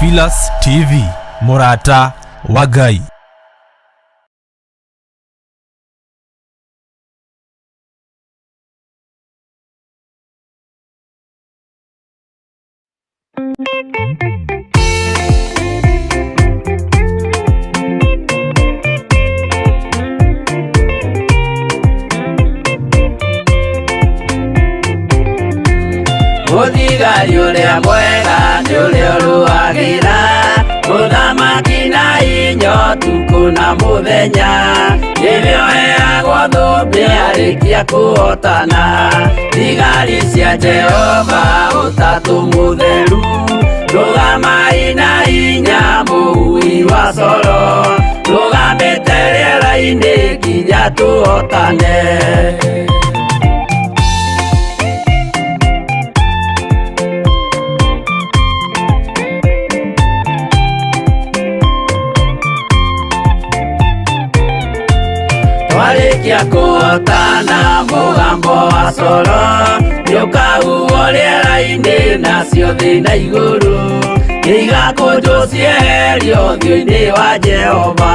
Theophilus TV, Murata wa Ngai. Muthigari uria mwega ni uria uruagira uthamaki na hinya tuku na muthenya nĩrĩo heagwo thũmbĩ arĩkia kuhotana. Thigari cia Jehova ũtatũ mũtheru rũgamai na hinya mũhui wa coro rũgamĩte rĩera-inĩ nginya tuhotane. Twarĩkia kuhotana mũgambo wa coro nĩũkahuhwo rĩera-inĩ nacio thĩ na igũrũ igakũnjwo cieherio ũthiũ-inĩ wa Jehova.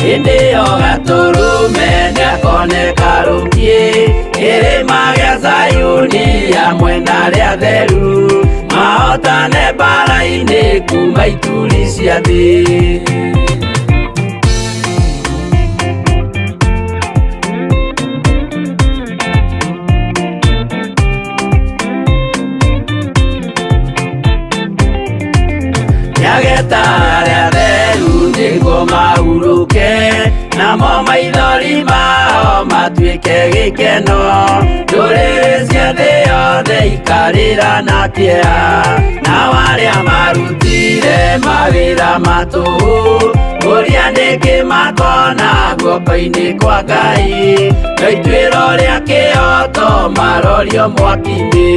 Hĩndĩ ĩyo Gatũrũme nĩakoneka rũngiĩ kĩrĩma gĩa Zayuni hamwe na arĩa atheru mahotane mbara-inĩ kuma ituri cia thĩ. Nyageta arĩa atheru nĩguo mahurũke namo maithori mao matuĩke gĩkeno. Ndũrĩrĩ cia thĩ yothe ikarĩra na kĩeha nao arĩa marutire mawĩra matũhũ ũrĩa nĩkĩ makona guoko-inĩ kwa Ngai. Ituĩro rĩa kĩhoto marorio mwaki-inĩ.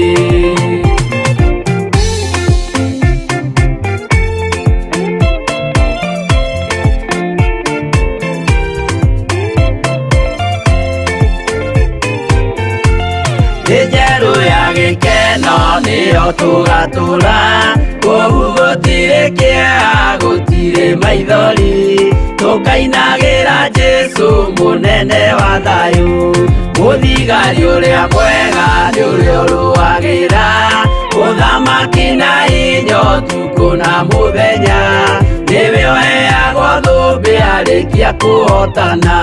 Njerũ ya gĩkeno nĩyo tũgatũra kũu gũtirĩ kĩeha gũtirĩ maithori tũkainagĩra Jesũ mũnene wa thayũ. Mũthigari ũrĩa mwega nĩ ũrĩa ũrũagĩra ũthamaki na hinya ũtukũ na mũthenya nĩwe ũheagwo thũmbĩ arĩkia kuhotana.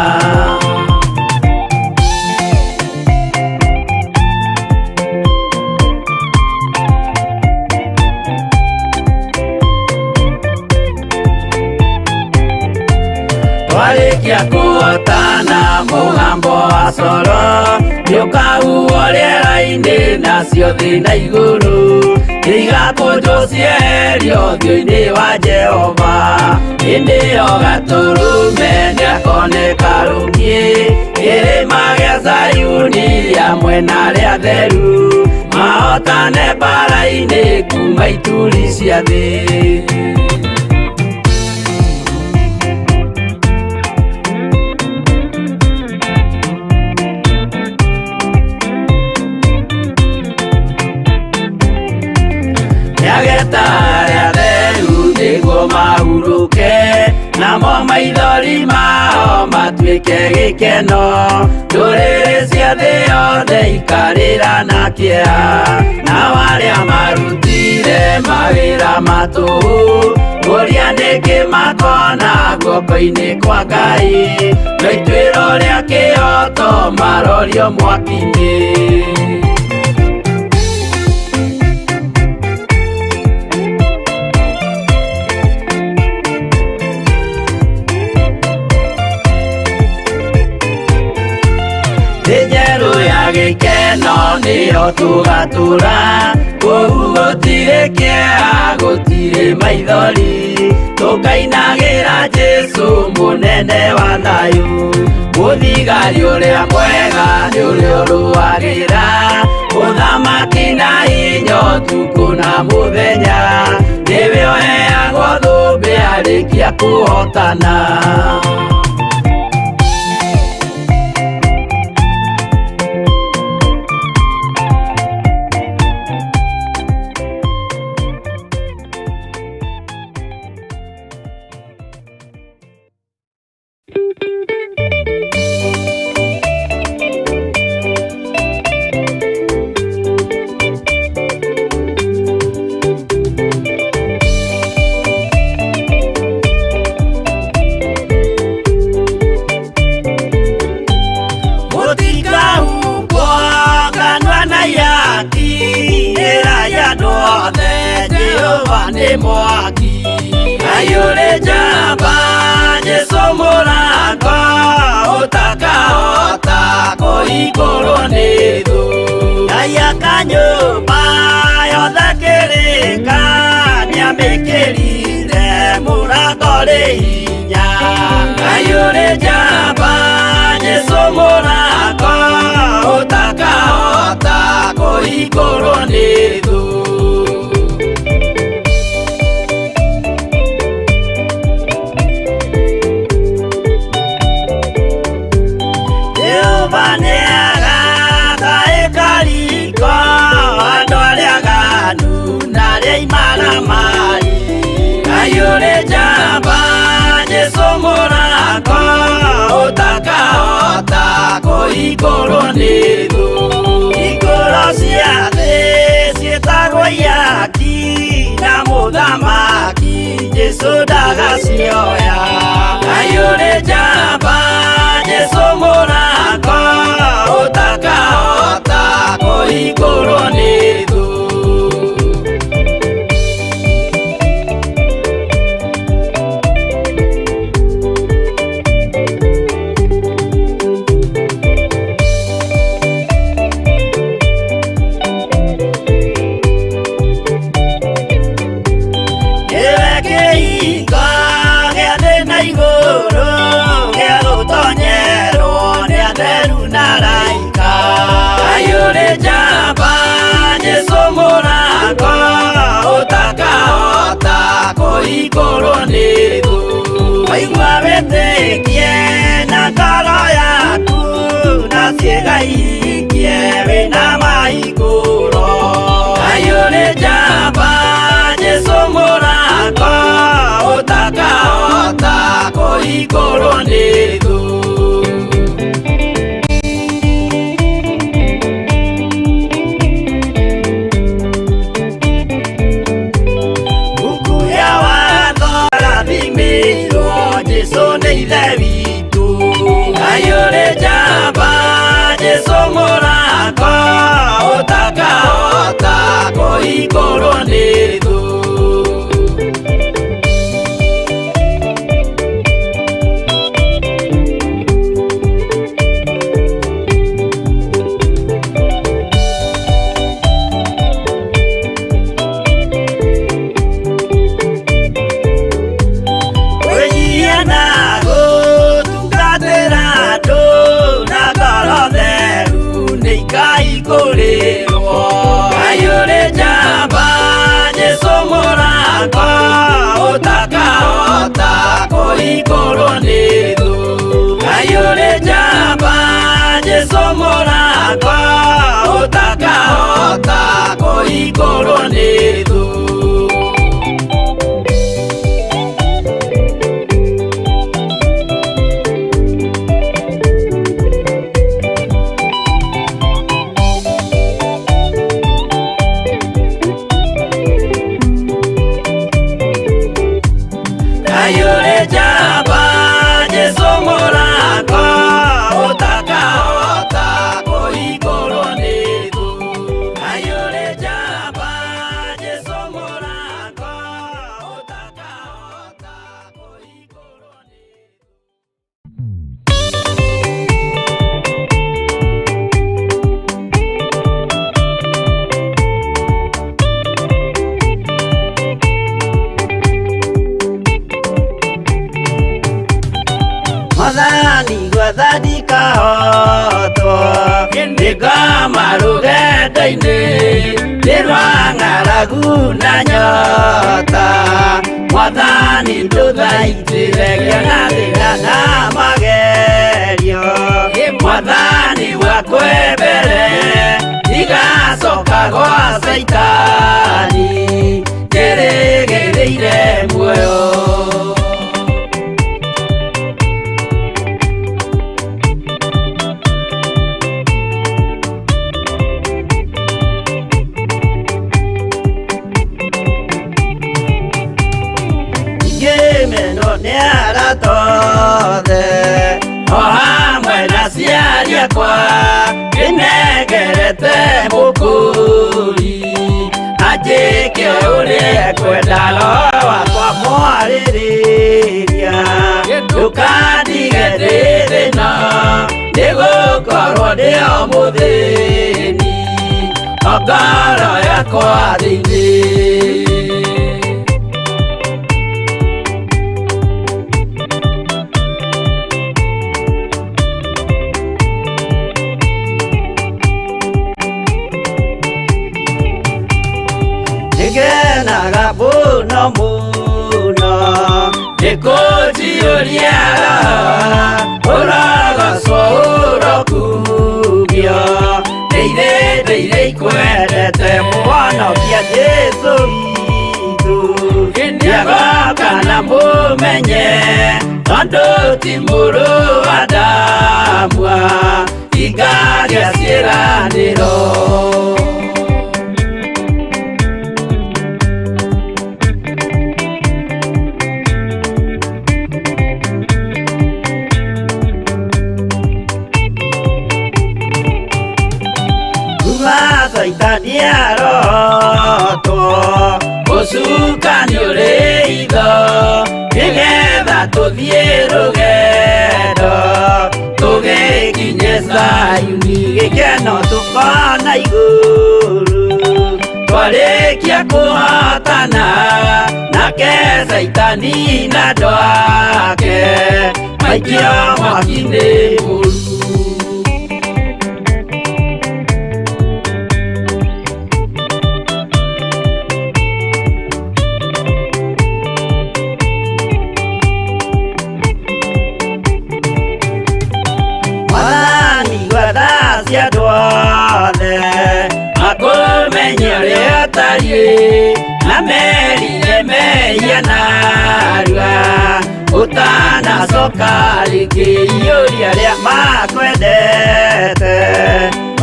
Twarĩkia kuhotana mũgambo wa coro nĩũkahuhwo rĩera-inĩ nacio thĩ na igũrũ igakũnjwo cieherio ũthiũ-inĩ wa Jehova. Hĩndĩ ĩyo Gatũrũme nĩakoneka rũngiĩ kĩrĩma gĩa Zayuni hamwe na arĩa atheru mahotane mbara-inĩ kuma ituri cia thĩ. Nyageta arĩa atheru nĩguo mahurũke namo maithori mao matuĩke gĩkeno. Ndũrĩrĩ cia thĩ yothe ikarĩra na kĩeha nao arĩa marutire mawĩra matũhũ ũrĩa nĩkĩ makona guoko-inĩ kwa Ngai. Ituĩro rĩa kĩhoto marorio mwaki-inĩ. Njerũ ya gĩkeno nĩyo tũgatũra kũu gũtirĩ kĩeha gũtirĩ maithori tũkainagĩra Jesũ mũnene wa thayũ. Mũthigari ũrĩa mwega nĩ ũrĩa ũrũagĩra ũthamaki na hinya ũtukũ na mũthenya nĩwe ũheagwo thũmbĩ arĩkia kuhotana. nĩ mwaki. Ayũrĩ njamba Jesũ mũrango ũtakahota kũhingũrwo nĩ thũ. Ngai akanyũmba yothe kĩrĩka nĩamĩkĩrire mũrango rĩ hinya. Ayũrĩ njamba Jesũ mũrango ũtakahota kũhingũrwo nĩ thũ. Jehova nĩagaka ĩkariko andũ arĩa aganu na arĩa imaramari. Ayũrĩ njamba Jesũ mũrango ũtakahota kũhingũrwo nĩ thũ. Hingũro cia thĩ ciĩtagwo ihaki na mũthamaki Jesũ ndagacioya. Ayũrĩ njamba Jesũ mũrango ũtakahota kũhingũrwo nĩ thũ. Nĩwe kĩhingo gĩa thĩ na igũrũ gĩa gũtonyerwo nĩ atheru na araika. Ayũrĩ njamba Jesũ mũrango ũtakahota kũhingũrwo nĩ thũ. Waigua wĩtĩkie na ngoro yaku na ciĩga ihingie wĩna mahingũro. Ayũrĩ njamba Jesũ mũrango ũtakahota kũhingũrwo nĩ thũ. Buku ya watho rathimĩirwo Jesũ nĩ ithe witũ. Ayũrĩ njamba Jesũ mũrango ũtakahota kũhingũrwo nĩ thũ. Kwĩnyihia na gũtungatĩra andũ na ngoro theru nĩikahingũrĩrwo. Ayũrĩ njamba Jesũ mũrango ũtakahota kũhingũrwo nĩ thũ. Ayũrĩ njamba Jesũ mũrango ũtakahota kũhingũrwo nĩ thũ. Ayũrĩ njamba Jesũ mũrango ũtakahota kũhingũrwo nĩ thũ. Ayũrĩ njamba Jesũ mũrango ũtakahota kũhingũrwo nĩ thũ. Mwathani gwathani kahotwo nĩngoma rũgendo-inĩ nĩ rwa ng'aragu na nyota. Mwathani ndũthaitĩre kĩona thĩna na magerio. Mwathani wakwa mbere igacoka gwa Saitani ngĩrĩgĩrĩire muoyo. Meno nĩ aratothe o hamwe na aciari akwa, nĩnengerete mũkũri njĩke ũrĩa kwenda roho wakwa mwarĩrĩria ndũkandige ndĩ thĩna nĩgũkorwo ndĩ o mũthĩni o ngoro yakwa thĩinĩ nĩngenaga mũno mũno nĩkũnjiyũria ũrogocwo ũrokugio ndeithĩ ikwendete mũhonokia Jesũ witũ nĩagoka na mũmenye tondũ ti mũrũ wa ndamwa ingagĩa ciĩranĩro Saitani arotwo mũcukani ũrĩ itho nĩgetha tũthiĩ rũgendo tũgĩkinye Zayuni gĩkeno tũkona igũrũ twarĩkia kũhotana nake Saitani na andũ ake maikio mwaki-inĩ mũru na merire mehia narua ũtanacoka rĩngĩ iyũria rĩa makwendete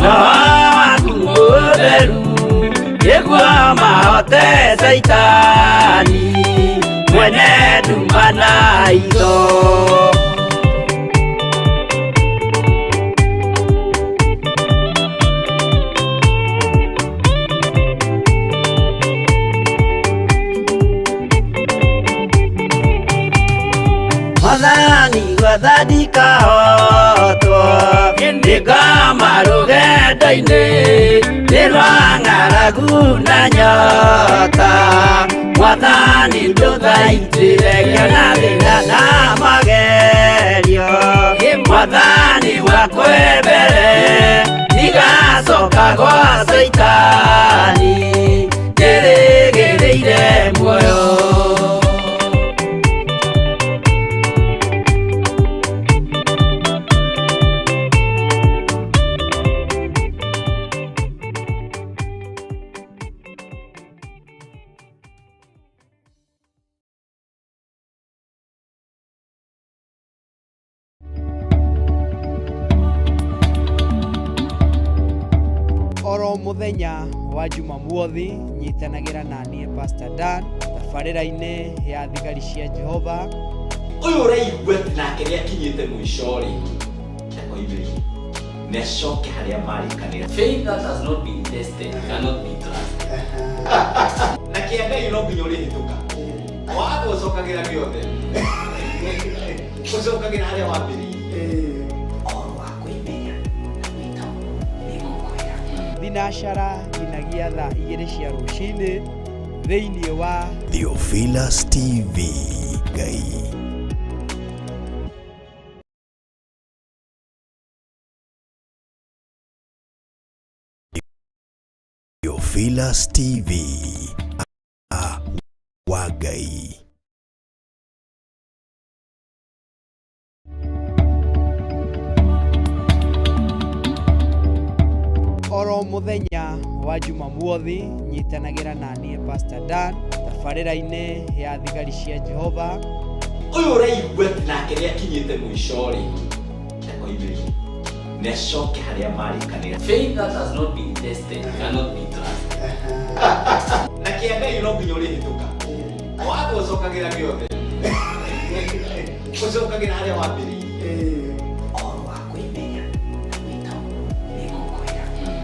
roho waku mũtheru nĩguo mahote Saitani mwene nduma na itho Mwathani gwathani kahotwo nĩngoma rũgendo-inĩ nĩ rwa ng'aragu na nyota Mwathani ndũthaitĩre ngĩona thĩna na magerio Mwathani wakwa mbere ndigacoka gwa Saitani ndĩrĩgĩrĩire muoyo Oro muthenya wa Jumamothi nyitanagira na niĩ Pastor Dan tabarĩra-inĩ ya thigari cia Jehova ũyũ ũraigua nake nĩ akinyĩte mũico rĩ oimĩri nĩacoke harĩa marĩkanĩra faith that has not been tested cannot be trusted na kĩangai no nginya ũrĩhĩtũka waga ũcokagĩra gĩothe ũcokagĩra harĩa wambĩrĩirie thinacara nginyagia thaa 2 cia rũcinĩ thĩinĩ wa Theophilus TV Ngai. Theophilus TV wa Ngai. Oro muthenya wa Jumamothi nyitanagira na niĩ Pastor Dan tabarĩra-inĩ ya thigari cia Jehova ũyũ ũraigua nake nĩ akinyĩte mũico rĩ oimĩri nĩacoke harĩa marĩkanĩra faith that has not been tested cannot be trusted na kĩangai no nginya ũrĩhĩtũka waga ũcokagĩra gĩothe ũcokagĩra harĩa wambĩrĩirie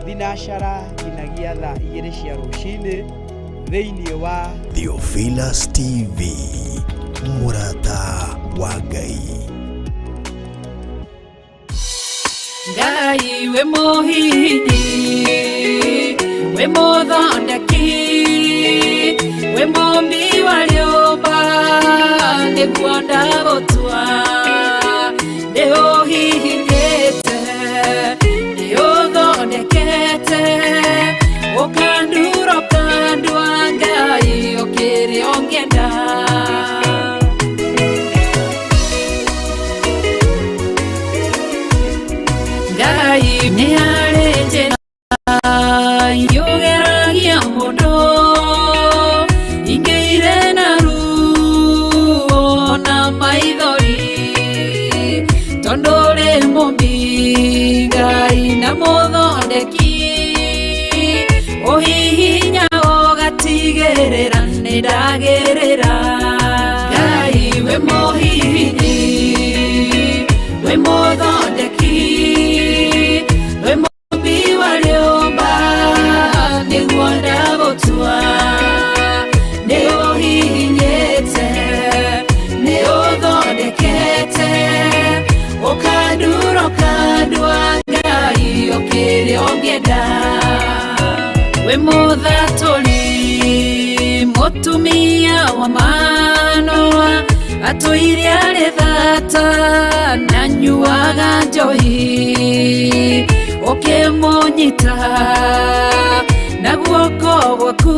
thinacara nginyagia thaa 2 cia rũcinĩ thĩinĩ wa Theophilus TV, mũrata wa Ngai. Ngai we mũhihinyi, we mũthondeki, we mũmbi wa rĩũmba, nĩguo ndagũtua, nĩũhihinyĩte, nĩũthondekete, ũkandura ũkandua Ngai ũkĩrĩ ũngĩenda. Ngai nĩ harĩ njĩra yũgeragia mũndũ, ingĩ irĩ na ruo na maithori, tondũ ũrĩ mũmbi Ngai na mũthondeki, ũhihinya ũgatigĩrĩra nĩ ndagĩrĩra. Ngai we mũhihinyi, we mũthondeki, we mũmbi wa rĩũmba, nĩguo ndagũtua, nĩũhihinyĩte, nĩũthondekete, ũkandura ũkandua Ngai ũkĩrĩ ũngĩenda. We mũthatũri, mũtumia wa Manoa, atũire arĩ thata na nyuaga njohi, ũkĩmũnyita na guoko gwaku,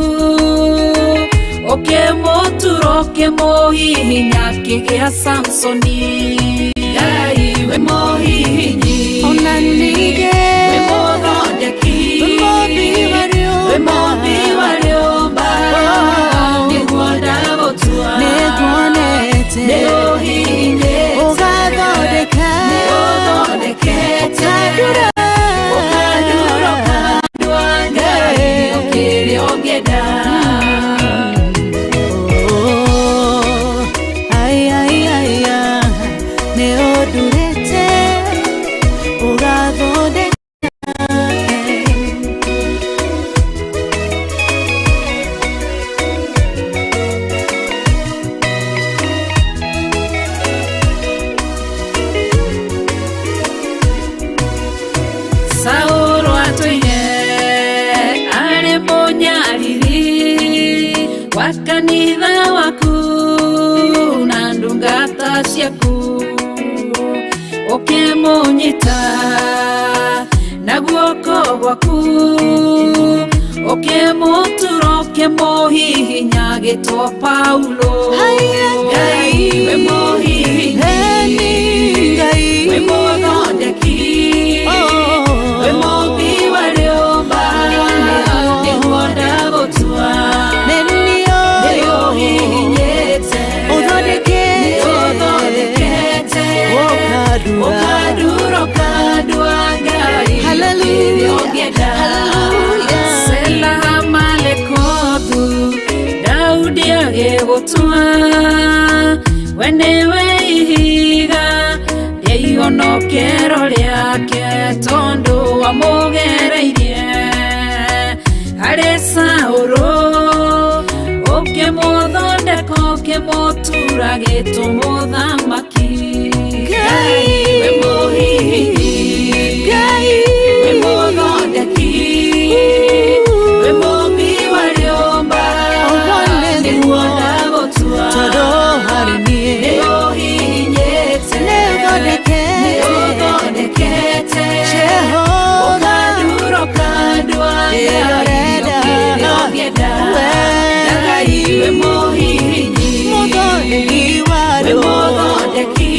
ũkĩmũtura ũkĩmũhihinya akĩgĩa Samsoni. Ngai we mũhihinyi, ona ningĩ we mũthondeki, we mũmbi wa rĩũmba, nĩguo ndagũtua, nĩũhihinyĩte, nĩũthondekete, ũkandura ũkandua Ngai ũkĩrĩ ũngĩenda. Nĩũndurĩte ũgathondeka. Saũlũ atũire arĩ mũnyariri wa kanitha waku na ndungata ciaku, ũkĩmũnyita na guoko gwaku, ũkĩmũtura ũkĩmũhihinya agĩtwo Paulo. Ngai we mũhihinyi, we mũthondeki, we mũmbi wa rĩũmba, nĩguo ndagũtua, nĩũhihinyĩte, nĩũthondekete, ũkandura ũkandua Ngai ũkĩrĩ ũngĩenda. Sela malekothu, Daudi agĩgũtua, we nĩwe ihiga rĩa ihonokero rĩake, tondũ wamũgereirie harĩ Saũlũ, ũkĩmũthondeka ũkĩmũtura agĩtwo mũthamaki. Ngai we mũhihinyi, we mũthondeki, we mũmbi wa rĩũmba, nĩguo ndagũtua, nĩũhihinyĩte, nĩũthondekete, ũkandura ũkandua Ngai ũkĩrĩ ũngĩenda. Ngai we mũhihinyi, we mũthondeki,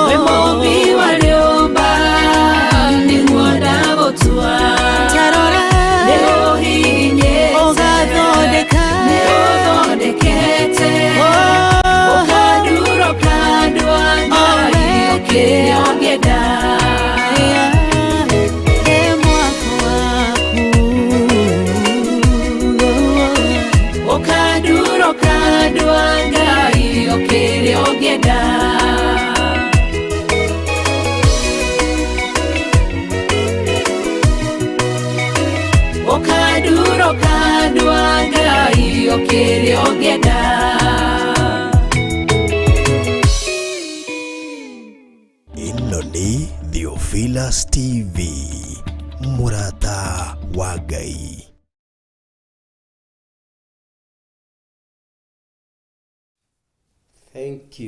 we mũmbi wa ũngĩenda. Ĩno nĩ Theophilus TV, mũrata wa Ngai. Thank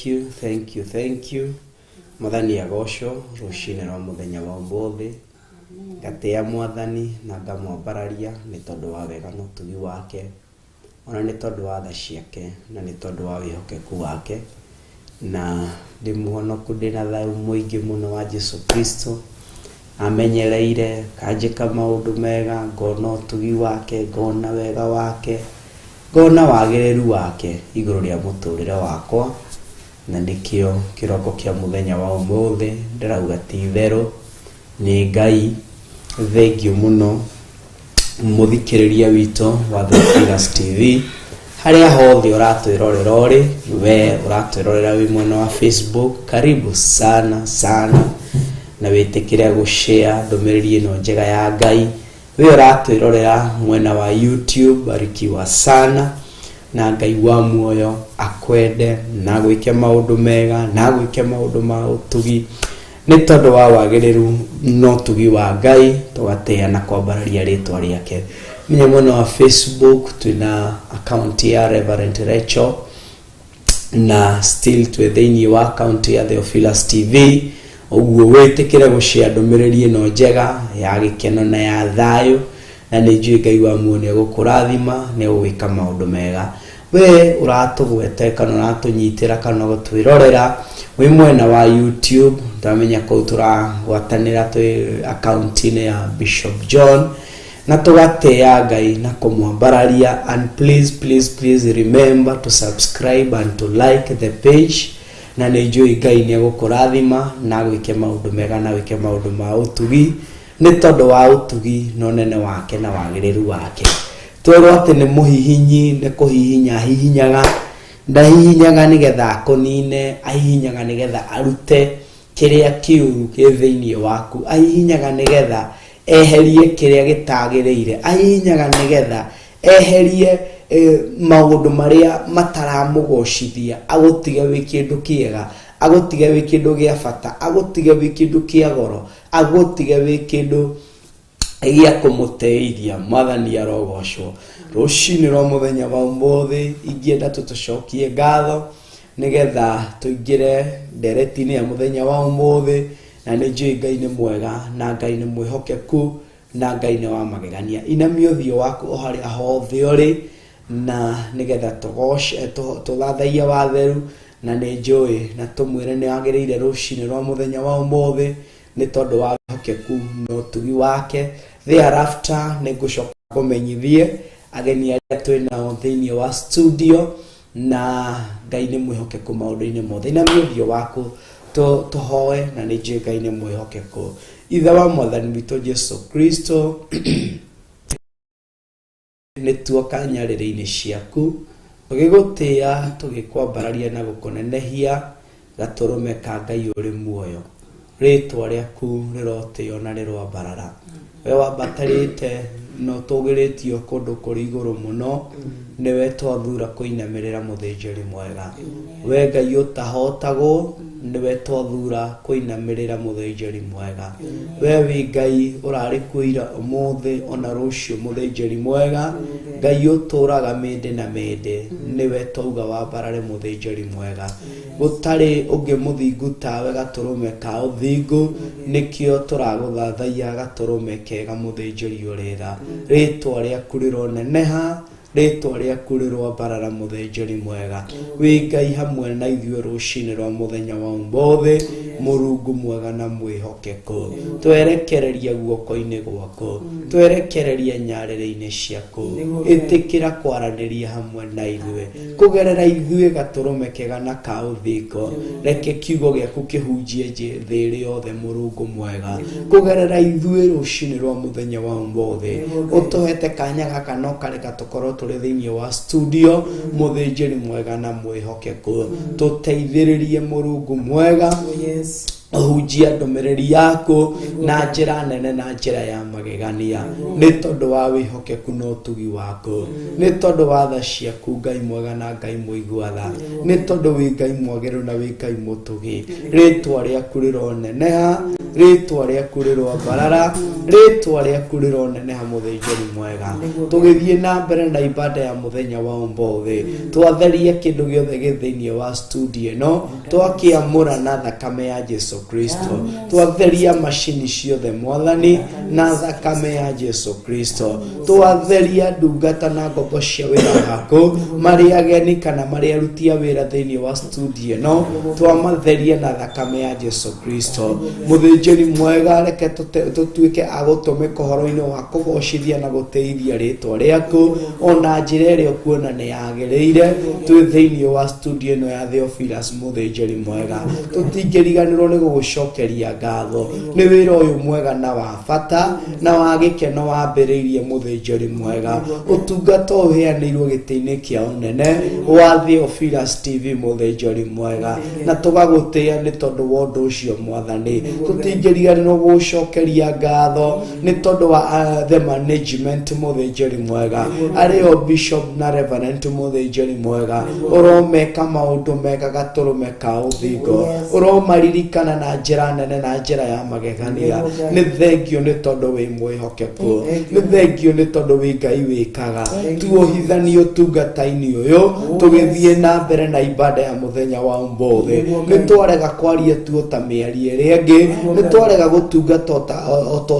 you. Mwathani agocwo rũcinĩ rwa mũthenya wa ũmũthĩ. Ngatĩa Mwathani na ngamwambararia nĩ tondũ wa wega na ũtugi wake, ona nĩ tondũ wa tha ciake, na nĩ tondũ wa wĩhokeku wake, na ndĩ mũhonoku ndĩna thayũ mũingĩ mũno wa Jesu Kristo. Amenyereire kanjĩka maũndũ mega, ngona ũtugi wake, ngona wega wake, ngona wagĩrĩru wake igũrũ rĩa mũtũrĩre wakwa, na nĩkĩo kĩroko kĩa mũthenya wa ũmũthĩ ndĩrauga ti itherũ nĩ Ngai. Thengiũ mũno mũthikĩrĩria witũ wa Theophilus TV, harĩa hothe ũratwĩrorera ũrĩ, we ũratwĩrorera wĩ mwena wa Facebook, karibu sana na wĩtĩkĩre gũshare ndũmĩrĩri ĩno njega ya Ngai. We ũratwĩrorera mwena wa YouTube, barikiwa sana, na Ngai wa muoyo akwende na gwĩke maũndũ mega, na gwĩke maũndũ ma ũtugi nĩ tondũ wa wagĩrĩru no ũtugi wa Ngai. Tũgatĩa na kwambararia rĩtwa rĩake. Menye mwena wa Facebook twĩna account ya Reverend Rachel, na still twĩ thĩinĩ wa account ya Theophilus TV. Ũguo wĩtĩkĩre gũshare ndũmĩrĩri ĩno njega ya gĩkeno na ya thayũ, na nĩ njũĩ Ngai wa muoyo gũkũrathima, nĩ ũgwĩka maũndũ mega. We ũratũgwete kana ũratũnyitĩra kana gũtwĩrorera wĩ mwena wa YouTube, ndamenya kũu tũragwatanĩra twĩ account-inĩ ya Bishop John, na tũgatĩa Ngai na kũmwambararia. And please remember to subscribe and to like the page, na nĩ njũĩ Ngai nĩ gũkũrathima na gwĩke maũndũ mega na gwĩke maũndũ ma ũtugi nĩ tondũ wa ũtugi na ũnene wake na wagĩrĩru wake. Twerwo atĩ nĩ mũhihinyi, nĩ kũhihinya hihinyaga, ndahihinyaga nĩgetha akũnine, ahihinyaga nĩgetha arute kĩrĩa kĩũru kĩ thĩinĩ waku, ahihinyaga nĩgetha eherie kĩrĩa gĩtagĩrĩire, ahihinyaga nĩgetha eherie maũndũ marĩa mataramũgocithia, agũtige wĩ kĩndũ kĩega, agũtige wĩ kĩndũ gĩa bata, agũtige wĩ kĩndũ kĩa goro, agũtige wĩ kĩndũ gĩa kũmũteithia. Mwathani arogocwo rũcinĩ rwa mũthenya wa ũmũthĩ. Ingĩenda tũcokie ngatho nĩgetha tũingĩre nderetinĩ ya mũthenya wa ũmũthĩ, na nĩ njũĩ Ngai nĩ mwega, na Ngai nĩ mwĩhokeku, na Ngai nĩ wa magegania. Inamia ũthiũ waku o harĩa hothe ũrĩ, na nĩgetha tũgathaia watheru, na nĩ njũĩ na tũmwĩre nĩ agĩrĩire rũcinĩ rwa mũthenya wa ũmũthĩ nĩ tondũ wa wĩhokeku na ũtugi wake. Thereafter nĩ ngũcoka kũmenyithie ageni arĩa twĩnao thĩinĩ wa studio, na Ngai nĩ mwĩhokeku maũndũ-inĩ mothe. Inamia ũthiũ waku tũhoe, na nĩ njũĩ Ngai nĩ mwĩhokeku. Ithe wa Mwathani witũ Jesu Kristo, nĩ tuoka nyarĩrĩ-inĩ ciaku tũgĩgũtĩa, tũgĩkwambararia na gũkũnenehia, gatũrũme ka Ngai ũrĩ muoyo. Rĩtwa rĩaku rĩrotĩo na rĩrwambarara. We wambatarĩte no tũgĩrĩtio kũndũ kũrĩ igũrũ mũno, nĩwe twathura kũinamĩrĩra mũthĩnjĩri mwega. We Ngai ũtahotagwo, nĩwe twathura kũinamĩrĩra mũthĩnjĩri mwega. We wĩ Ngai ũrarĩ kuo ira, ũmũthĩ ona rũciũ mũthĩnjĩri mwega. Ngai ũtũraga mĩndĩ na mĩndĩ, nĩwe twauga wambarare mũthĩnjĩri mwega. Gũtarĩ ũngĩ mũthingu tawe, gatũrũme ka ũthingu, nĩkĩo tũragũthathaia gatũrũme kega mũthĩnjĩri ũrĩ tha. Rĩtwa rĩaku rĩroneneha, rĩtwa rĩaku rĩrwambarara mũthĩnjĩri mwega. Wĩ Ngai hamwe na ithuĩ rũcinĩ rwa mũthenya wa ũmũthĩ, Mũrungu mwega na mwĩhokeku. Twerekereria guoko-inĩ gwaku, twerekereria nyarĩrĩ-inĩ ciaku, ĩtĩkĩra kwaranĩria hamwe na ithuĩ, kũgerera ithuĩ gatũrũme kega na ka ũthingo. Reke kiugo gĩaku kĩhunjie thĩ ĩrĩ yothe, Mũrungu mwega, kũgerera ithuĩ rũcinĩ rwa mũthenya wa ũmũthĩ. Ũtũhete kanya gaka no kareka tũkorwo tũrĩ thĩinĩ wa studio, mũthĩnjĩri mwega na mwĩhokeku. Tũteithĩrĩrie Mũrungu mwega, hujia ndomereri yako na njira nene na njira ya magegania ni tondu wa wihokeku no tugi wako ni tondu wa tha ciaku Ngai mwega na Ngai muiguatha ni tondu wi Ngai mwageru na wi Ngai mutugi ritwa riaku rironeneha ritwa riaku rirombarara ritwa riaku rironeneha muthinjiri mwega tugithie na mbere na ibada ya muthenya wa umbothi twatherie kindu giothe githiini wa studio no twakiamura na thakame ya Jesu Kristo twatheria mashini ciothe mwathani na thakame ya Jesu Kristo twatheria ndungata na ngombo cia wira wako mari ageni kana mari arutia wira thiini wa studio no twamatheria na thakame ya Jesu Kristo muthinjiri mwega reke tutuike agutumika horo-ini wa kugocithia na guteithia ritwa riaku ona njira iria kuona ni yagereire twi thiini wa studio no ya Theophilus muthinjiri mwega tutingiriganirwo ni gugucokeria ngatho ni wira uyu mwega na wa bata na wa gikeno wambiriirie muthinjiri mwega utungata uheanirwo giti-ini kia unene wa Theophilus TV muthinjiri mwega na tugagutia ni tondu wa undu ucio mwathani tutingiriganirwo gugucokeria ngatho ni tondu wa the management muthinjiri mwega ario bishop na reverend muthinjiri mwega uromeka maundu mega gaturumeka uthingo uromaririkana na njira nene na njira ya magegania ni thengio ni tondu wi mwihokeku ni thengio ni tondu wi Ngai wikaga tuohithanio tungata-ini uyu tugithie na mbere na ibada ya muthenya wa umbothi ni twarega kwaria tu ta miari iri ingi ni twarega gutungata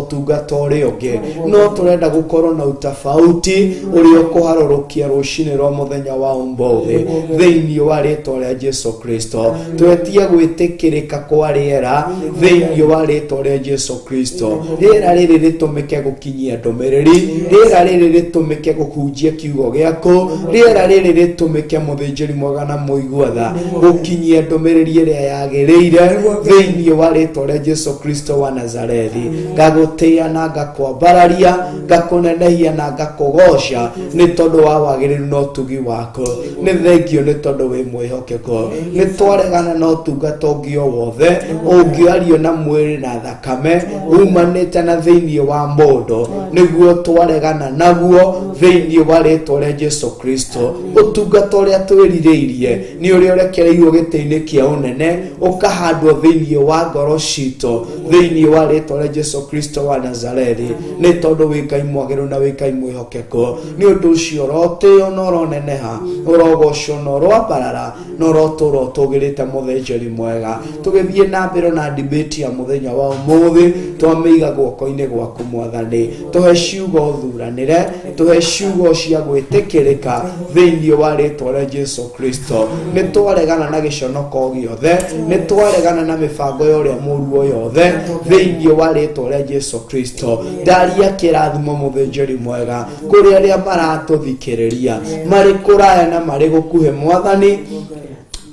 tungata uri ungi no turenda gukorwo na utafauti uri ukuharurukia rucini rwa muthenya wa umbothi thiini wa ritwa ria Jesu Kristo twetie gwitikirika kwa riera thiini wa ritwa ria Jesu Kristo riera riri ritumike gukinyia ndomereri riera riri ritumike gukunjia kiugo giaku riera riri ritumike muthinjiri mwega na muiguatha gukinyia ndomereri iria yagereire thiini wa ritwa ria Jesu Kristo wa Nazarethi ngagutia na ngakwambararia ngakunenehia na ngakugoca ni tondu wa wagiriru no tugi wako ni thengio ni tondu wi mwihokeku ni twaregana no tungata ungi o wothe ungiario na mwiri na thakame umanite na thiini wa mundu niguo twaregana naguo thiini wa ritwa ria Jesu Kristo utungata uria twiririirie ni uria urekereirio giti-ini kia unene ukahandwo thiini wa ngoro citu thiini wa ritwa ria Jesu Kristo wa Nazarethi ni tondu wi Ngai mwageru na wi Ngai mwihokeku ni undu ucio rotio no roneneha urogocwo no rwambarara no roturo tugirite muthinjiri mwega tugithie na mbere na debate ya muthenya wa umuthi twamiiga guoko-ini gwaku mwathani tuhe ciugo thuranire tuhe ciugo cia gwitikirika thiini wa ritwa ria Jesu Kristo ni twaregana na giconoko giothe ni twaregana na mibango ya uria muru yothe thiini wa ritwa ria Jesu Kristo ndaria kirathimo muthinjiri mwega kuri aria maratuthikiriria mari kuraya na mari gukuhe mwathani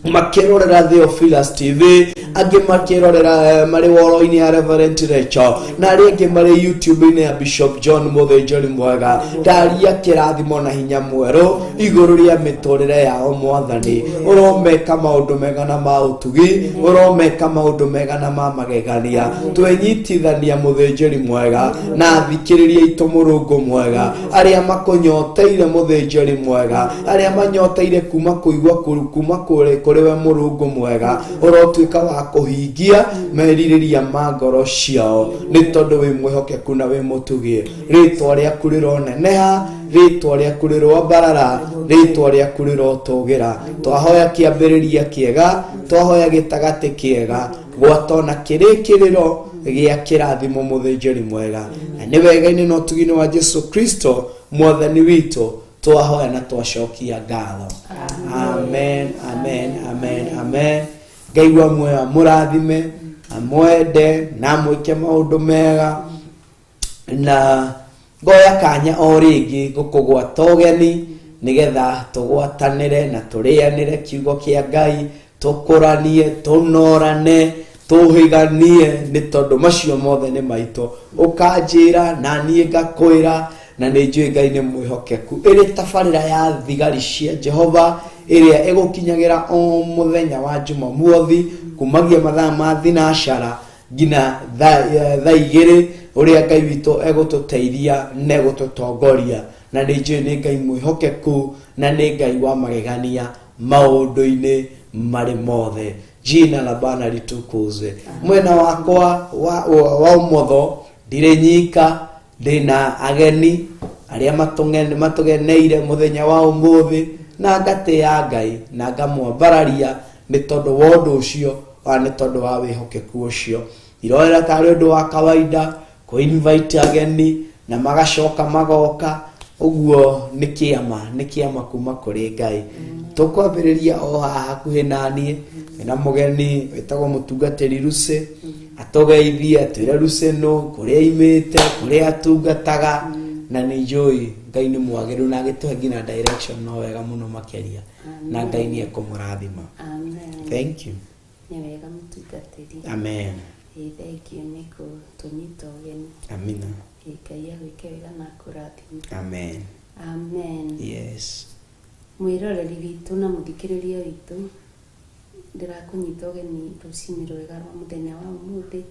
makirorera Theophilus TV angi makirorera mari woro-ini ya Reverend Rachel na ringi mari YouTube-ini ya Bishop John muthinjiri mwega ndaria kirathimo na hinya mweru iguru ria miturire yao mwathani uromeka maundu mega na ma utugi uromeka maundu mega na ma magegania twenyitithania muthinjiri mwega na thikiriria itu murungu mwega aria makunyoteire muthinjiri mwega aria manyoteire kuma kuigwa kuma kuri we murungu mwega urotuika wa kuhingia meririria ma ngoro ciao ni tondu wi mwihokeku na wi mutugie ritwa riaku rironeneha ritwa riaku rirombarara ritwa riaku rirotugira twahoya kiambiriria kiega twahoya gitagati kiega gwatona kirikiriro gia kirathimo muthinjiri mwega na ni wega-ini no tugini wa Jesu Kristo mwathani witu twahoya na twacokia ngatho amen amen amen amen Ngai wa muoyo murathime amwende na mwike maundu mega na ngoya kanya o ringi gukugwata ugeni nigetha tugwatanire na turianire kiugo kia Ngai tukuranie tunorane tuhiganie ni tondu macio mothe ni maito ukanjira na nie ngakwira na ni njui Ngai ni mwihokeku iri tabarira ya thigari cia Jehova iria igukinyagira o muthenya wa Jumamothi kumagia mathaa ma thinacara ngina thaa igiri uria Ngai witũ egũtũteithia na egũtũtongoria, na nĩnjũĩ nĩ Ngai mwĩhokeku na nĩ Ngai wa magegania maũndũ-inĩ marĩ mothe. Jina la Bwana litukuzwe. Mwena wakwa wa umotho ndirĩ nyika, ndĩna ageni arĩa matũgeneire mũthenya wa ũmũthĩ, na ngatĩĩa Ngai na ngamwambararia nĩ tondũ wa ũndũ ũcio, nĩ tondũ wa wĩhokeku ũcio. Irorera tarĩ ũndũ wa kawaida ku invite ageni na magacoka magoka, ũguo nĩ kĩama kuma kũrĩ Ngai. Tũkwambĩrĩria o haha hakuhĩ naniĩ na mũgeni wĩtagwo mũtungatĩri Lucy, atũgeithie atwĩre Lucy no kũrĩa imĩte, kũrĩa atungataga, na nĩ njũĩ Ngai nĩ mwagĩrĩru na agĩtũhe nginya direction no wega mũno makĩria, na Ngai nĩ ekũmũrathima. Amen. Thank you. Nĩ wega mũtungatĩri. Amen. Thank you nĩ kũtũnyita ũgeni. Amina. Ngai agwĩke wega na akũrathime. Amen. Amen. Yes. Mwĩroreri witũ na mũthikĩrĩria witũ, ndĩrakũnyita ũgeni rũcinĩ rwega rwa mũthenya wa ũmũthĩ.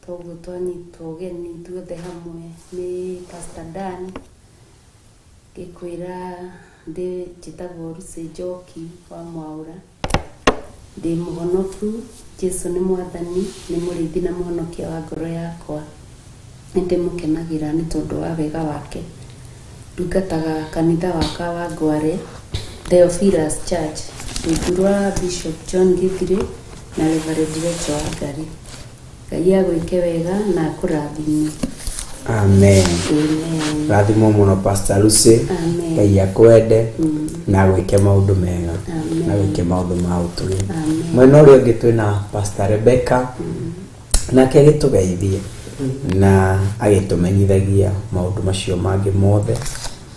Toguo twanyitwo ũgeni tuothe hamwe nĩ Pastor Dan, ngĩkwĩra njĩtagwo Lucy Njoki wa Mwaũra, ndĩ mũhonoku, Jesu nĩ mwathani, nĩ mũrĩithi na mũhonokia wa ngoro yakwa. Nĩndĩmũkenagĩra nĩ tondũ wa wega wake. Ndungataga kanitha wa Kawangware Theophilus Church, rungu rwa Bishop John Githiri na Reverend Rachel Wangari. Ngai agwĩke wega na akũrathime. Amen. Rathimo mũno Pastor Lucy. Ngai akwende na gwĩke maũndũ mega na gwĩke maũndũ ma ũtũgĩ. Mwena ũrĩa ũngĩ twĩna Pastor Rebecca, nake agĩtũgeithie na agĩtũmenyithagia maũndũ macio mangĩ mothe,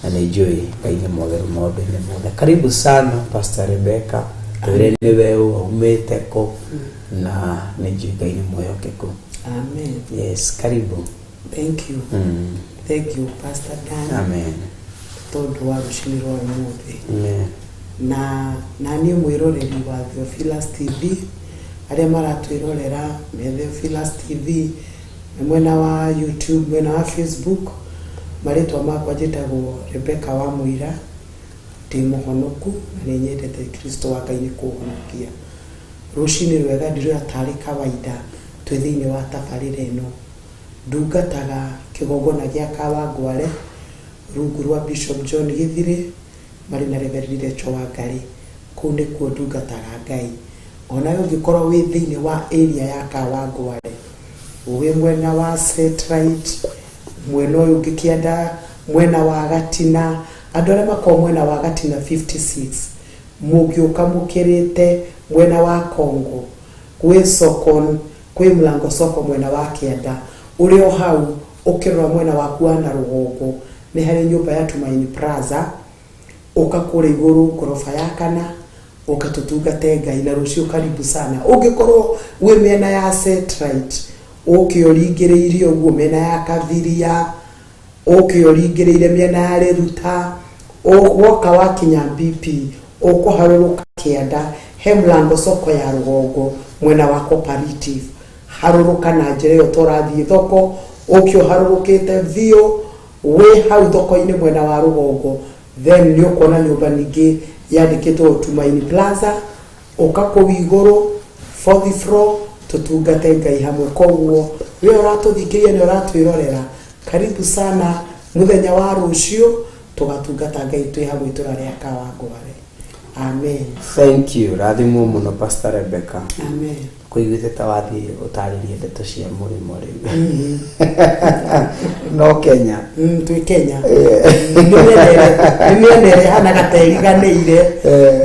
na nĩ njũĩ Ngai nĩ mwagĩrĩru maũndũ-inĩ mothe. Karibu sana Pastor Rebecca, twĩre nĩwe umĩte kũ na nĩ njũĩ Ngai nĩ mwĩhokeku. Amen. Yes, karibu. Thank you. Thank you Pastor Dan. Amen. Tondũ wa rũcinĩ rwa ũmũthĩ. Amen. Na niĩ mwĩroreri wa Theophilus TV, arĩa maratwĩrorera me Theophilus TV, mwena wa YouTube, mwena wa Facebook, marĩtwa makwa njĩtagwo Rebecca wa Mũira, ndĩ mũhonoku na nĩ nyendete Kristo wa Ngai nĩ kũhonokia. Rũcinĩ rwega ndĩrĩa tarĩ kawaida twĩ thĩinĩ wa tabarĩra ĩno. Ndungataga kĩgongona gĩa Kawangware rungu rwa Bishop John Githiri marĩ na Reverend Rachel Wangari. Kũu nĩkuo ndungataga Ngai. Ona ũngĩkorwo wĩ thĩinĩ wa area ya Kawangware, wĩ mwena wa Satellite, mwena ũyũ ũngĩkĩenda mwena wa Gatina, andũ arĩa makoragwo mwena wa Gatina 56, mũngĩũka mũkĩrĩte mwena wa Kongo, kwĩ Sokon, kwĩ Mlango Soko mwena wa Kĩanda, ũrĩ o hau ũkĩrora mwena waku wa na rũgongo nĩ harĩ nyũmba ya Tumaini Plaza, ũkakũra igũrũ ngoroba ya 4, ũkatũtungate Ngai na rũciũ karibu sana. Ũngĩkorwo wĩ mĩena ya Satellite, ũkĩoringĩrĩirie ũguo mĩena ya Kaviria, ũkĩoringĩrĩire mĩena ya Leruta, woka wakinya BP, ũkũharũrũka Kĩanda, he Mlango Soko ya rũgongo mwena wa Cooperative, harũrũka na njĩra ĩyo tũrathiĩ thoko, ũkĩoharũrũkĩte biũ wĩ hau thoko-inĩ mwena wa rũgongo, then nĩ ũkuona nyũmba ningĩ yandĩkĩtwo Tumaini Plaza, ũkakũu igũrũ 4th floor, tũtungate Ngai hamwe. Koguo wĩ ũratũthikĩria nĩ ũratwĩrorera, karibu sana mũthenya wa rũciũ tũgatungata Ngai twĩ hamwe tũrarĩa Kawangware. Amen. Thank you. Rathimo mũno Pastor Rebecca. Amen. Kũiguĩte ta wathiĩ ũtarĩrie ndeto cia mũrĩmo rĩu. No Kenya. Twĩ Kenya. Nĩ mĩendere hana gatariganĩire,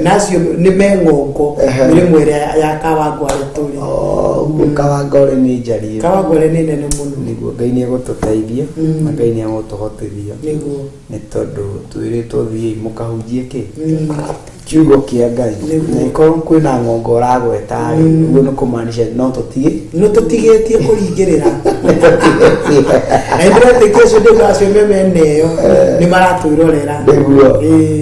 nacio nĩ meng'ongo mũrĩmo ĩrĩa ya Kawangware tũrĩ. Kawangware nĩ njarie. Kawangware nĩ nene mũno. Nĩguo Ngai nĩ egũtũteithia na Ngai nĩ egũtũhotithia nĩguo nĩ tondũ twĩrĩtwo thiĩ mũkahunjie kĩ kiugo kĩa Ngai na ikorwo kwĩna ng'ongo ũragweta ũguo nĩ kũmaanisha no tũtigĩtie kũringĩrĩra Nĩndĩrete kesho ndĩgacio meme neyo nĩ maratwĩrorera nĩguo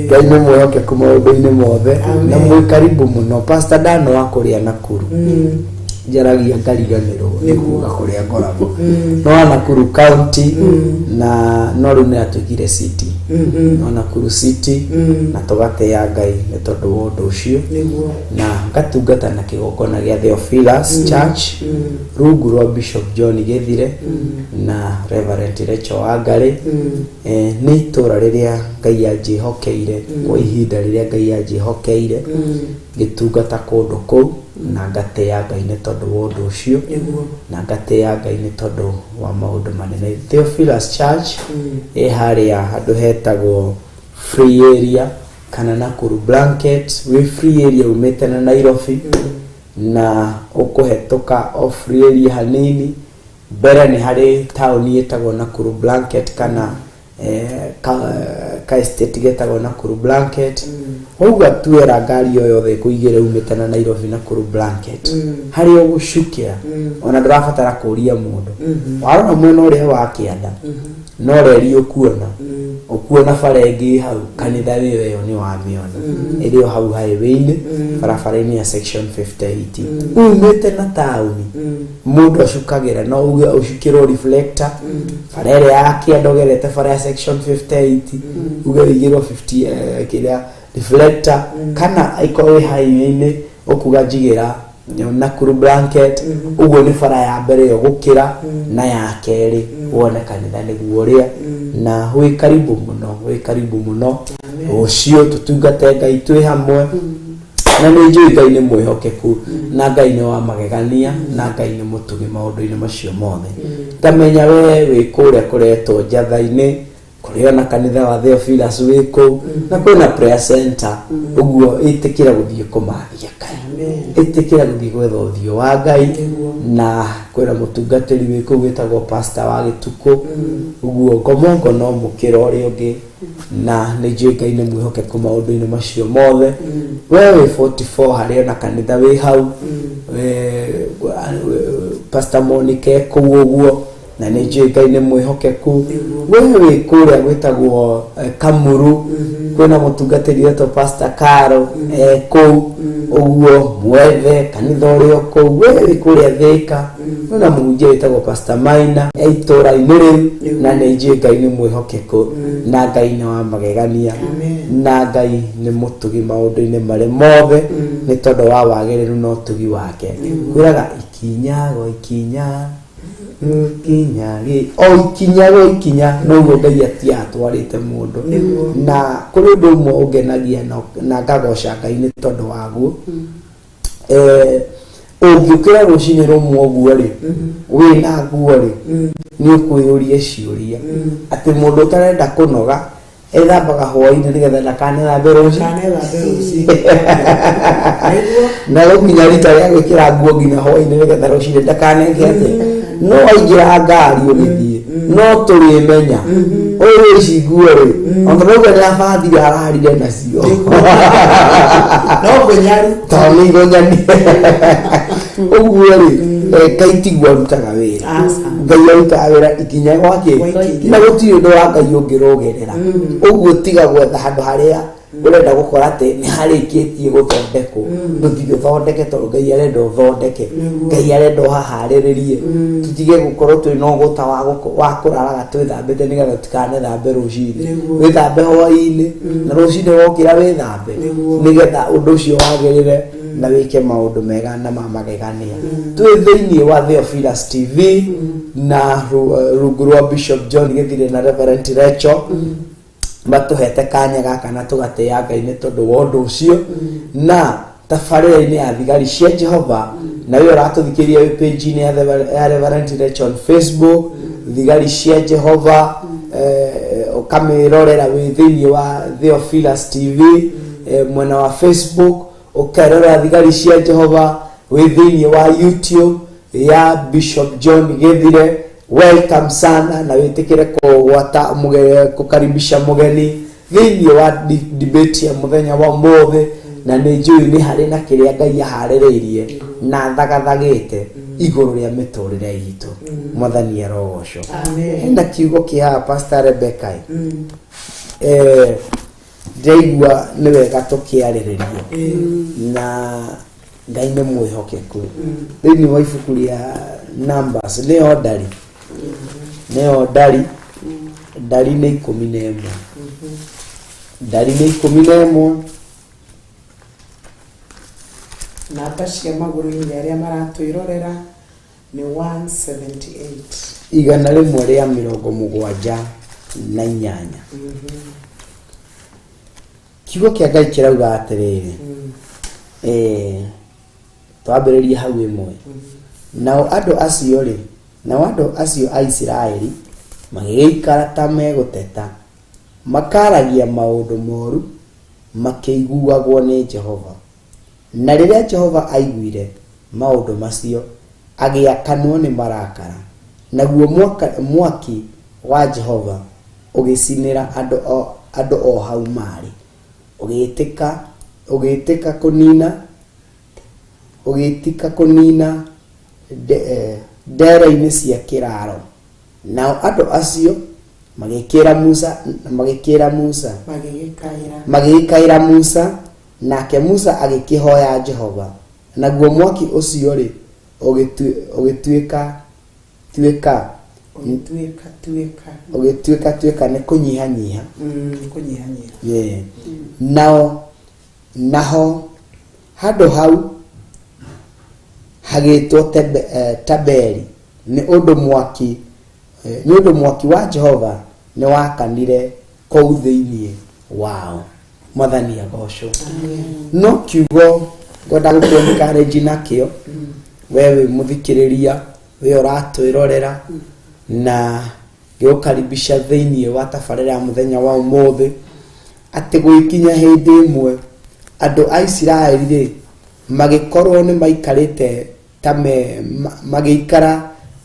Ngai nĩ mwĩhokeku maũndũ-inĩ mothe na mwĩ karibu mũno Pastor Dano wa kũrĩa Nakuru njaragia ngariganĩrwo nĩ kuuga kũrĩa ngoragwo no Nakuru County na no rĩu nĩ atũgire city no Nakuru city na tũgateya Ngai nĩ tondũ wa ũndũ ũcio na ngatungata na kĩgongona gĩa Theophilus Church rungu rwa Bishop John Gĩthire na Reverend Rachel Wangari nĩ itũra rĩrĩa Ngai anjĩhokeire kwa ihinda rĩrĩa Ngai anjĩhokeire gĩtungata kũndũ kũu na ngateya Ngai nĩ tondũ wa ũndũ ũcio na ngateya Ngai nĩ tondũ wa maũndũ manene Theophilus Church harĩa handũ hetagwo free area kana Nakuru Blanket we free area umĩte na Nairobi na ũkũhetũka o free area hanini mbere nĩ harĩ taũni ĩtagwo Nakuru Blanket kana ka estate getagwo Nakuru Blanket uga tuera ngari yo yothe kuigire umite na Nairobi Nakuru Blanket hari ũgũcukĩra ona ndũrabatara kũria mũndũ warona mwena ũrĩa wa kĩanda no reri ũkuona faregi hau kanitha wĩyo nĩ wamĩona ĩrĩ hau highway-inĩ barabara-inĩ ya section 58 umĩte na taũni mũndũ acukagĩra no uge ũcukĩrwo reflector bara ĩrĩa ya kĩanda ũgerete bara ya section 58 uge wĩigĩrwo 50 kĩrĩa reflector kana ĩkorwo highway-inĩ ũkuga njigĩra Nakuru Blanket uguo nĩ bara ya mbere yo gũkĩra na ya kerĩ wone kanitha nĩguo ũrĩa na wĩ karibu mũno ũcio tũtungate Ngai twĩ hamwe na nĩ njũĩ Ngai nĩ mwĩhokeku na Ngai nĩ wa magegania na Ngai nĩ mũtugi maũndũ-inĩ macio mothe tamenya we wĩ kũrĩa kũretwo Njatha-inĩ kũrĩa na kanitha wa Theophilus wĩkũ na kwĩna prayer center uguo ĩtĩkĩra gũthiĩ kũmathia Ngai ĩtĩkĩra gũthiĩ gwetha ũthiũ wa Ngai na kwĩna mũtungatĩri wĩkũ wĩtagwo pastor wa Gĩtukũ uguo ngomongo no mũkĩra ũrĩa ũngĩ na nĩ njũĩ Ngai nĩ mwĩhokeku maũndũ-inĩ macio mothe we wĩ 44 harĩa na kanitha wĩ hau Pastor Monica kũu ũguo na nĩ njũĩ Ngai nĩ mwĩhokeku we wĩ kũrĩa gwĩtagwo Kamuru kwĩna mũtungatĩri wetwo Pastor Caro kũu ũguo Mwethe kanitha ũrĩa kũu we wĩ kũrĩa Thĩka na mũhunjia wĩtagwo Pastor Maina itũra-inĩ rĩu na nĩ njũĩ Ngai nĩ mwĩhokeku na Ngai nĩ wa magegania na Ngai nĩ mũtugi maũndũ-inĩ marĩ mothe nĩ tondũ wa wagĩrĩru na ũtugi wake kwĩraga ikinya ikinya no Ngai atiatwarĩte mũndũ na kũrĩ ũndũ ũmwe ũngenagia na ngagoca Ngai nĩ tondũ waguo ũngĩũkĩra rũcinĩ rũmwe ũguo rĩ wĩna nguo rĩ nĩ ũkwĩyũria ciũria atĩ mũndũ ũtarenda kũnoga ethambaga hwaĩ-inĩ nĩgetha ndakanethambe rũcinĩ na gũkinya rita rĩa gwĩkĩra nguo nginya hwaĩ-inĩ nĩgetha rũcinĩ ndakaneke atĩ no aingĩra ngari ũgĩthiĩ no tũrĩmenya ũyũ ici nguo rĩ ona rauga nĩabathire ararire nacio no kũnyaru tondũ nĩironyani ũguo rĩ Ngai tiguo arutaga wĩra Ngai arutaga wĩra ikinya gwake na gũtirĩ ũndũ wa Ngai ũngĩrogerera ũguo tiga gwetha handũ harĩa urenda gukora ati ni harikitie guthondekwo ndutige thondeke to Ngai arenda uthondeke Ngai arenda uhahariririe tutige gukorwo twi no guta wa kuraraga twithambite nigetha tukanethambe rucini withambe hwaini na rucini wokira withambe nigetha undu ucio wagirire na wike maundu mega na mamagegania twi thiini wa Theophilus TV na rungu rwa Bishop John Gĩthire na Reverend Rachel matuhete kanya gaka na tugateya Ngai nĩ tondũ wa ũndũ ũcio na tabarĩra-inĩ ya thigari cia Jehova na we ũratũthikĩria wĩ page-inĩ ya Reverend Rachel on Facebook thigari cia Jehova ũkamĩrorera wĩ thĩinĩ wa Theophilus TV mwena wa Facebook ũkerora thigari cia Jehova wĩ thĩinĩ wa YouTube ya Bishop John Gĩthire welcome sana na witikire kuwata kukaribisha mugeni thiini wa debate ya muthenya wa mothe na ni njui ni hari na kiria Ngai ahaririirie na thagathagite iguru ria miturire yitu mwathani arogocwo enda kiugo kia Pastor Rebecca ndaigua ni wega tukiariririe na Ngai ni mwihokeku thiini wa ibuku ria Numbers leo ndari ni 11 ndari ni 11 na tashia maguru-ini aria maratwirorera ni 178 igana rimwe ria 78 kiugo kia Ngai kirauga atiriri twambiririe hau imwe nao andu acio a Isiraeli magĩikara ta megũteta makaragia maũndũ moru makĩiguagwo nĩ Jehova na rĩrĩa Jehova aiguire maũndũ macio agĩakanwo nĩ marakara naguo mwaki wa Jehova ũgĩcinĩra andũ o hau marĩ ũgĩtĩka kũnina ndere-inĩ cia kĩraro nao andũ acio magĩgĩkaĩra Musa nake Musa agĩkĩhoya Jehova naguo mwaki ũcio rĩ ũgĩtuĩka nĩ kũnyihanyiha naho handũ hau hagĩtwo Taberi nĩ ũndũ mwaki wa Jehova nĩ wakanire kũu thĩinĩ wao mwathani agocwo no kiugo ngoda gũkũencourage nakĩo wewe mũthikĩrĩria we ũratwĩrorera na gĩũkaribisha thĩinĩ wa tabarĩra ya mũthenya wa ũmũthĩ atĩ gwĩkinya hĩndĩ ĩmwe andũ a Isiraeli rĩ magĩkorwo nĩ maikarĩte magĩikara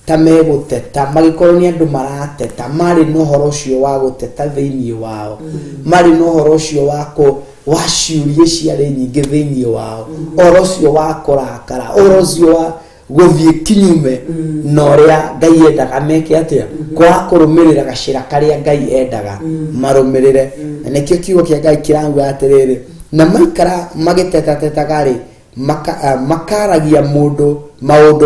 ta megũteta magĩkorwo nĩ andũ marateta marĩ na ũhoro ũcio wa gũteta thĩinĩ wao marĩ na ũhoro ũcio wa ciũria ciarĩ nyingĩ thĩinĩ wao ũhoro ũcio wa kũrakara ũhoro ũcio wa gũthiĩ kinyume na ũrĩa Ngai endaga meke atĩa kwa kũrũmĩrĩra gacĩra karĩa Ngai endaga marũmĩrĩre na nĩkĩo kiugo kĩa Ngai kĩrauga atĩrĩrĩ na maikara magĩtetatetaga rĩ makaragia maũndũ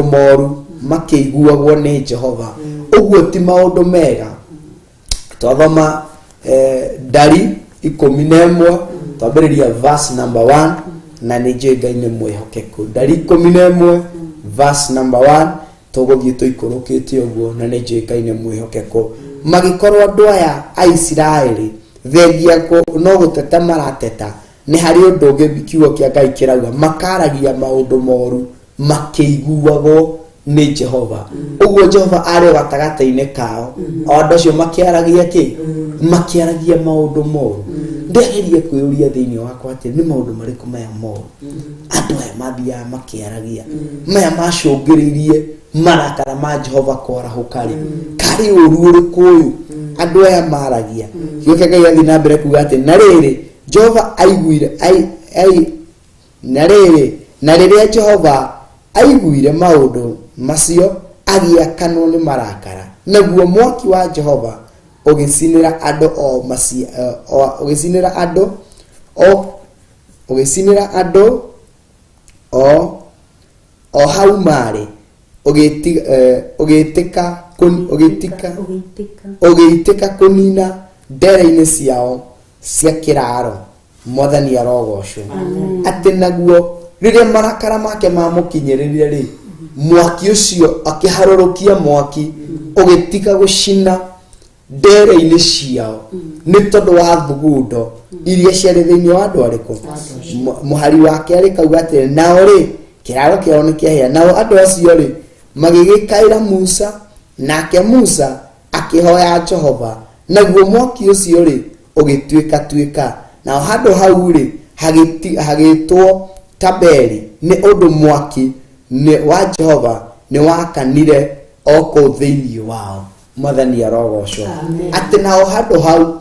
moru makĩiguagwo nĩ Jehova ũguo ti maũndũ mega twathoma ndari 11 twambĩrĩria verse number 1 na nĩ njũĩ Ngai nĩ mwĩhokeku ndari 11 verse number 1 tũgũthiĩ tũikũrũkĩte ũguo na nĩ njũĩ Ngai nĩ mwĩhokeku magĩkorwo andũ aya a Isiraeli thengia no gũteta marateta nĩ harĩ ũndũ ũngĩ kiugo kĩa Ngai kĩrauga makaragia maũndũ moru makĩiguagwo nĩ Jehova ũguo Jehova arĩ gatagatĩ-inĩ kao andũ acio makĩaragia maũndũ moru ndegerie kwĩũria thĩinĩ wakwa atĩ nĩ maũndũ marĩkũ maya moru andũ aya mathiaga makĩaragia maya macũngĩrĩirie marakara ma Jehova kwarahũka rĩ karĩ ũru ũrĩkũ ũyũ andũ aya maragia kiugo kĩa Ngai athiĩ na mbere kuuga atĩ na rĩrĩ Jehova aiguire na rĩrĩa Jehova aiguire maũndũ macio agĩakanwo nĩ marakara naguo mwaki wa Jehova ũgĩcinĩra andũ o hau marĩ ũgĩitĩka kũnina ndere-inĩ ciao cia kĩraro mwathani arogocwo atĩ naguo rĩrĩa marakara make mamũkinyĩrĩire rĩ mwaki ũcio akĩharũrũkia mwaki ũgĩtiga gũcina ndere-inĩ ciao nĩ tondũ wa thugundo iria ciarĩ thĩinĩ wa andũ arĩkũ mũhari wake arĩ kauga atĩ nao rĩ kĩraro kĩao nĩ kĩahĩa nao andũ acio rĩ magĩgĩkaĩra Musa nake Musa akĩhoya Jehova naguo mwaki ũcio rĩ ũgĩtuĩka nao handũ hau rĩ hagĩtwo Taberi nĩ ũndũ mwaki wa Jehova nĩ wakanire oko thiini wao mwathani arogocwo ati nao handu hau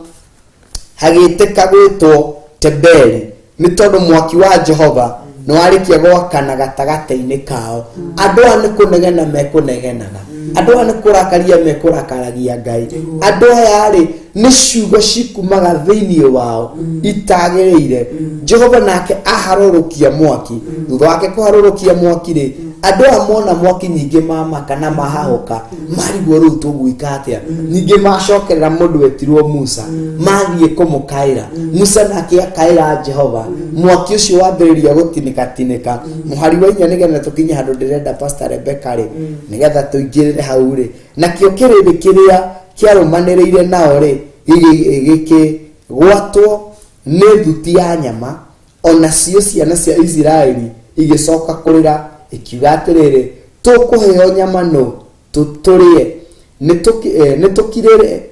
hagiteka gwitwo Tebeli ni tondu mwaki wa Jehova no arikia gwakana gatagata-ini kao andu aya ni kunegena mekunegenaga andu aya ni kurakaria mekurakaragia Ngai andu aya ri ni ciugo cikumaga thiini wao itagiriire Jehova nake aharurukia mwaki thutha wake kuharurukia mwaki ri andu aya mona mwaki nyingi mamaka na mahahuka marigwo riu tugwika atia nyingi macokerera mundu wetirwo Musa mathie kumukaira Musa nake akaira Jehova mwaki ucio wambiriria gutinika muhari wa inya nigetha tukinye handu ndirenda Pastor Rebecca ri nigetha tuingirire hau ri nakio kirindi kiria kiarumaniriire nao ri giki gwatwo ni thuti ya nyama ona cio ciana cia Israeli igicoka kurira ikiuga atiriri tukuheo nyama no tuturie nitukirire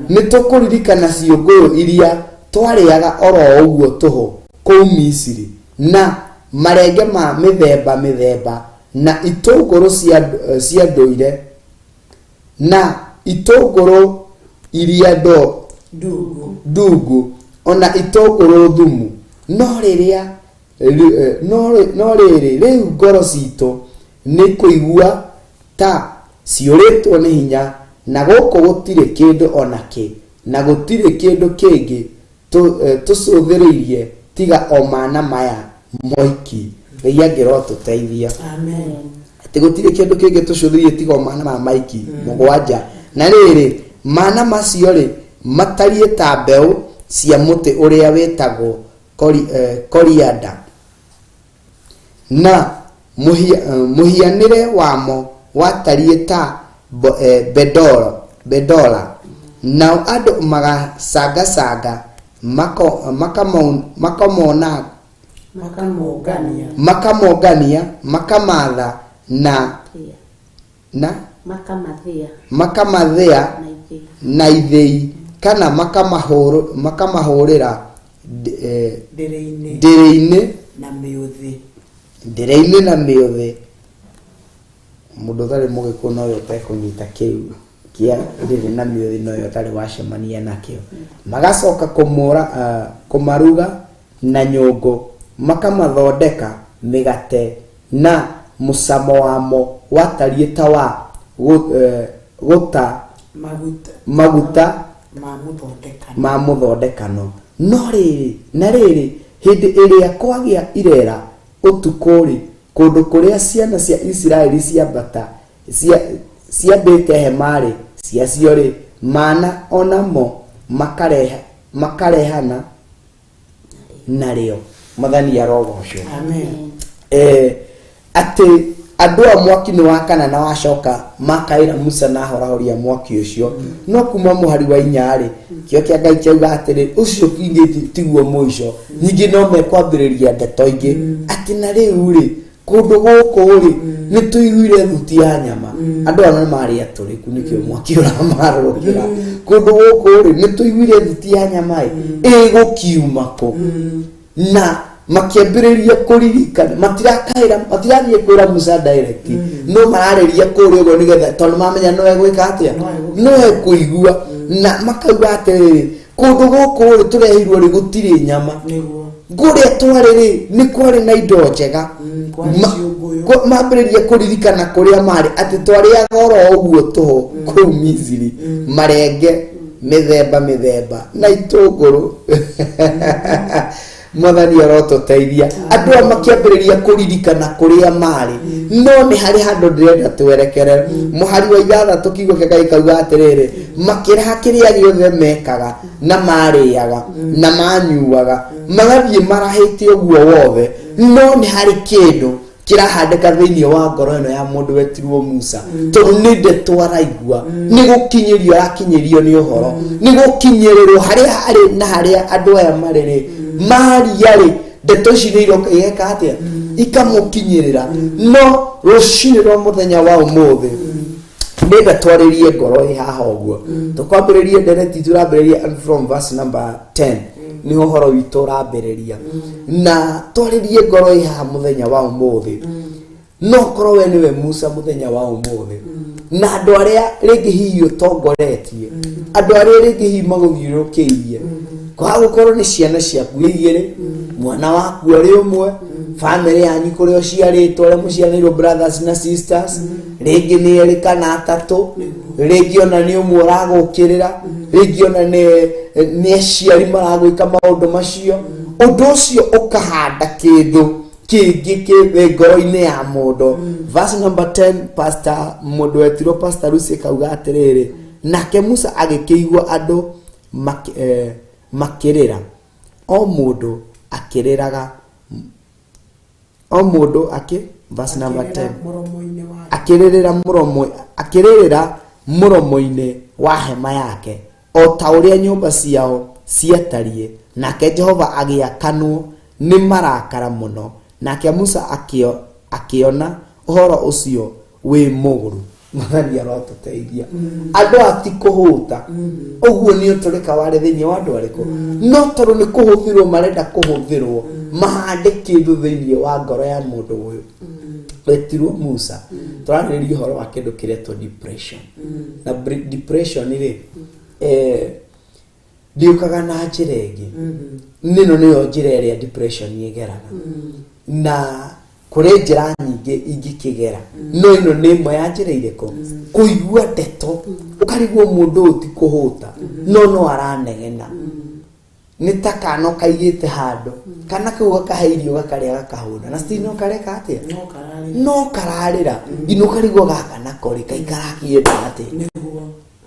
nitukuririkana ciunguyu iria twariaga oro uguo tuho kuu Misiri na marenge ma mithemba na itunguru cia nduire na itunguru iria ndungu ona itunguru thumu no riri riu ngoro citu ni kuigua ta ciuritwo ni hinya na guku gutire kindu onaki na gutire kindu kingi tucuthiriirie tiga o mana maya moiki Ngai ngiro tuteithia amen ati gutire kindu kingi tucuthiriirie tiga o mana ma maiki mugwanja na riri mana macio ri matarie ta mbeu cia muti uria wetagwo coriander na muhianire wamo watarie ta bedola na andu magasaga makamongania makamatha makamathia na ithei kana makamahurira ndiri-ini na miuthi mundu thari mugiku no yo tekunyita kiu kia ndiri na miuthi no yo tari wacemania nakio magacoka kumaruga na nyungu makamathondeka migate na musamo wamo watarie ta wa guta maguta ma muthondekano no riri hindi iria kwagia irera utukuri kundu kuria ciana cia Israeli ciambata ciambite hemari ciacio ri mana onamo makarehana nario mathani arogocwo amen ati andu a mwaki ni wakana na wacoka makaira Musa na horahoria mwaki ucio no kuma muhari wa inyari kio kia Ngai kiuga atiri ucio kingiti tiguo muico nyingi no mekwambiriria ndeto ingi ati na riu ri kundu guku ri ni tuiguire thuti ya nyama andu ana mari aturiku nikio mwaki uramarukira kundu guku ri ni tuiguire thuti ya nyama igukiuma ko na makiambiriria kuririkana matirathie kwira Musa direct no marariria kuria ugo nigetha tondu mamenya no egwika atia no ekuigua na makauga atiri kundu guku ri turehirwo ri gutiri nyama nguria twari ri ni kwari na indo njega mambiriria kuririkana kuria mari ati twariaga oro uguo tuho kuu Misiri marenge mithemba na itunguru mwathani arotuteithia andu a makiambiriria kuririkana kuria mari no ni hari handu ndirenda twerekere muhari wa ithathatu kiugo kia Ngai kauga atiriri makiraha kiria giothe mekaga na mariaga na manyuaga magathie marahite uguo wothe no ni hari kindu kirahandika thiini wa ngoro ino ya mundu wetirwo Musa tondu ni ndeto araigua ni gukinyirio akinyirio ni uhoro ni gukinyirirwo hari na hari andu aya mariri mariari ndeto ici ni iroka igeka atia ikamukinyirira no rucini rwa muthenya wa umuthi nenda twaririe ngoro haha uguo tukwambiririe ndereti turambiririe from verse number 10 ni uhoro witu urambiriria na twaririe ngoro haha muthenya wa umuthi no korwo we niwe Musa muthenya wa umuthi na andu aria ringi hihi utongoretie andu aria ringi hihi maguthiurukirie kwa gukorwo ni ciana ciaku igire mwana waku ari umwe family yanyu kuri ociaritwo aria mucianirwo brothers na sisters ringi ni eri kana atatu ringi ona ni umwe uragukirira ringi ona ni aciari maragwika maundu macio undu ucio ukahanda kindu kingi kibe ngoro-ini ya mundu. Verse number 10 pastor mundu wetiro pastor Lucy kauga atiriri nake Musa agikigwa andu makirira o mundu akiriraga o mundu verse number 10 akiririra muromo-ini wa hema yake o ta uria nyumba ciao cietarie nake Jehova agiakanwo ni marakara muno nake Musa akiona uhoro ucio wi muguru Mwathani arotuteithia andu atikuhuta uguo ni uturika wari thiini wa andu ariku no toru ni kuhuthirwo marenda kuhuthirwo mahande kindu thiini wa ngoro ya mundu uyu wetirwo Musa turariria uhoro wa kindu kiretwo depression na depression ri ndiukaga na njira ingi nino niyo njira iria depression yegeraga na kuri njira nyingi ingikigera no ino ni imwe ya njira iriko kuigua ndeto ukarigwo mundu uti kuhuta no aranegena ni takano kaigite handu kana kuga kahairio gakaria gakahuna na stino kareka atia no kararira ino karigwo gaka na kori kaikarakie bate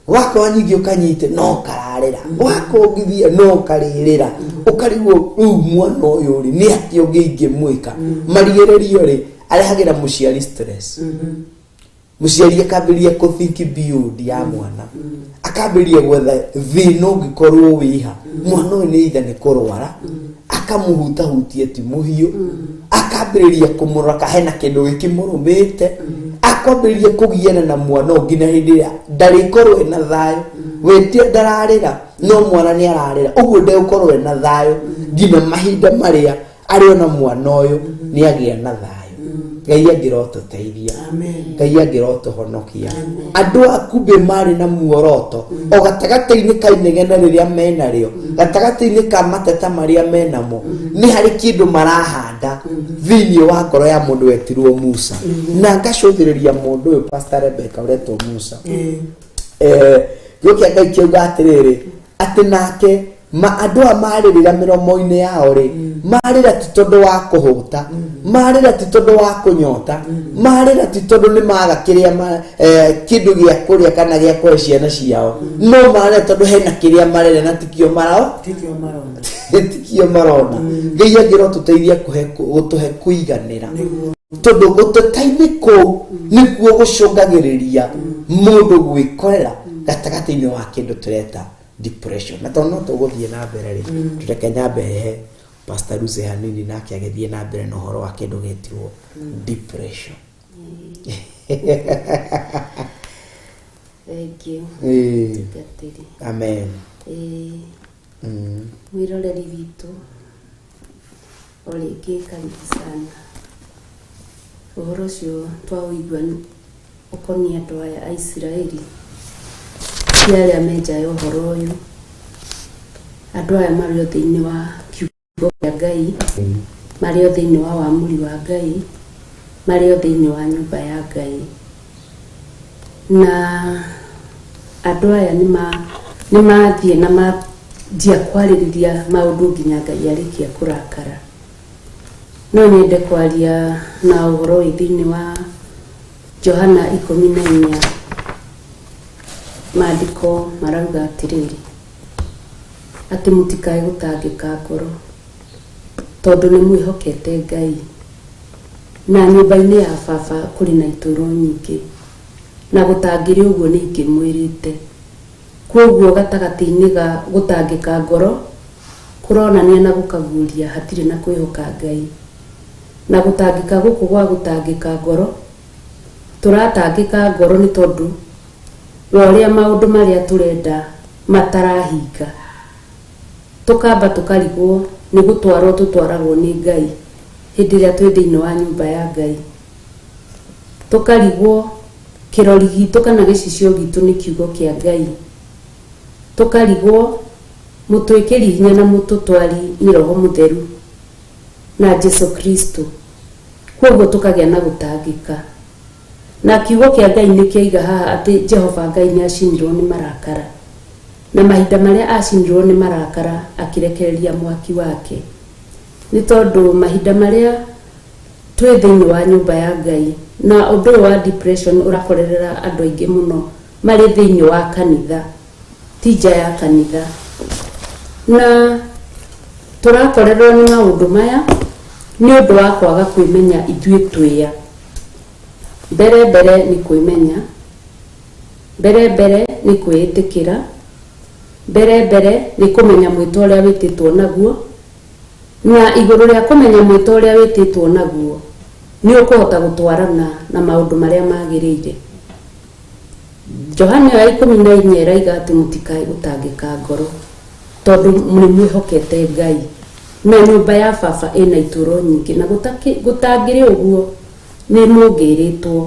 wako nyingi ukanyite no kararira wako ngithia no karirira ukarigwo mwana uyu ri ni atio ngingi mwika marigererio ri arehagira muciari stress muciari akabiria ku think beyond ya mwana akabiria gwetha thino ngikorwo wiha mwana uyu ni ithe ni kurwara akamuhuta hutie ti muhiu akabiria kumuraka hena kindu gikimurumite akwambĩrĩria kũgiana na mwana ngina hĩndĩ ĩrĩa ndarĩkorwo ena thayũ wetie ndararĩra no mwana nĩ ararĩra ũguo ndegũkorwo ena thayũ ngina mahinda marĩa arĩ ona mwana ũyũ nĩ agĩa na thayũ. Ngai angĩrotuteithia, Ngai angĩrotuhonokia. Andũ aku be marĩ na muoroto o gatagatĩ-inĩ ka inegene rĩrĩa menarĩo, gatagatĩ-inĩ ka mateta marĩa menamo, nĩ harĩ kĩndũ marahanda thĩinĩ wa ngoro ya mũndũ wetirwo Musa. Na ngacũthĩrĩria mũndũ ũyũ Pastor Rebecca ũretwo Musa. Gĩũkĩa Ngai kiuga atĩrĩrĩ atĩ nake andũ a marĩrĩra mĩromo-inĩ yao rĩ marĩra ti tondũ wa kũhũta, marĩra ti tondũ wa kũnyota, marĩra ti tondũ nĩ maga kĩrĩa kĩndũ gĩa kũrĩa kana gĩa kũhe ciana ciao, no marĩra tondũ hena kĩrĩa marĩra na tikio marona. Ngai angĩrotuteithia gũtũhe kũiganĩra tondũ gũtũta-inĩ kũu nĩkuo gũcũngagĩrĩria mũndũ gwĩkorera gatagatĩ-inĩ wa kĩndũ tũreta depression. Na tono tuguthie na mbere ri tureke nyambe he Pastor Lucy hanini nake agithie na mbere no horo wa kindu getirwo depression. Thank you. Amen. Mwiroreri witu oringi karibu sana. Uhoro ucio twawigua ukonia andu aya a Israeli arĩa menjaga ũhoro ũyũ, andũ aya marĩ o thĩinĩ wa kiugo kĩa Ngai, marĩ o thĩinĩ wa wamũri wa Ngai, marĩ o thĩinĩ wa nyũmba ya Ngai. Na andũ aya nĩ mathiĩ na manjia kwarĩrĩria maũndũ nginya Ngai arĩkia kũrakara. No nyende kwaria na ũhoro wĩ thĩinĩ wa Johana 14. Maandĩko marauga atĩrĩrĩ atĩ mũtikae gũtangĩka ngoro tondũ nĩ mwĩhokete Ngai, na nyũmba-inĩ ya baba kũrĩ na itũũro nyingĩ, na gũtangĩrĩ ũguo nĩ ingĩmwĩrĩte. Kwoguo gatagatĩ-inĩ ga gũtangĩka ngoro kũronania na gũkaguũria hatirĩ na kwĩhoka Ngai, na gũtangĩka gũkũ gwa gũtangĩka ngoro tũratangĩka ngoro nĩ tondũ waria maundu maria turenda matarahinga, tukamba tukarigwo ni gutwarwo tutwaragwo ni Ngai hindi ria twi thiini wa nyumba ya Ngai. tukarigwo kirori gitu kana gicicio gitu ni kiugo kia Ngai, tukarigwo mutwikiri hinya na mututwari ni Roho Mutheru na Jesu Kristo. Koguo tukagĩa na gutangĩka, na kiugo kia Ngai nĩ kĩaiga haha atĩ Jehova Ngai nĩ acinirwo nĩ marakara, na mahinda marĩa acinirwo nĩ marakara akirekereria mwaki wake. Nĩ tondũ mahinda marĩa twĩ thĩinĩ wa nyũmba ya Ngai, na ũndũ wa depression ũrakorerera andũ aingĩ mũno marĩ thĩinĩ wa kanitha, tija ya kanitha, na tũrakorerwo nĩ maũndũ maya nĩ ũndũ wa kwaga kwĩmenya ithuĩ twĩa. Mbere nĩ kwĩmenya, mbere nĩ kwĩĩtĩkĩra, mbere nĩ kũmenya mwĩto ũrĩa wĩtĩtwo naguo, na igũrũ rĩa kũmenya mwĩto ũrĩa wĩtĩtwo naguo nĩ ũkũhota gũtwarana na maũndũ marĩa magĩrĩire. Johana wa 14 eraiga atĩ mũtikae gũtangĩka ngoro tondũ nĩ mwĩhokete Ngai, na nyũmba ya baba ĩna itũũro nyingĩ, na gũtangĩrĩ ũguo nĩ mũngĩrĩtwo.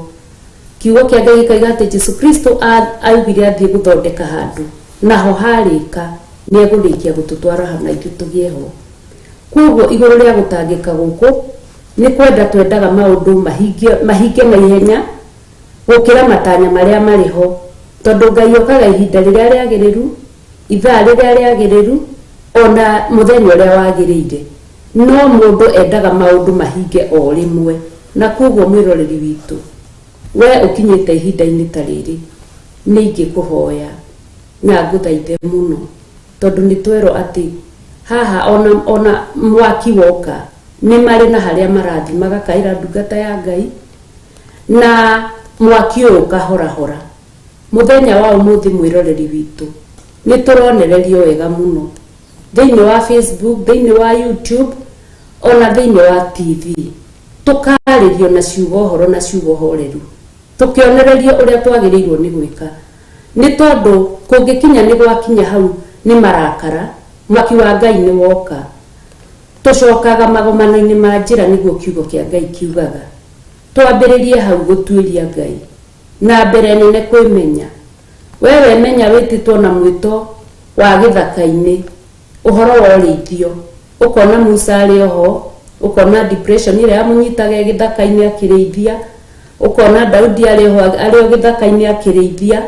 Kiugo kĩa Ngai gĩkauga atĩ Jesu Kristo augire athiĩ gũthondeka handũ, naho harĩka nĩ egũrĩkia gũtũtwara hana ithuĩ tũgĩe ho. Koguo igũrũ rĩa gũtangĩka gũkũ nĩ kwenda twendaga maũndũ mahinge na ihenya gũkĩra matanya marĩa marĩ ho, tondũ Ngai okaga ihinda rĩrĩa rĩagĩrĩru, ithaa rĩrĩa rĩagĩrĩru, ona mũthenya ũrĩa wagĩrĩire. No mũndũ endaga maũndũ mahinge o rĩmwe, na koguo mwĩroreri witũ, we ũkinyĩte ihinda-inĩ ta rĩrĩ, nĩ ingĩkũhoya na ngũthaithe mũno, tondũ nĩ twerwo atĩ haha ona mwaki woka nĩ marĩ na harĩa marathi magakaĩra ndungata ya Ngai, na mwaki ũyũ ũkahorahora. Mũthenya wa ũmũthĩ mwĩroreri witũ nĩ tũronererio wega mũno thĩinĩ wa Facebook, thĩinĩ wa YouTube, ona thĩinĩ wa TV, tũkarĩrio na ciugo horo na ciugo horeru, tũkĩonererio ũrĩa twagĩrĩirwo nĩ gwĩka. Nĩ tondũ kũngĩkinya nĩ gwakinya hau nĩ marakara, mwaki wa Ngai nĩ woka, tũcokaga magomano-inĩ ma njĩra nĩguo kiugo kĩa Ngai kiugaga. Twambĩrĩrie hau gũtuĩria Ngai, na mbere nene kwĩmenya. Wewe menya wĩtĩtwo na mwĩto wa gĩthaka-inĩ, ũhoro wa ũrĩithio, ũkona Musa arĩ oho, ũkona depression ĩrĩa yamũnyitaga gĩthaka-inĩ akĩrĩithia, ũkona Daudi arĩ o gĩthaka-inĩ akĩrĩithia,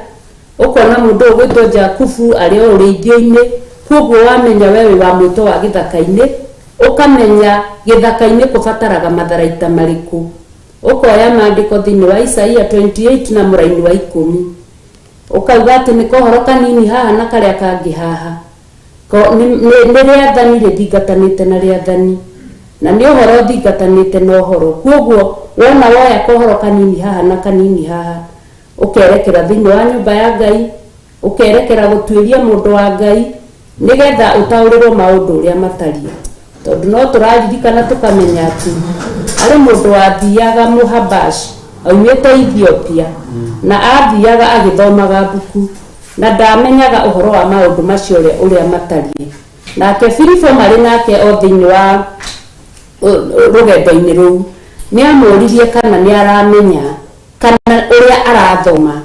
ũkona mũndũ ũgwĩtwo Jakubu arĩ o ũrĩithio-inĩ. Koguo wamenya wewe wa mwĩto wa gĩthaka-inĩ, ũkamenya gĩthaka-inĩ kũbataraga matharaita marĩkũ. Ũkoya maandĩko thĩinĩ wa Isaia 28 na mũraini wa 10, ũkauga atĩ nĩ kohoro kanini haha na karĩa kangĩ haha, nĩ rĩathani rĩthingatanĩte na rĩathani, na nĩ ũhoro ũthingatanĩte na ũhoro. Koguo wona woya kohoro kanini haha na kanini haha, ũkerekera thĩinĩ wa nyũmba ya Ngai, ũkerekera gũtuĩria mũndũ wa Ngai, nĩgetha ũtaũrĩrwo maũndũ ũrĩa matariĩ. Tondũ no tũraririkana tũkamenya atĩ arĩ mũndũ wathiaga Mũhabash aumĩte Ethiopia, na athiaga agĩthomaga mbuku, na ndamenyaga ũhoro wa maũndũ macio ũrĩa matariĩ. Nake Filipo marĩ nake o thĩinĩ wa rũgendo-inĩ rũu nĩ amũririe kana nĩ aramenya kana ũrĩa arathoma.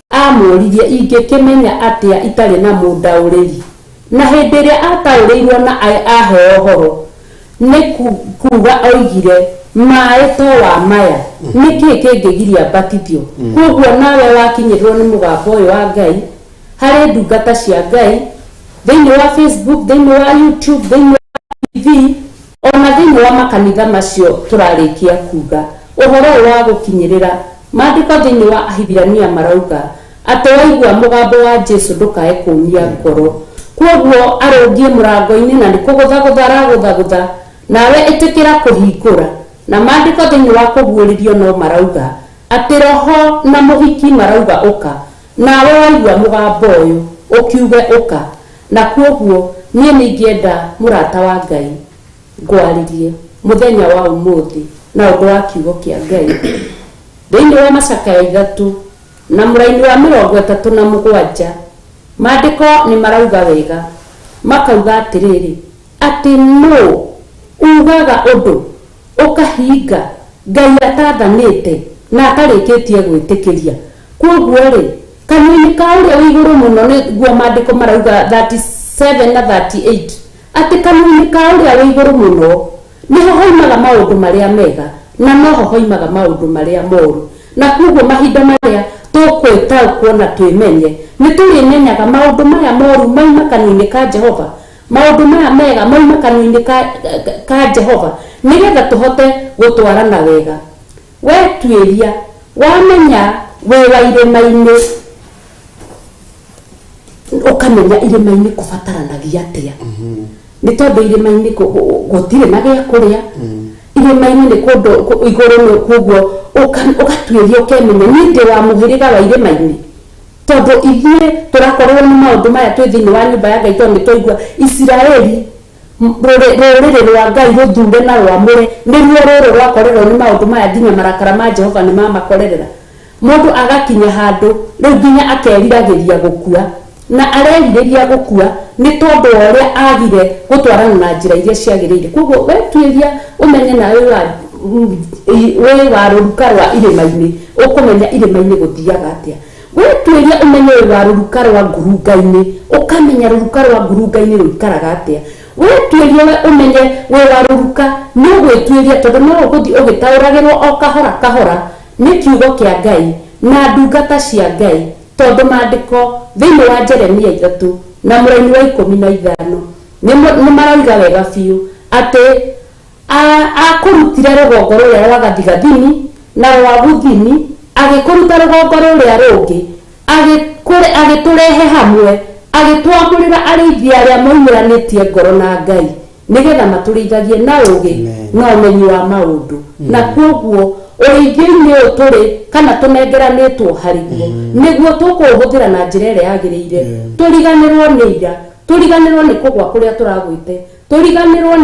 Amũririe ingĩkĩmenya atĩa itarĩ na mũndaũrĩri. Na hĩndĩ ĩrĩa ataũrĩirwo na aheo ũhoro, nĩ kuga oigire maĩ to wa maya, nĩkĩ kĩngĩgiria mbatithio. Koguo nawe wakinyĩrwo nĩ mũgambo ũyũ wa Ngai harĩ ndungata cia Ngai thĩinĩ wa Facebook, thĩinĩ wa YouTube, thĩinĩ wa TV, ona thĩinĩ wa makanitha macio tũrarĩkia kuga ũhoro ũyũ wa gũkinyĩrĩra. Maandĩko thĩinĩ wa Ahibirania marauga atĩ waigua mũgambo wa Jesu ndũkae kũmia ngoro. Koguo arũngie mũrango-inĩ na nĩ kũgũthagũtha aragũthagũtha, nawe ĩtĩkĩra kũhingũra. Na maandĩko thĩinĩ wa kũguũrĩrio no marauga atĩ Roho na mũhiki marauga ũka, nawe waigua mũgambo ũyũ ũkiuge ũka. Na koguo niĩ nĩ ingĩenda mũrata wa Ngai ngwarĩrie mũthenya wa ũmũthĩ na ũndũ wa kiugo kĩa Ngai thĩinĩ wa Macakaya 3 na mũraini wa 37. Maandĩko nĩ marauga wega, makauga atĩrĩrĩ atĩ no ugaga ũndũ ũkahinga Ngai atathanĩte na atarĩkĩtie gwĩtĩkĩria. Koguo rĩ, kanua-inĩ ka ũrĩa wĩ igũrũ mũno nĩguo maandĩko marauga 37 na 38 atĩ kanua-inĩ ka ũrĩa wĩ igũrũ mũno nĩho hoimaga maũndũ marĩa mega na noho hoimaga maũndũ marĩa moru. Na koguo mahinda marĩa tũkwĩtaũkwo na twĩmenye nĩ tũrĩmenyaga maũndũ maya moru mauma kanua-inĩ ka Jehova, maũndũ maya mega mauma kanua-inĩ ka Jehova, nĩgetha tũhote gũtwarana wega. We tuĩria, wamenya wĩ wa irĩma-inĩ, ũkamenya irĩma-inĩ kũbataranagia atĩa. Nĩ tondũ irĩma-inĩ gũtirĩ na gĩa kũrĩa, irĩma-inĩ nĩ kũndũ igũrũ, koguo ũgatuĩria ũkemenya niĩ ndĩ wa mũhĩrĩga wa irĩma-inĩ. Tondũ ithuĩ tũrakorwo nĩ maũndũ maya twĩ thĩinĩ wa nyũmba ya Ngai, tondũ nĩ twaigua Isiraeli rũrĩrĩ rwa Ngai rũthure na rwamũre nĩruo rũrũ rwakorerwo nĩ maũndũ maya, nginya marakara ma Jehova nĩ mamakorerera. Mũndũ agakinya handũ rĩu nginya akeriragĩria gũkua, na arerirĩria gũkua nĩ tondũ wa ũrĩa agire gũtwarana na njĩra iria ciagĩrĩire. Koguo we tuĩria ũmenye na wĩ wa rũruka rwa irĩma-inĩ, ũkũmenya irĩma-inĩ gũthiaga atĩa. We tuĩria ũmenye wĩ wa rũruka rwa ngurunga-inĩ, ũkamenya rũruka rwa ngurunga-inĩ rũikaraga atĩa. We tuĩria we ũmenye wĩ wa rũruka nĩ ũgwĩtuĩria, tondũ no ũgũthiĩ ũgĩtaũragĩrwo o kahora kahora nĩ kiugo kĩa Ngai na ndungata cia Ngai. Tondũ maandĩko thĩinĩ wa Jeremia 3 na mũraini wa 15 nĩ marauga wega biũ atĩ akũrutire rũgongo rũrĩa rwa gathigathini na rwa gũthini, agĩkũruta rũgongo rũrĩa rũngĩ, agĩtũrehe hamwe, agĩtwamũrĩra arĩithia arĩa moimĩranĩtie ngoro na Ngai, nĩgetha matũrĩithagie na ũũgĩ na ũmenyi wa maũndũ. Na koguo ũrĩithio-inĩ ũyũ tũrĩ kana tũnengeranĩtwo harĩguo nĩguo tũkũhũthĩra na njĩra ĩrĩa yagĩrĩire. Tũriganĩrwo nĩ ira, tũriganĩrwo nĩ kũgwa kũrĩa tũragwĩte, tũriganĩrwo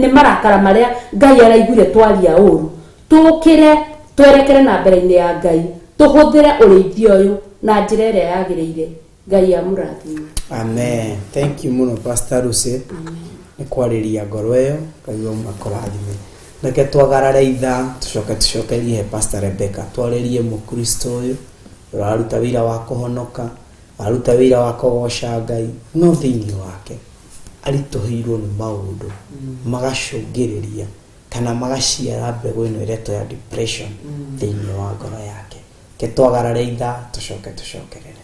nĩ marakara marĩa Ngai araiguire twaria ũru. Tũkĩre twerekere na mbere-inĩ ya Ngai, tũhũthĩre ũrĩithio ũyũ na njĩra ĩrĩa yagĩrĩire. Ngai amũrathime. Amen. Thank you muno Pastor Lucy. Nĩ kwarĩria ngoro ĩyo, Ngai ũmakũrathime. Reke twagarare itha tucokerie Pastor Rebecca, twarĩrie mũkristo ũyũ ũraruta wĩra wa kũhonoka, aruta wĩra wa kũgoca Ngai, no thĩinĩ wake aritũhĩirwo nĩ maũndũ magacũngĩrĩria kana magaciara mbegũ ĩno ĩretwo ya depression thĩinĩ wa ngoro yake. Ke twagarare itha tucokerere.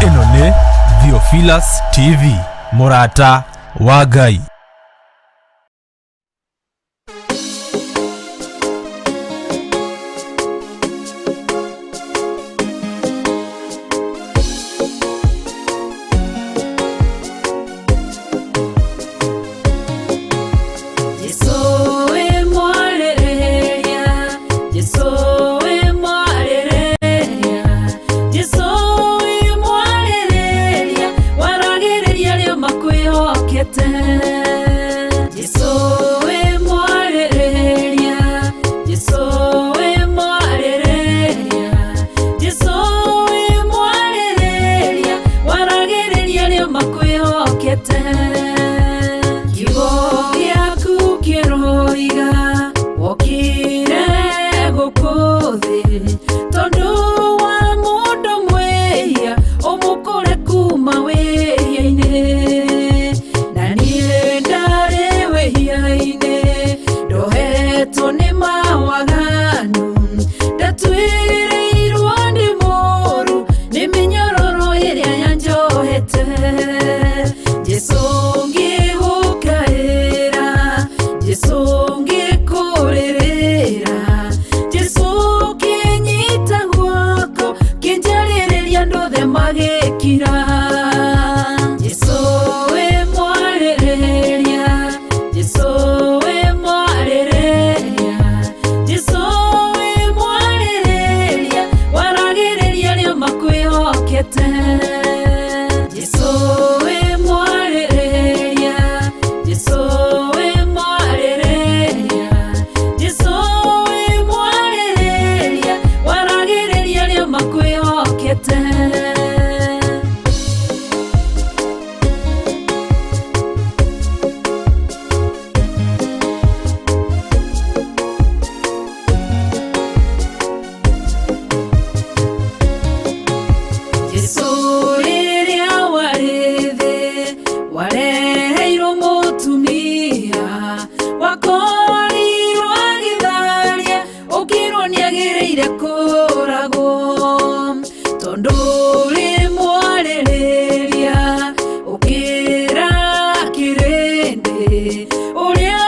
Ĩno nĩ Theophilus TV, mũrata wa Ngai. tonduri mwarĩrĩria ũkĩra kĩrĩndĩ ũrĩa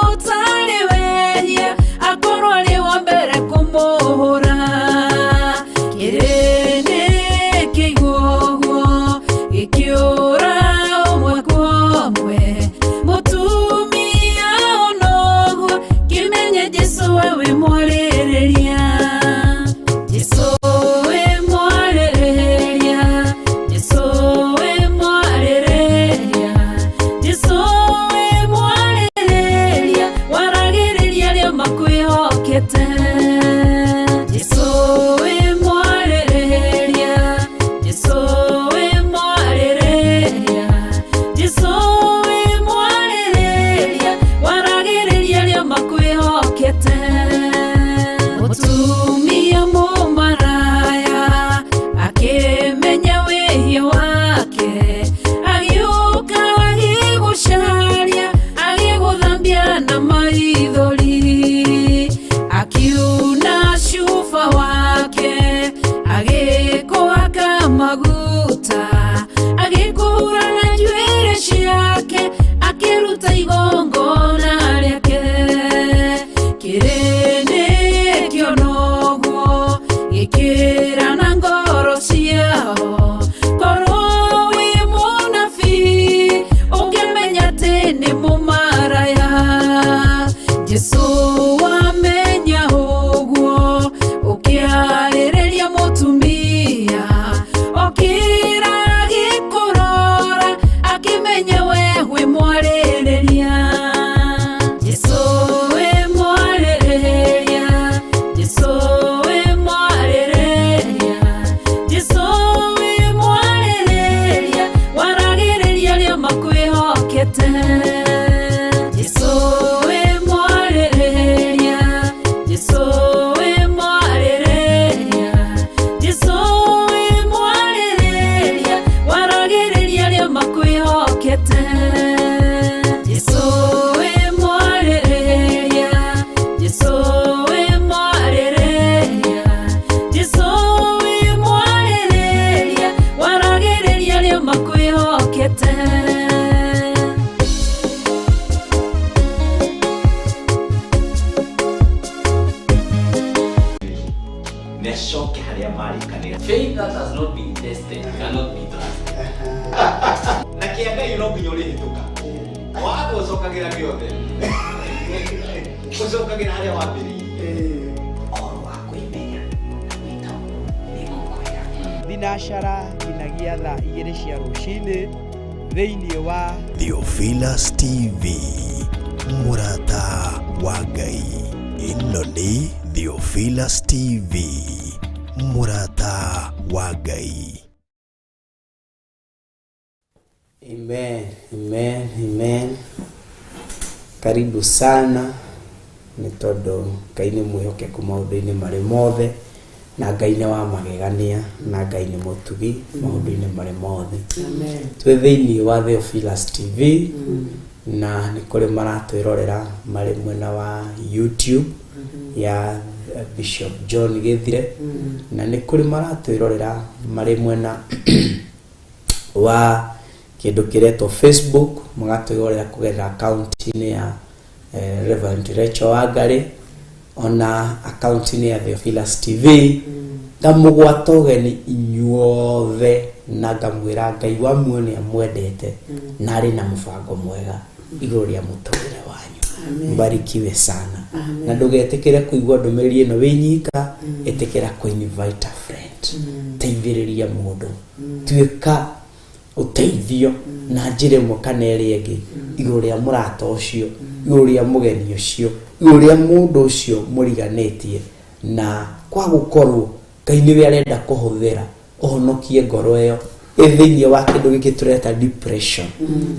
ũtarĩ wehia akorwo arĩ wa mbere kũmũhũra kĩrĩndĩ kĩiguo gĩkĩũra ũmwe kwa ũmwe mũtumia onoguo kĩmenye Jesũ we mwarĩrĩria Jesũ we mwarĩrĩria Jesũ we mwarĩrĩria Jesũ we mwarĩrĩria waragĩrĩria arĩa makwĩhokete Jesũ we mwarĩrĩria Jesũ we mwarĩrĩria Jesũ we mwarĩrĩria waragĩrĩria arĩa makwĩhokete mũtumia mũmaraya akĩmenya wĩhia wake agĩũka agĩgũcaria agĩgũthambia na maithori akiuna cuba wake agĩkũhaka maguta agĩkũhura na njuĩrĩ ciake akĩruta igongona rĩake kĩrĩndĩ kĩonoguo gĩkĩra na ngoro ciao korwo wĩ mũnabii ũngĩmenya atĩ nĩ mũmaraya Jesũ wamenya ũguo ũkĩarĩrĩria mũtumia okĩra agĩkũrora akĩmenya we wĩ mwarĩrĩria Jesũ we mwarĩrĩria Jesũ we mwarĩrĩria Jesũ we mwarĩrĩria waragĩrĩria arĩa makwĩhokete Jesũ we mwarĩrĩria Jesũ we mwarĩrĩria Jesũ we mwarĩrĩria waragĩrĩria arĩa makwĩhokete Jesũ we mwarĩrĩria Jesũ we mwarĩrĩria Jesũ we mwarĩrĩria waragĩrĩria arĩa makwĩhokete Necoke harĩa marĩkanĩra Faith that has not been tested cannot be trusted. na kĩa Ngai no nginya ũrĩhĩtũka waga ũcokagĩra gĩothe ũcokagĩra harĩa wambĩrĩirie oro wa kwĩmenya wĩta nĩgũkwĩra Thinacara nginyagia thaa 2 cia rũcinĩ thĩinĩ wa Theophilus TV mũrata wa Ngai. Ĩno nĩ Theophilus TV mũrata wa Ngai. Amen, amen, amen. Karibu sana nĩ tondũ Ngai nĩ mwĩhokeku maũndũ-inĩ marĩ mothe na Ngai nĩ wa magegania na Ngai nĩ mũtugi maũndũ-inĩ marĩ mothe. Amen. Twĩ thĩinĩ wa Theophilus TV na nĩ kũrĩ maratwĩrorera marĩ mwena wa YouTube ya Bishop John Gĩthire na nĩ kũrĩ maratwĩrorera marĩ mwena wa kĩndũ kĩretwo Facebook magatwĩrorera kũgerera account-inĩ ya Reverend Rachel Wangari ona account-inĩ ya Theophilus TV ndamũgwata ũgeni inyuothe na ngamwĩra Ngai wa muoyo nĩ amwendete na arĩ na mũbango mwega igũrũ rĩa mũtũrĩre wanyu. Mbarikiwe sana. Na ndũgetĩkĩre kũigua ndũmĩrĩri ĩno wĩ nyika, ĩtĩkĩra kũ-invite a friend. Teithĩrĩria mũndũ. Tuĩka ũteithio na njĩra ĩmwe kana ĩrĩa ĩngĩ igũrũ rĩa mũrata ũcio, igũrũ rĩa mũgeni ũcio, igũrũ rĩa mũndũ ũcio mũriganĩtie na kwa gũkorwo Ngai nĩwe arenda kũhũthĩra ũhonokie ngoro ĩyo thĩinĩ wa kĩndũ gĩkĩ tũreta depression.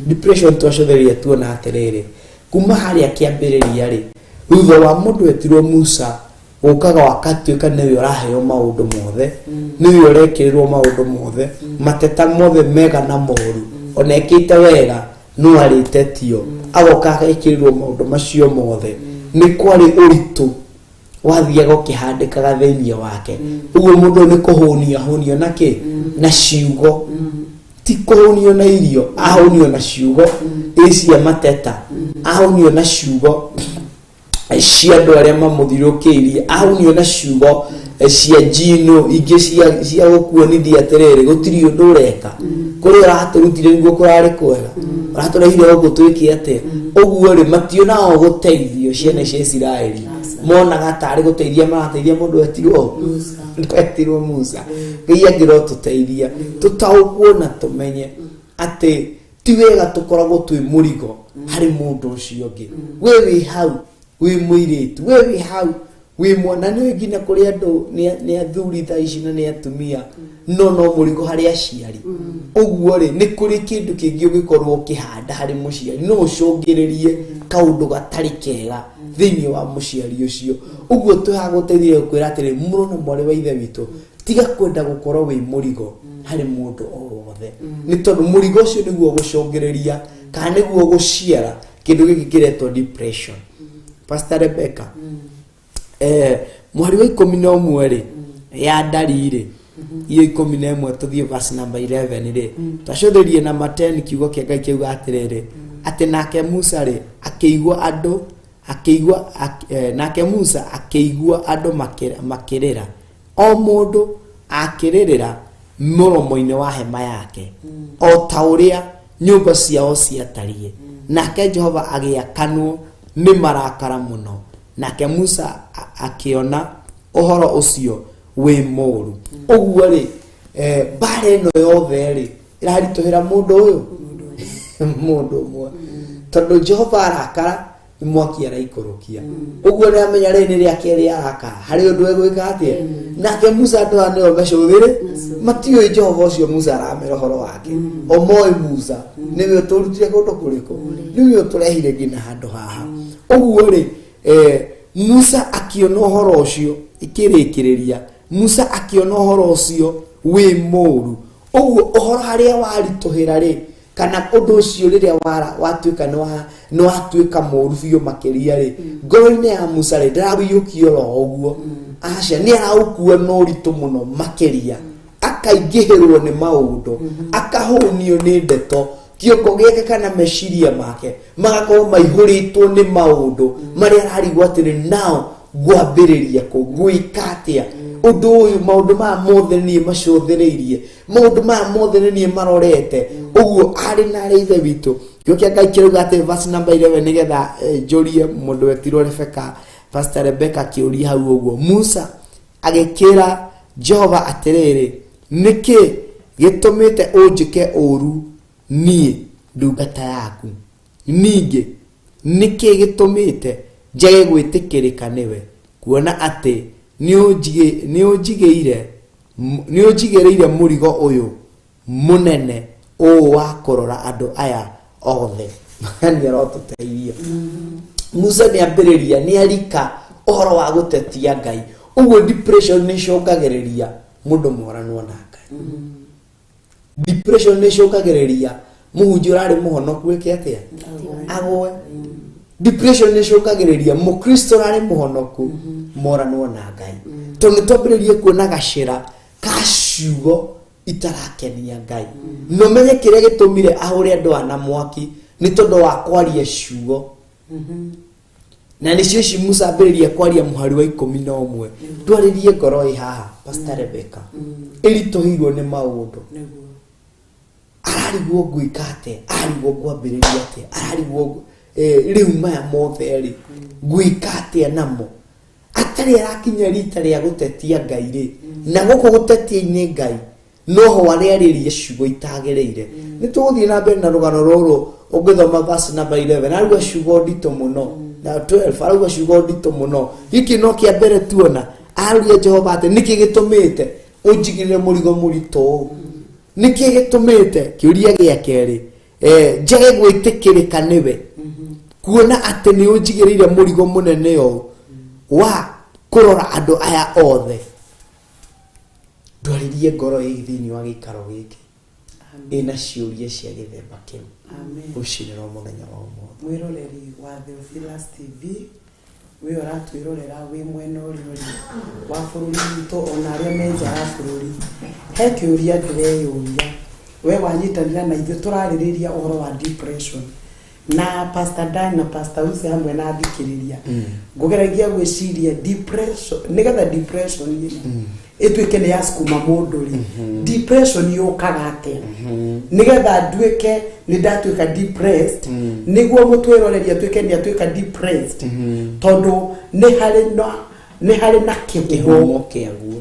Depression twacũthĩrĩria tuona atĩrĩrĩ kuma harĩa kĩambĩrĩria rĩ thutha wa mũndũ etirwo Musa gũkaga wakatuĩka nĩwe ũraheo maũndũ mothe, nĩwe ũrekĩrĩrwo maũndũ mothe, mateta mothe mega na moru ona ekĩte wega no arĩtetio agoka agekĩrĩrwo maũndũ macio mothe. Nĩ kwarĩ ũritũ wathiaga ũkĩhandĩkaga thĩinĩ wake ũguo mũndũ nĩ kũhũnio nake na ciugo ti kũhũnio na irio ahũnio na ciugo cia mateta ahũnio na ciugo cia andũ arĩa mamũthirũkĩirie ahũnio na ciugo cia njino ingĩ cia gũkuonithia atĩrĩrĩ gũtirĩ ũndũ ũreka kũrĩ ũratũrutire nĩguo kũrarĩ kwega ũratũrehire ũguo twĩke atĩa ũguo rĩ mationaga gũteithio ciana cia Isiraeli monaga tarĩ gũteithia marateithia mũndũ etirwo Musa Ngai angĩrotũteithia tũtaũkwo na tũmenye atĩ ti wega tũkoragwo twĩ mũrigo harĩ mũndũ ũcio ũngĩ we wĩ hau wĩ mũirĩtu we wĩ hau wĩ mwana nĩ nginya kũrĩ andũ nĩ athuri thaa ici na nĩ atumia no mũrigo harĩ aciari ũguo rĩ nĩ kũrĩ kĩndũ kĩngĩ ũngĩkorwo ũkĩhanda harĩ mũciari no ũcũngĩrĩrie kaũndũ gatarĩ kega thĩinĩ wa mũciari ũcio ũguo twagũteithia kwĩra atĩrĩ mũrũ na mwarĩ wa ithe witũ tiga kwenda gũkorwo wĩ mũrigo harĩ mũndũ o wothe nĩ tondũ mũrigo ũcio nĩguo gũcũngĩrĩria kana nĩguo gũciara kĩndũ gĩkĩ kĩretwo depression. Pastor Rebecca mwari wa 11 rĩ ya ndarĩ iyo 11 tuthie verse number 11 rĩ twacũthĩrie na 10 kiugo kĩa Ngai kiuga atĩrĩrĩ atĩ nake Musa rĩ nake Musa akĩigua andũ makĩrĩra o mũndũ akĩrĩrĩra mũromo-inĩ wa hema yake o ta ũrĩa nyũmba ciao ciatariĩ nake Jehova agĩakanwo nĩ marakara mũno nake Musa akĩona ũhoro ũcio wĩ mũru ũguo rĩ bara ĩno yothe rĩ ĩraritũhĩra mũndũ ũyũ mũndũ ũmwe tondũ Jehova arakara mwaki araikũrũkia ũguo nĩ amenya rĩ nĩ rĩa kerĩ arakara harĩ ũndũ egwĩka atĩa nake Musa andũ aya nĩo macũthĩrĩ matiũĩ Jehova ũcio Musa aramera ũhoro wake o moĩ Musa nĩwe ũtũrutire kũndũ kũrĩkũ nĩwe ũtũrehire nginya handũ haha ũguo rĩ Musa akĩona ũhoro ũcio ikĩrĩkĩrĩria Musa akĩona ũhoro ũcio wĩ mũru ũguo ũhoro harĩa waritũhĩra rĩ kana ũndũ ũcio rĩrĩa watuĩka nĩ watuĩka mũru biũ makĩria rĩ ngoro-inĩ ya Musa rĩ ndaraiyũkio ro ũguo aca nĩ araũkua na ũritũ mũno makĩria akaingĩhĩrwo nĩ maũndũ akahũnio nĩ ndeto kĩongo gĩake kana meciria make magakorwo maihũrĩtwo nĩ maũndũ marĩa ararigwo atĩrĩ nao gwambĩrĩria gwĩka atĩa ũndũ ũyũ maũndũ maya mothe niĩ macũthĩrĩirie maũndũ maya mothe niĩ marorete ũguo arĩ na ithe witũ gĩokia Ngai kĩrauga atĩ verse number 11 nĩgetha njorie mũndũ wetirwo Rebecca Pastor Rebecca kĩũria hau ũguo Musa agĩkĩra Jehova atĩrĩrĩ nĩkĩ gĩtũmĩte ũnjĩke ũru niĩ ndungata yaku ningĩ nĩkĩ gĩtũmĩte njage gwĩtĩkĩrĩka nĩwe kuona atĩ nĩ ũnjigĩrĩire mũrigo ũyũ mũnene ũũ wa kũrora andũ aya othe nĩ arotũteithia Musa nĩ ambĩrĩria nĩ arika ũhoro wa gũtetia Ngai ũguo depression nĩ ĩcũngagĩrĩria mũndũ moranwo na Ngai depression nĩ ĩcũngagĩrĩria mũhunjia ũrarĩ mũhonoku wĩke atĩa agwe depression nĩ ĩcũngagĩrĩria mũkristo ũrarĩ mũhonoku moranwo na Ngai tondũ nĩ twambĩrĩrie kuona gacĩra ka ciugo itarakenia Ngai no menye kĩrĩa gĩtũmire ahũre andũ ana mwaki nĩ tondũ wa kwaria ciugo na nĩcio ici Musa ambĩrĩria kwaria mũhari wa 11 ndwarĩrie ngoro ĩ haha Pastor Rebecca ĩritũhĩirwo nĩ maũndũ ararigwo gwĩka atĩa ararigwo kwambĩrĩria atĩa ararigwo rĩu maya mothe rĩ gwĩka atĩa namo atarĩ arakinya rita rĩa gũtetia Ngai rĩ na gũkũ gũtetia-inĩ Ngai noho arĩarĩrie ciugo itagĩrĩire nĩ tũgũthiĩ na mbere na rũgano rũrũ ũngĩthoma verse number 11 arauga ciugo nditũ mũno na 12 arauga ciugo nditũ mũno gĩkĩ no kĩa mbere tuona arũria Jehova atĩ nĩkĩ gĩtũmĩte ũnjigĩrĩre mũrigo mũritũ nĩkĩ gĩtũmĩte kĩũria gĩa kerĩ njage gwĩtĩkĩrĩka nĩwe kuona atĩ nĩ ũnjigĩrĩire mũrigo mũnene ũũ wa kũrora andũ aya othe ndwarĩrie ngoro ĩ thĩinĩ wa gĩikaro gĩkĩ ĩna ciũria cia gĩthemba kĩu ũcinĩrwo mũthenya wa ũmũthĩ mwĩroreri wa Theophilus TV we oratwirorera we mwena uri wa bururi witũ ona arĩa menja ya bururi he kĩũria ndĩreyũria we wanyitanĩra na ithuĩ tũrarĩrĩria ũhoro wa depression na Pastor Dan na Pastor Use hamwe na thikĩrĩria ngũgeragia gwĩciria depression nĩgetha depression ĩtuĩke nĩ yasukuma mũndũ rĩ depression yũkaga atĩa nĩgetha nduĩke nĩ ndatuĩka depressed nĩguo mũtwĩroreria tuĩke nĩ atuĩka depressed tondũ nĩ harĩ na kĩhumo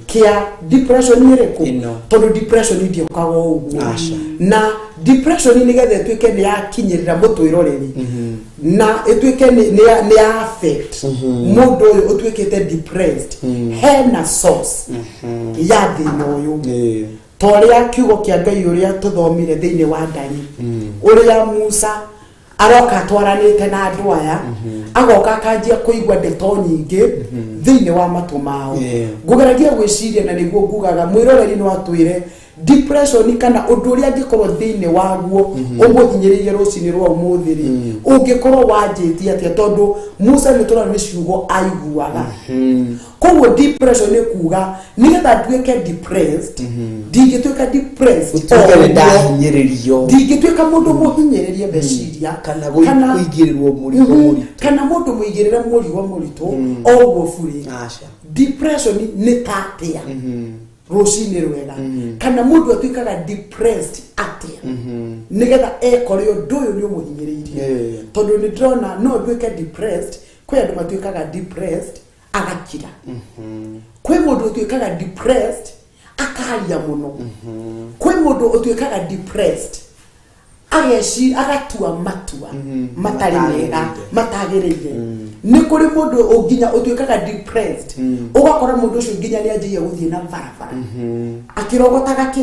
kĩa depression ĩrĩkũ tondũ depression ndĩũkaga ũguo na depression nĩgetha ĩtuĩke nĩ yakinyĩrĩra mũtwĩroreri na ĩtuĩke nĩ affect mũndũ ũyũ ũtuĩkĩte depressed hena source ya thĩna ũyũ torĩa kiugo kĩa Ngai ũrĩa tũthomire thĩinĩ wa Ndani ũrĩa Musa aroka twaranĩte na andũ aya agoka akanjia kũigua ndeto nyingĩ thĩinĩ wa matũ mao ngũgeragia gwĩciria na nĩguo ngugaga mwĩroreri no atwĩre depression kana ũndũ ũrĩa angĩkorwo thĩinĩ waguo ũmũhinyĩrĩrie rũcinĩ rwa ũmũthĩ rĩ ũngĩkorwo wanjĩtie atĩa tondũ Musa nĩ tũrona nĩ ciugo aiguaga koguo depression nĩ kuga nĩgetha nduĩke depressed ndingĩtuĩka depressed ndingĩtuĩka mũndũ mũhinyĩrĩrie meciria kana kũingĩrĩrwo mũrigo kana mũndũ mũigĩrĩre mũrigo mũritũ oguo bũrĩ depression nĩ tatĩa rũcinĩ rwega kana mũndũ atuĩkaga depressed atĩa nĩgetha ekore ũndũ ũyũ nĩ ũmũhinyĩrĩirie tondũ nĩ ndĩrona no nduĩke depressed kwĩ andũ matuĩkaga depressed agakira kwĩ mũndũ ũtuĩkaga depressed akaria mũno kwĩ mũndũ ũtuĩkaga depressed agatua matua matarĩ mega matagĩrĩire nĩ kũrĩ mũndũ ũnginya ũtuĩkaga depressed ũgakora mũndũ ũcio nginya nĩ anjĩrĩria gũthiĩ na barabara akĩrogotaga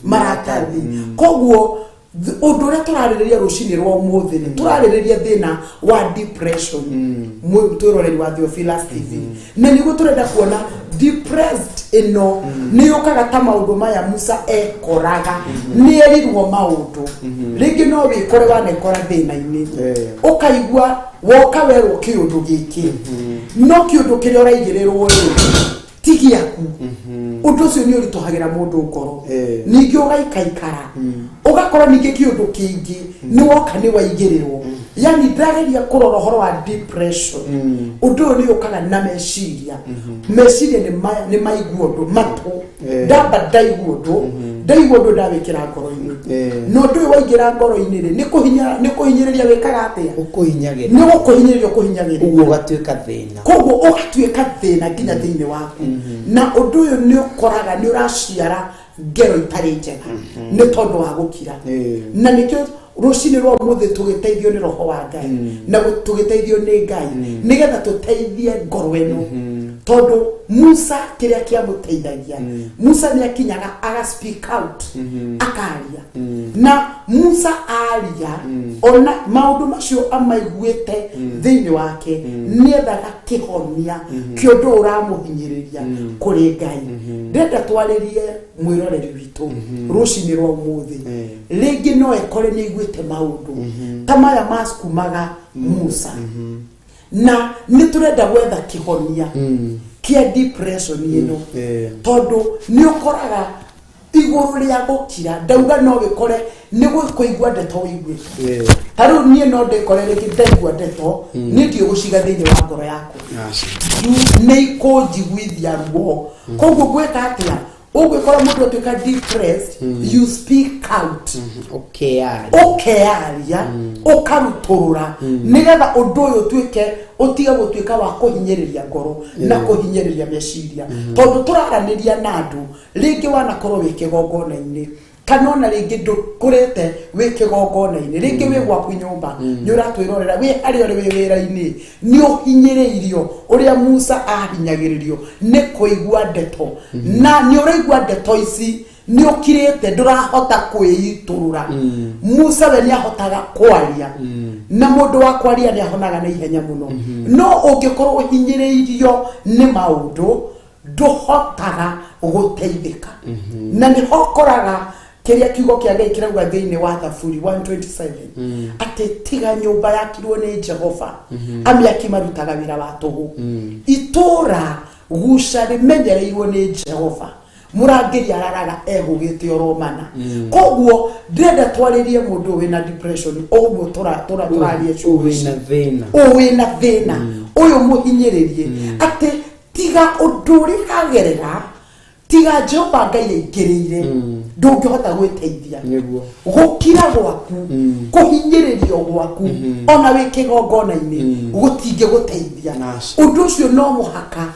maratathi koguo ũndũ ũrĩa tũrarĩrĩria rũcinĩ rwa ũmũthĩ nĩ tũrarĩrĩria thĩna wa depression twĩroreri wa Theophilus TV na nĩguo tũrenda kuona depressed ĩno nĩ yũkaga ta maũndũ maya Musa ekoraga nĩ erirwo maũndũ rĩngĩ no wĩkore wanekora thĩna-inĩ ũkaigua woka werwo kĩũndũ gĩkĩ no kĩũndũ kĩrĩa ũraigĩrĩrwo tigiaku ũndũ ũcio nĩ ũritũhagĩra mũndũ ngoro ningĩ ũgaikaikara ũgakora ningĩ kĩũndũ kĩingĩ nĩ woka nĩ waigĩrĩrwo yani ndageria kũrora ũhoro wa depression ũndũ ũyũ nĩ ũkaga na meciria nĩ maigua ũndũ matũ ndamba ndaigua ũndũ ndawĩkĩra ngoro-inĩ no ũndũ ũyũ waingĩra ngoro-inĩ rĩ nĩ kũhinyĩrĩria wĩkaga atĩa nĩ gũkũhinyĩrĩria ũkũhinyagĩrĩria ũguo ũgatuĩka thĩna koguo ũgatuĩka thĩna nginya thĩinĩ waku na ũndũ ũyũ nĩ ũkoraga nĩ ũraciara ngero itarĩ njega nĩ tondũ wa gũkira na nĩkĩo rũcinĩ rwa ũmũthĩ tũgĩteithio nĩ roho wa Ngai na tũgĩteithio nĩ Ngai nĩgetha tũteithie ngoro ĩno tondũ Musa kĩrĩa kĩamũteithagia Musa nĩ akinyaga aga speak out akaria na Musa aria ona maũndũ macio amaiguĩte thĩinĩ wake nĩethaga kĩhonia kĩũndũ ũramũhinyĩrĩria kũrĩ Ngai ndĩrenda twarĩrie mwĩroreri witũ rũcinĩ rwa ũmũthĩ rĩngĩ no ekore nĩ aiguĩte maũndũ ta maya masukumaga Musa na nĩ tũrenda gwetha kĩhonia kia depression ĩno tondũ nĩ ũkoraga igũrũ rĩa gũkira ndauga no gĩkore nĩ gũkũigua ndeto wĩiguĩte tarĩu niĩ no ndĩkore rĩngĩ ndaigua ndeto nĩ ndigũciga thĩinĩ wa ngoro yaku nĩ ikũnjiguithia ruo koguo gwĩka atĩa ũngĩkora mũndũ atuĩka depressed you speak out ũkearia ũkarutũrũra nĩgetha ũndũ ũyũ ũtuĩke ũtige gũtuĩka wa kũhinyĩrĩria ngoro na kũhinyĩrĩria meciria tondũ tũraranĩria na andũ rĩngĩ wanakorwo wĩ kĩgongona-inĩ kana ona rĩngĩ ndũkũrĩte wĩ kĩgongona-inĩ rĩngĩ wĩ gwaku nyũmba nĩ ũratwĩrorera wĩ harĩa ũrĩ wĩ wĩra-inĩ nĩ ũhinyĩrĩirio ũrĩa Musa ahinyagĩrĩrio nĩ kũigua ndeto na nĩ ũraigua ndeto ici nĩ ũkirĩte ndũrahota kwĩitũrũra Musa we nĩ ahotaga kwaria na mũndũ wa kwaria nĩ ahonaga na ihenya mũno no ũngĩkorwo ũhinyĩrĩirio nĩ maũndũ ndũhotaga gũteithĩka na nĩ hokoraga kiria kiugo kia Ngai kirauga thiini wa Thaburi 127 ati tiga nyumba yakirwo ni Jehova amiaki marutaga wira wa tugu itura guca rimenyereirwo ni Jehova murangiri araraga ehugite oromana koguo ndenda twaririe mundu wina depression oguo turarie wina thina uyu muhinyiririe ati tiga unduri kagerera tiga Jehova Ngai aingirire ndungihota gwiteithia gukira gwaku kuhinyiririo gwaku ona wikigongona-ini gutinge guteithia undu ucio no muhaka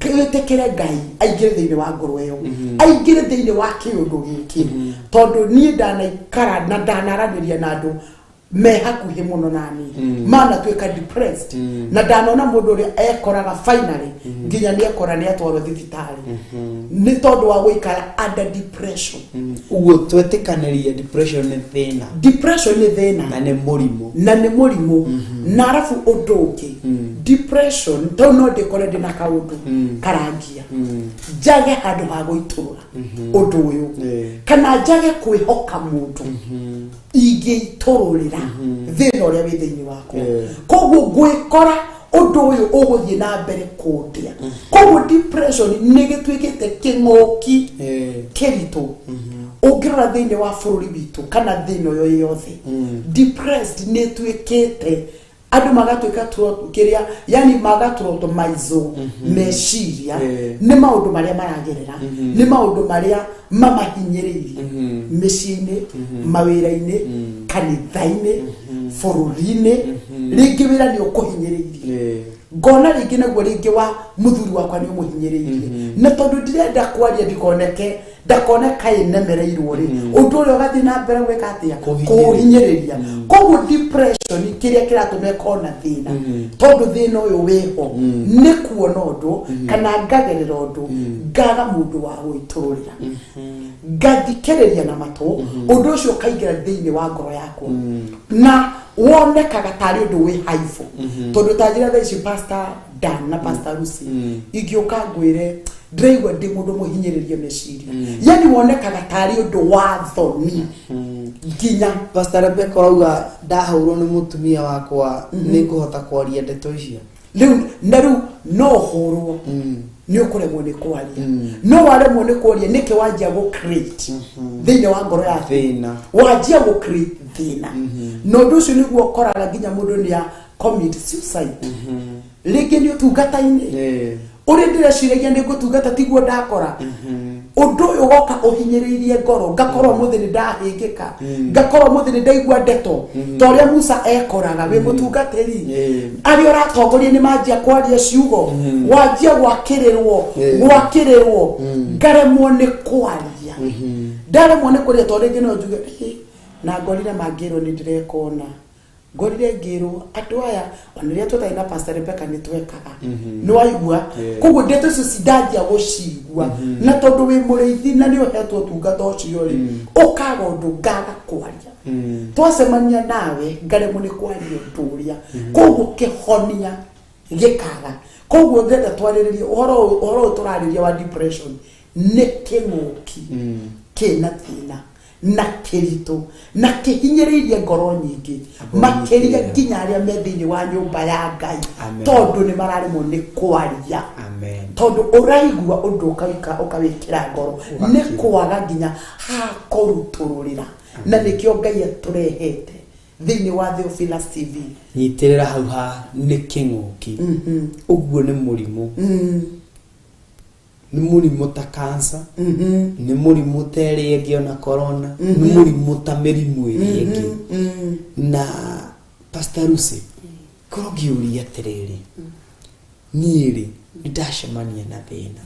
gwitikire Ngai aingire thiini wa ngoro iyo aingire thiini wa kiundu giki tondu nie ndanaikara na ndanaraniria na andu me hakuhi muno nani mana tweka depressed na ndanona mundu uri ekoraga finally nginya ni ekora ni atwarwo thibitari ni tondu wa guikara under depression ugo twetikaniria depression ni thina na ni murimu na arafu undu ungi depression to no ndikore ndina kaundu karangia jage handu ha guitura undu uyu kana jage kwihoka mundu igeitororera thina uria wi thiini wako koguo gwikora undu uyu uguthie na mbere kundia koguo depression ni gitwikite kingoki kirito ungirora thiini wa bururi witu kana thina uyu yothe depressed ni twikite andu magatwika kiria yani magatroto maizo meshiria ni maundu maria maragerera ni maundu maria mamahinyiririe mishine mawira-ini kanitha-ini bururi-ini ringi wira ni ukuhinyiririe ngona ringi naguo ringi wa muthuri wakwa ni umuhinyiririe na tondu ndirenda kwaria ndakoneka inemereirwo ri undu uria ugathi na mbere gwika atia kuhinyiriria koguo depression kiria kiratuma kona thina tondu thina uyu wiho ni kuona undu kana ngagerera undu ngaga mundu wa gwiturira ngathikiriria na matu undu ucio kaingira thiini wa ngoro yako na wonekaga tari undu wi haifu tondu tajira thaici pastor Dan na pastor Lucy igiuka ngwire ndiraigua ndi mundu muhinyiririe meciria yani wonekaga tari undu wa thoni nginya pastor Rebecca auga ndahurwo ni mutumia wakwa ni kuhota kwaria ndeto icio riu no hurwo ni ukuremwo ni kwaria no waremwo ni kwaria niki wajia go create thiini wa ngoro yaku thina wajia go create thina no nducio niguo koraga nginya mundu ni ya commit suicide ringi ni utungata-ini uri ndireciria ni gutungata tiguo ndakora undu uyu goka uhinyiririe ngoro ngakorwo muthini ndahingika ngakorwo muthini ndaigua ndeto toria Musa ekoraga wi mutungatiri ari uratongoria ni manjia kwaria ciugo wajia gwakirirwo ngaremwo ni kwaria ndaremwo ni kuria tondu ringi no njuge na ngorire mangirwo ni ndirekona ngorire ngirwo andu aya oneria tutai na pastor Rebecca ni twekaga ni waigua koguo ndeto icio cindanjia gucigua na tondu wi muriithi na ni uhetwo tungata ucio ri ukaga undu ngaga kwaria twacemania nawe ngaremwo ni kwaria undu uria koguo kihonia gikaga koguo ngenda twariririe uhoro turariria wa depression ni kinguki kina thina na kirito na kihinyiririe ngoro nyingi makiria nginya aria me thiini wa nyumba ya Ngai tondu ni mararimo ni kwaria tondu uraigua undu ukawikira ngoro ni kwaga nginya ha kurutururira na nikio Ngai aturehete thiini wa Theophilus TV nyitirira hau ha ni kinguki uguo ni murimu ni murimu ta cancer ni murimu tere ngio na corona ni murimu ta merimu iri na pastor Lucy korogiuri atiriri niiri ndashemania na thina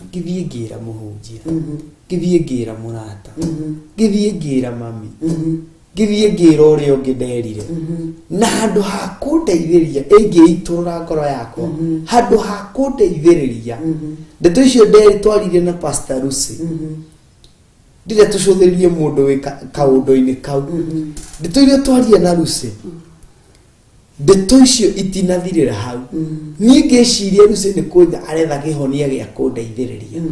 ngithie ngira muhunjia ngithie ngira murata ngithie ngira mami ngithie ngira uria ungi nderire na handu ha kundeithiriria ingeiturura ngoro yakwa handu ha kundeithiriria ndeto icio nderi twarire na pastor Lucy ndire tucuthiririe mundu wi kaundu-ini kau ndeto icio twarire na Lucy ndeto icio itinathirira hau nie ngeciria Lucy ni kuja aretha gihonia gia kundeithiriria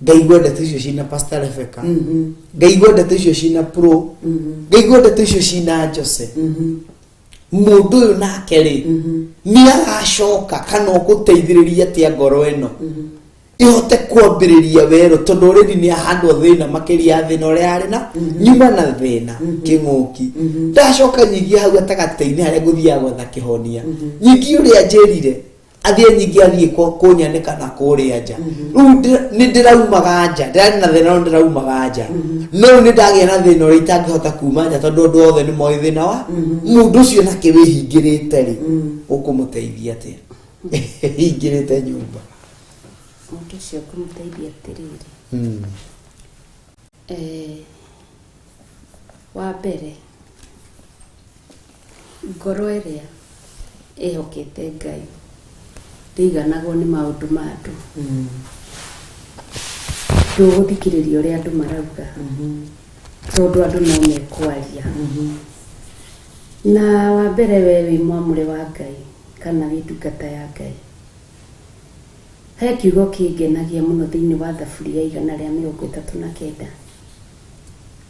ngaigua ndeto icio cina Pastor Rebecca ngaigua ndeto icio cina Pro ngaigua ndeto icio cina Jose mundu uyu nake ri ni agacoka kana guteithiriria atia ngoro eno ihote kwambiriria wero tondu already ni ahandwo thina makiria thina uria ari na nyuma na thina kinguki ndacoka nyingi hau atagataini haria guthia gwetha kihonia nyingi uria njerire athie nyingi athie kunyaneka na kuria nja riu ni ndiraumaga nja ndari na thina ndiraumaga nja no ni ndagia na thina uria itangihota kuma nja tondu andu othe ni moi thina wa mundu ucio nake wihingirite ri ukumuteithia atia hingirite nyumba mundu ucio kumuteithia atiriri wa mbere ngoro iria ihokete Ngai ndiganagwo ni maundu ma andu nduguthikiriria uria andu marauga tondu andu no mekwaria na wa mbere we wi mwamure wa Ngai kana wi ndungata ya Ngai he kiugo kingenagia muno thiini wa Thaburia 139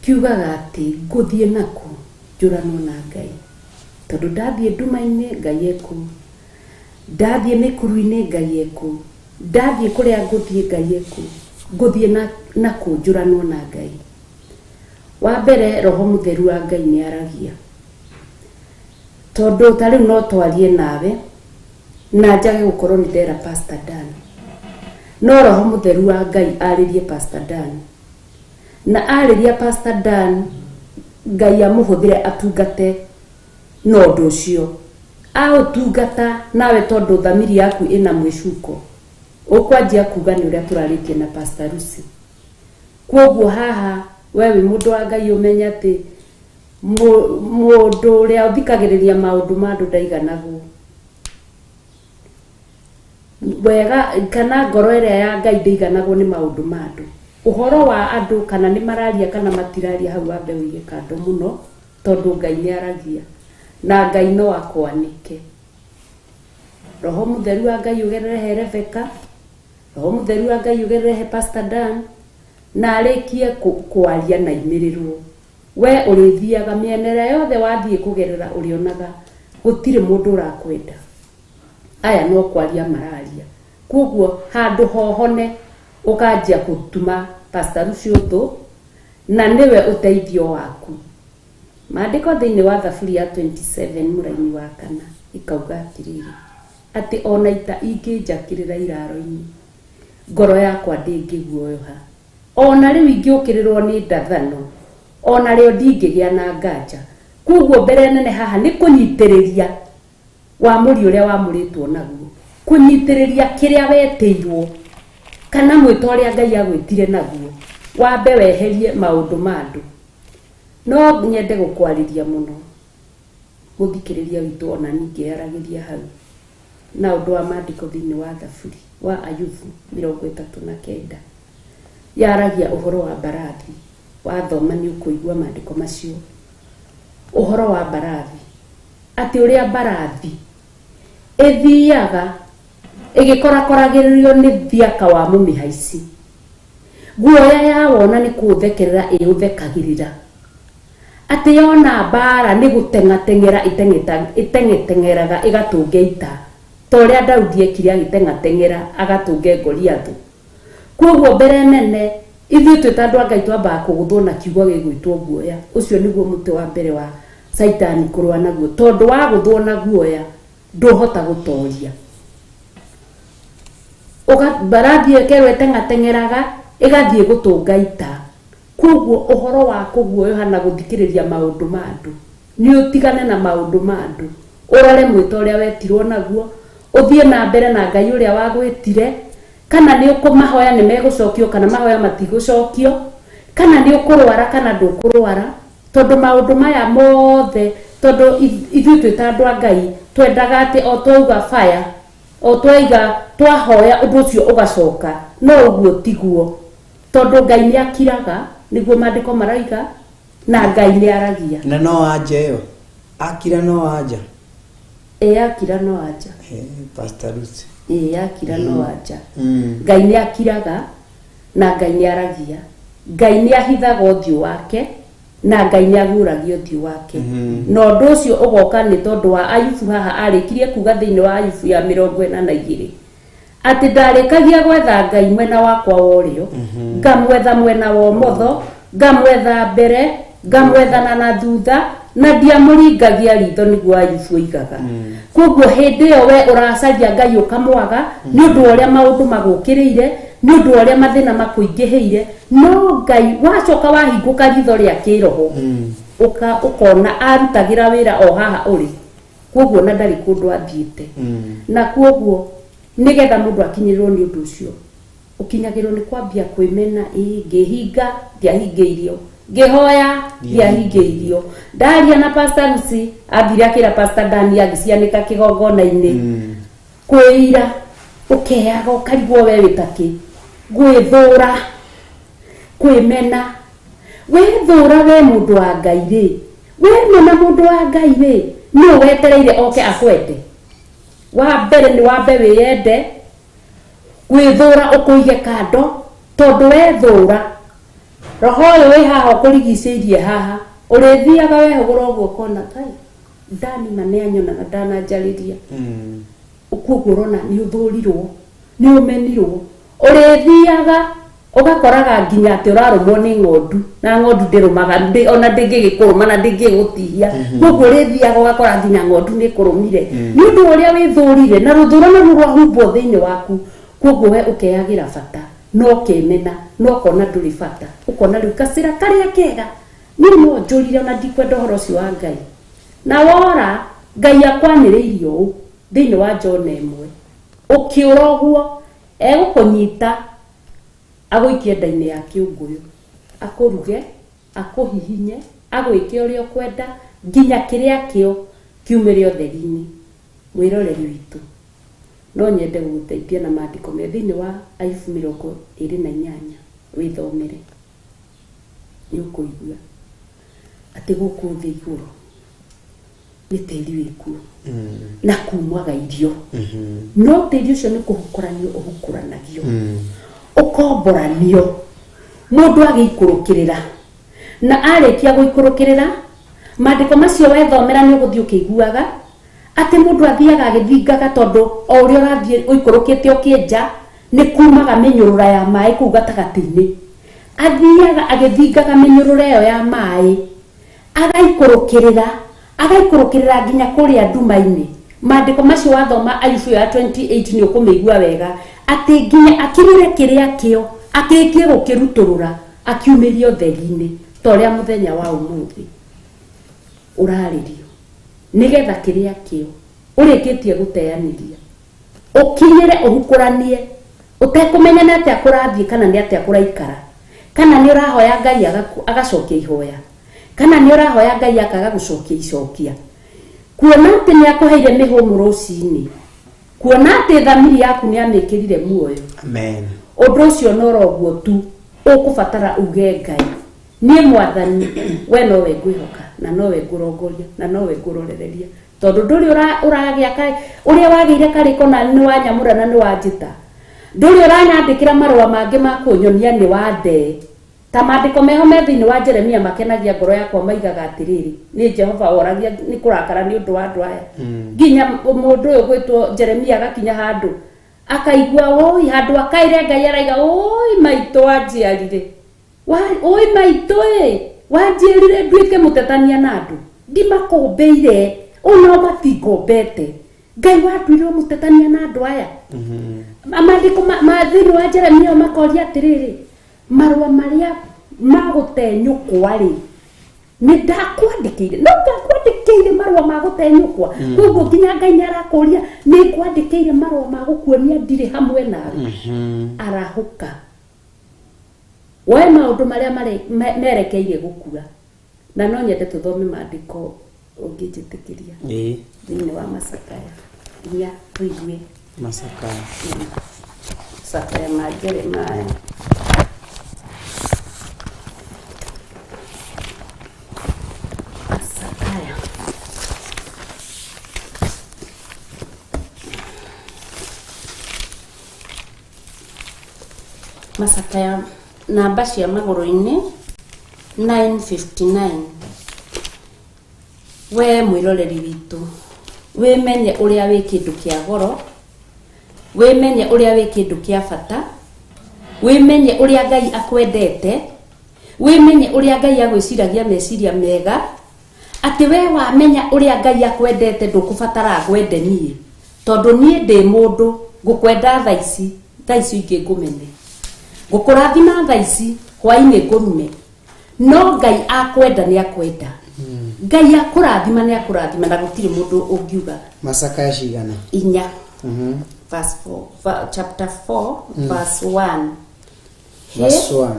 kiugaga ati nguthie naku njuranwo na Ngai tondu ndathie nduma-ini Ngai eku ndathie mikuru-ini Ngai eku ndathie kuria nguthie Ngai eku nguthie naku njuranwo na Ngai wa mbere Roho Mutheru wa Ngai ni aragia tondu tari no twarie nawe na njage gukorwo ni ndera Pastor Dan no Roho Mutheru wa Ngai aririe Pastor Dan na ariria Pastor Dan Ngai amuhuthire atungate no ndu ucio autungata nawe tondu thamiri yaku ina mwicuko ukwanjia kuga ni uria turaritie na Pastor Lucy kwoguo haha wewe mundu wa Ngai umenya ati mundu uria uthikagiriria maundu ma andu ndaiganagwo wega kana ngoro iria ya Ngai ndaiganagwo ni maundu ma andu uhoro wa andu kana ni mararia kana matiraria hau ambe wige kando muno tondu Ngai ni aragia na Ngai no akwanike Roho Mutheru wa Ngai ugererehe Rebecca Roho Mutheru wa Ngai ugererehe Pastor Dan na arikie kwaria na imirirwo we urithiaga mienere yothe wathie kugerera urionaga gutire mundu urakwenda aya no kwaria mararia kwoguo handu hohone ukanjia gutuma Pastor Lucy uthu na niwe uteithio waku maandiko thiini wa Thaburia 27 muraini wa 4 ikauga atiriri ati ona ita inginjakirira iraro-ini ngoro yakwa ndingiguoyoha ona riu ingiukirirwo ni ndathano ona rio ndingigia na nganja kwoguo mbere nene haha ni kunyitiriria wa muri uria wamuritwo naguo kunyitiriria kiria wetirwo kana mwito uria Ngai agwitire naguo wambe weherie maundu ma andu no nyende gukwariria muno guthikiriria witu ona ningi aragiria hau na undu wa maandiko thiini wa Thaburi wa Ayubu 39 yaragia uhoro wa mbarathi wathoma ni ukuigua maandiko macio uhoro wa mbarathi ati uria mbarathi ithiaga igikorakoragiririo ni thiaka wa mumihaici guoya ya wona ni kuthekerera iuthekagirira ati yona bara ni gutengatengera itengetengeraga igatunge ita toria Daudi ekire agitengatengera agatunge Goliathu kwoguo mbere nene ithuĩ twĩta andũ a Ngai twambaga kũgũthwo na kiugo gĩgwĩtwo guoya ũcio nĩguo mũtĩ wa mbere wa Saitani kũrũa naguo tondu wagũthwo na guoya ndũhota gũtoria mbarathi ĩkerwo ĩtengatengeraga ĩgathiĩ gũtũnga ita kwoguo ũhoro wa kũguoyoha na gũthikĩrĩria maũndũ ma andũ nĩ ũtigane na maũndũ ma andũ ũrore mwĩto ũrĩa wetirwo naguo ũthiĩ na mbere na Ngai ũrĩa wagwĩtire kana ni ukumahoya ni megũcokio kana mahoya matigũcokio kana ni ũkũrwara kana ndũkũrwara tondu maundu maya mothe tondu ithuĩ twĩta andũ a Ngai twendaga ati o twauga fire o twaiga twahoya ũndũ ũcio ũgacoka no ũguo tiguo tondu Ngai nĩ akiraga nĩguo maandĩko maraiga na Ngai nĩ aragia na no anja ĩyo akira no anja akira no anja Pastor Lucy akira no anja Ngai nĩ akiraga na Ngai nĩ aragia. Ngai nĩ ahithaga ũthiũ wake na Ngai nĩ aguragia ũthiũ wake. Na ũndũ ũcio ũgoka nĩ tondũ wa Ayubu haha arĩkirie kuga thĩinĩ wa Ayubu ya 42 atĩ ndarĩkagia gwetha Ngai mwena wakwa wa ũrĩo, ngamwetha mwena wa ũmotho, ngamwetha mbere, ngamwethana na thutha, na ndiamũringagia ritho, nĩguo Ayubu oigaga. Koguo hĩndĩ ĩyo we ũracaria Ngai ũkamwaga nĩ ũndũ wa ũrĩa maũndũ magũkĩrĩire, nĩ ũndũ wa ũrĩa mathĩna makũingĩhĩire, no Ngai wacoka wahingũka ritho rĩa kĩroho ũkona arutagĩra wĩra o haha ũrĩ. Koguo na ndarĩ kũndũ athiĩte. Na koguo nigetha mũndũ akinyĩrĩrwo nĩ ũndũ ũcio ũkinyagĩrwo nĩ kwambia kwĩmena, ngĩhinga ndiahingĩirio, ngĩhoya ndiahingĩirio. Ndaria na Pastor Lucy ambire akĩra Pastor Dani agĩcianĩka kĩgongona-inĩ, kwĩira ũkeaga ũkarigwo we wĩtakĩ, gwĩthũra, kwĩmena. Wethũra we mũndũ wa Ngai rĩ, wemena mũndũ wa Ngai rĩ, nĩ wetereire oke akwende. Wa mbere nĩ wambe wĩyende, gwĩthũra ũkũige kando, tondũ wethũra roho ũyũ wĩ haha ũkũrigicĩirie haha, ũrĩthiaga wehũgũra ũguo ũkona Ngai Dani na nĩ anyonaga ndananjarĩria. Koguo ũrona nĩ ũthũrirwo, nĩ ũmenirwo, ũrĩthiaga ũgakoraga nginya atĩ ũrarũmwo nĩ ng'ondu, na ng'ondu ndĩrũmaga, ona ndĩngĩgĩkũrũma na ndĩngĩgũtihia. Koguo ũrĩthiaga ũgakora nginya ng'ondu nĩ kũrũmire nĩ ũndũ ũrĩa wĩthũrire, na rũthũra naruo rwahumbwo thĩinĩ waku. Koguo we ũkeagĩra bata, no kemena, no kona ndũrĩ bata, ũkona rĩu kacĩra karĩa kega niĩ no njũrire ona ndikwenda ũhoro ũcio wa Ngai. Na wora Ngai akwanĩrĩirie ũũ thĩinĩ wa John 1, ũkĩũra ũguo egũkũnyita agũikie nda-inĩ ya kĩũngũyũ, akũruge, akũhihinye, agwĩke ũrĩa ũkwenda, nginya kĩrĩa kĩo kiumĩre ũtheri-inĩ. Mwĩroreri witũ, no nyende gũgũteithia na maandĩko me thĩinĩ wa Ayubu 28, wĩthomere, nĩ ũkũigua atĩ gũkũ thĩ igũrũ nĩ tĩri wĩkuo na kumwaga irio, no tĩri ũcio nĩ kũhũkũranio ũhũkũranagio, ũkomboranio, mũndũ agĩikũrũkĩrĩra, na arĩkia gũikũrũkĩrĩra maandĩko macio wethomera nĩ ũgũthiĩ ũkĩiguaga atĩ mũndũ athiaga agĩthingaga, tondũ o ũrĩa ũrathiĩ ũikũrũkĩte ũkĩenja nĩ kumaga mĩnyũrũra ya maĩ kũu gatagatĩ-inĩ, athiaga agĩthingaga mĩnyũrũra ĩyo ya maĩ, agaikũrũkĩrĩra nginya kũrĩa nduma-inĩ. Maandĩko macio wathoma Ayubu ya 28 nĩ ũkũmĩigua wega atĩ nginya akĩrĩre kĩrĩa kĩo, akĩrĩkie gũkĩrutũrũra, akiumĩrie ũtheri-inĩ, ta ũrĩa mũthenya wa ũmũthĩ ũrarĩrio, nĩgetha kĩrĩa kĩo ũrĩkĩtie gũteanĩria ũkinyĩre ũhũkũranie, ũtekũmenya nĩ atĩa kũrathiĩ kana nĩ atĩa kũraikara, kana nĩ ũrahoya Ngai agacokia ihoya, kana nĩ ũrahoya Ngai akaga gũcokia icokia. Kuona atĩ nĩ akũheire mĩhũmũ rũcinĩ, kuona atĩ thamiri yaku nĩ amĩkĩrire muoyo. Amen. Ũndũ ũcio no roguo tu ũkũbatara uge Ngai niĩ Mwathani, we nowe ngwĩhoka, na nowe ngũrongoria, na nowe ngũrorereria, tondũ ndũrĩ ũragĩa ũrĩa wagĩire karĩko na nĩ wanyamũra na nĩ wanjĩta, ndũrĩ ũranyandĩkĩra marũa mangĩ ma kũnyonia nĩ wandee. Ta maandĩko meho me thĩinĩ wa Jeremia makenagia ngoro yakwa, maigaga atĩrĩrĩ, nĩ Jehova woragia nĩ kũrakara nĩ ũndũ wa andũ aya. Nginya mũndũ ũyũ gwĩtwo Jeremia agakinya handũ akaigua woi, handũ akaire Ngai araiga woi maitũ wanjiarire, woi maitũ wanjiarire nduĩke mũtetania na andũ, ndimakũmbĩire ona matingombete, Ngai watuire mũtetania na andũ aya. Maandĩko ma thĩinĩ wa Jeremia makoria atĩrĩrĩ, marũa marĩa magũtenyũkwa rĩ, nĩ ndakwandĩkĩire, no ndakwandĩkĩire marũa ma gũtenyũkwa. Koguo nginya Ngai nĩ arakũria, nĩ kwandĩkĩire marũa ma gũkuonia ndirĩ hamwe nawe. Arahũka woe maũndũ marĩa merekeire gũkua. Na no nyende tũthome maandĩko ũngĩnjĩtĩkĩria thĩinĩ wa Macakaya 4, tũigue Macakaya ma Jeremia. Macakaya namba cia magũrũ-inĩ 959. We mwĩroreri witũ, wĩmenye ũrĩa wĩ kĩndũ kĩa goro, wĩmenye ũrĩa wĩ kĩndũ kĩa bata, wĩmenye ũrĩa Ngai akwendete, wĩmenye ũrĩa Ngai agwĩciragia meciria mega, atĩ we wamenya ũrĩa Ngai akwendete ndũkũbatara ngwende niĩ, tondũ niĩ ndĩ mũndũ ngũkwenda thaa ici ingĩ ngũmene, ngũkũrathima thaa ici hwaĩ-inĩ ngũrume, no Ngai akwenda nĩ akwenda. Ngai akũrathima nĩ akũrathima na gũtirĩ mũndũ ũngiuga. Macakaya cigana? 4. Verse 4, chapter 4 verse 1. Verse 1.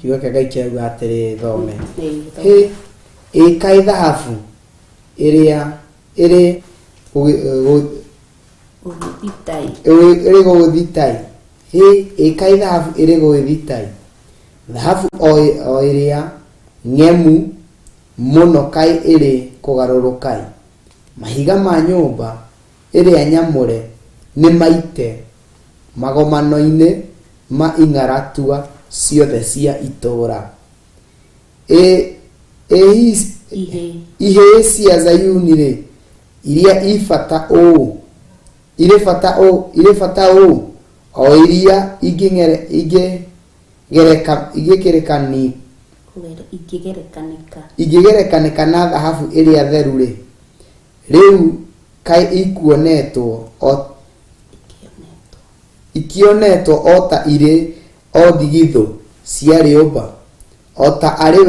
Kiugo kĩa Ngai kĩauga atĩrĩ thome. Ĩkai thahabu ĩrĩa ĩrĩ gũgĩthitai. Ĩkai thahabu ĩrĩ gũgĩthitai. Thahabu o ĩrĩa ng'emu mũno kai ĩrĩ kũgarũrũkai. Mahiga ma nyũmba ĩrĩa nyamũre nĩ maite magomano-inĩ ma ing'aratua ciothe cia itũũra. Ihĩ cia Zayuni-rĩ, iria irĩ bata ũũ, o iria ingĩgerekanĩka na thahabu ĩrĩa theru-rĩ, rĩu kai ikionetwo o ta irĩ o ndigithũ cia rĩũmba, o ta arĩ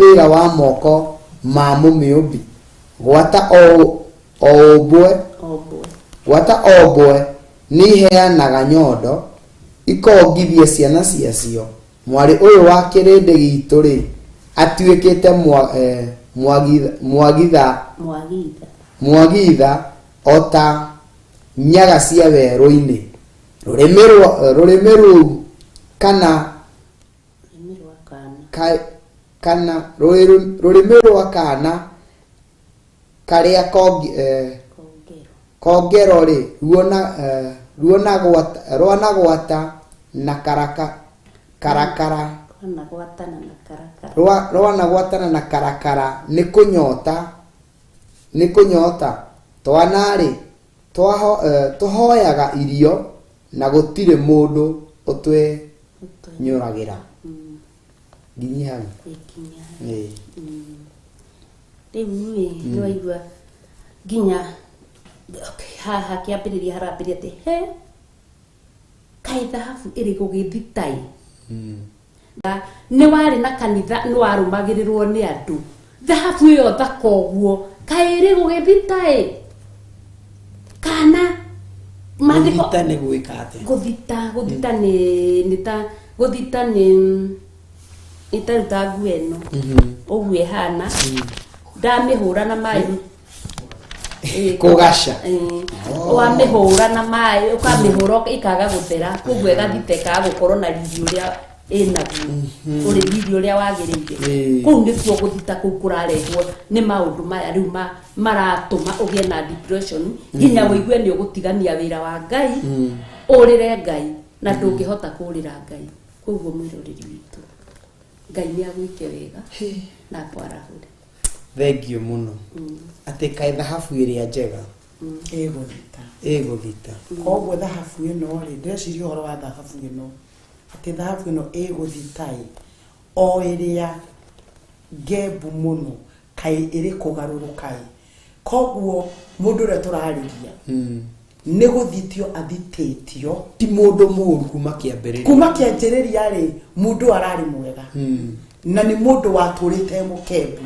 wĩra wa moko ma mũmĩũmbi. Gwata o mbwe nĩ iheanaga nyondo, ikongithia ciana ciacio. Mwarĩ ũyũ wa kĩrĩndĩ gitũ-rĩ, atuĩkĩte mwagitha o ta nyaga cia werũ-inĩ. Rũrĩmĩ rũu rũrĩmĩ rwa kana karĩa kongero-rĩ, rwanagwata na karakara nĩ kũnyota. Twana-rĩ tũhoyaga irio na gũtirĩ mũndũ ũtwenyũragĩra. Nginya hau. Rĩu nĩ waigua nginya haha kĩambĩrĩria harambĩrĩria atĩ kaĩ thahabu ĩrĩ gũgĩthitai. Nĩ warĩ na kanitha nĩ warũmagĩrĩrwo nĩ andũ, thahabu ĩyo thaka ũguo kaĩ ĩrĩ gũgĩthitai. Kana gũthita nĩ gwĩka atĩa? Gũthita nĩ ĩtaruta nguo ĩno ũguo ĩhana, ndamĩhũra na maĩ kũgaca, wamĩhũra na maĩ ũkamĩhũra ĩkaga gũthera, koguo ĩgathita ĩkaga gũkorwo na riri ũrĩa ĩnaguo, ũrĩ riri ũrĩa wagĩrĩire. Kũu nĩkuo gũthita kũu kũrarehwo nĩ maũndũ maya rĩu maratũma ũgĩe na depression, nginya wĩigue nĩ ũgũtigania wĩra wa Ngai ũrĩre Ngai na ndũngĩhota kũrĩra Ngai. Koguo mwĩroreri witũ, Ngai nĩ agwĩke wega na kwarahũre. Thengio mũno. Atĩ kaĩ thahabu ĩrĩa njega ĩgũthita. Koguo thahabu ĩno-rĩ, ndĩreciria ũhoro wa thahabu ĩno, atĩ thahabu ĩno ĩgũthita-ĩ, o ĩrĩa ngembu mũno kaĩ ĩrĩ kũgarũrũka-ĩ. Koguo mũndũ ũrĩa tũrarĩria nĩ gũthitio athitĩtio, ti mũndũ mũũru kuma kĩanjĩrĩria-rĩ, mũndũ ararĩ mwega na nĩ mũndũ watũrĩte mũkembu.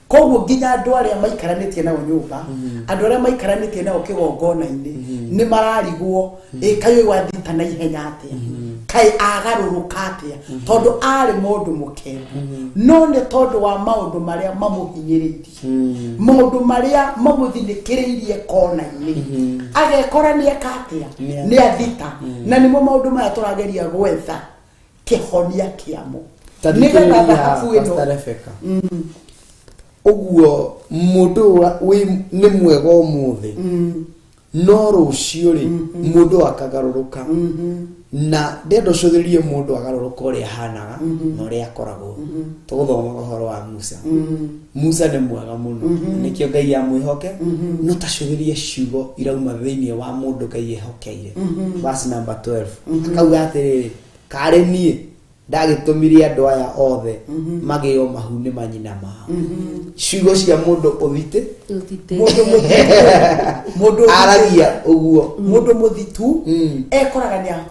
Koguo nginya andũ arĩa maikaranĩtie nao nyũmba, andũ arĩa maikaranĩtie nao kĩgongona-inĩ nĩ mararigwo kaĩ ũyũ wathita na ihenya atĩa, kaĩ agarũrũka atĩa, tondũ arĩ mũndũ mũkembu, no nĩ tondũ wa maũndũ marĩa mamũhinyĩrĩirie, maũndũ marĩa mamũthinĩkĩrĩirie kona-inĩ, agekora nĩ eka atĩa, nĩ athita. Na nĩmo maũndũ maya tũrageria gwetha kĩhonia kĩamo nĩgetha thahabu ĩno. Ũguo mũndũ nĩ mwega ũmũthĩ, no rũciũ-rĩ mũndũ akagarũrũka na ndendo cuthirie mundu agaroroka uria hanaga na uria akoragwo tuguthoma uhoro wa Musa Musa ni mwega muno nikio Ngai ya mwihoke no tacuthirie ciugo irauma thiini wa mundu Ngai ehokeire verse number 12 akauga atiriri kare nie ndagitumirie andu aya othe magio mahuni manyina mao ciugo cia mundu uthite mundu aragia uguo mundu muthitu ekoraga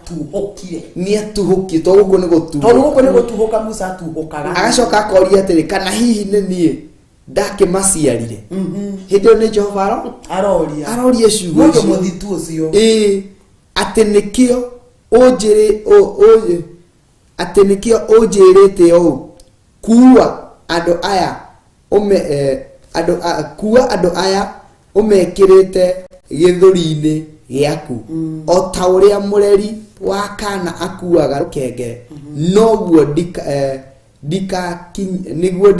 ni atuhukie to guko ni gutu tondu guko ni gutuhuka Musa atuhukaga agacoka akoria atiri kana hihi ni nie ndakimaciarire hindio ni Jehova aroria ciugo mundu muthitu ucio ati nikio atenikio ojirete o kuwa ando aya kuwa ando aya umekirete githuri-ini giaku o ta uria mureri wa kana akuaga rukenge noguo niguo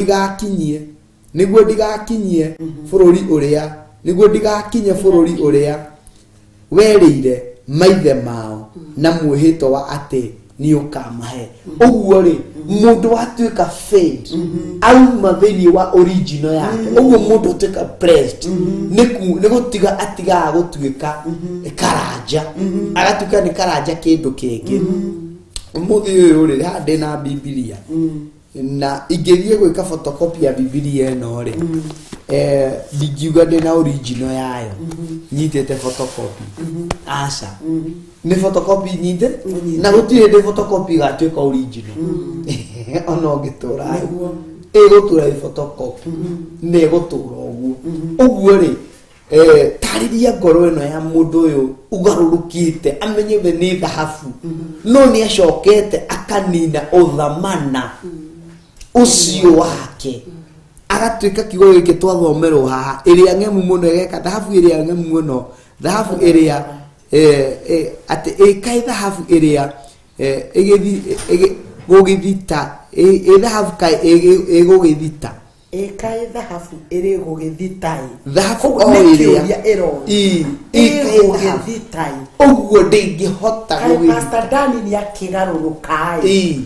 ndigakinyie bururi uria niguo ndigakinye bururi uria werire maithe mao na muhito wa ati ni ukamahe uguo ri mundu watuika fade auma thini wa original yake uguo mundu tuika pressed ni gutiga atiga gutuika karanja agatuika ni karanja kindu kingi umuthi uyu ri hande na Biblia na ingithie gwika photocopy ya Biblia eno ri ndigiuga ndina original yayo nyitete photocopy asa ni photocopy nyite na gutire de photocopy gatuika original ono gitura egotura photocopy ne gotura uguo ri tariria ngoro eno ya mundu uyu ugarurukite amenye we ni dhahabu no ni acokete akanina uthamana ucio wake agatuika kigo giki twathomerwo haha iria ngemu muno egeka dhahabu iria ngemu muno dhahabu iria ati kai dhahabu iria gugithita dhahabu kai egugithita kai dhahabu iri gugithita dhahabu iria egugithita uguo ndingihota gugithita Pastor Dani ni akigarurukai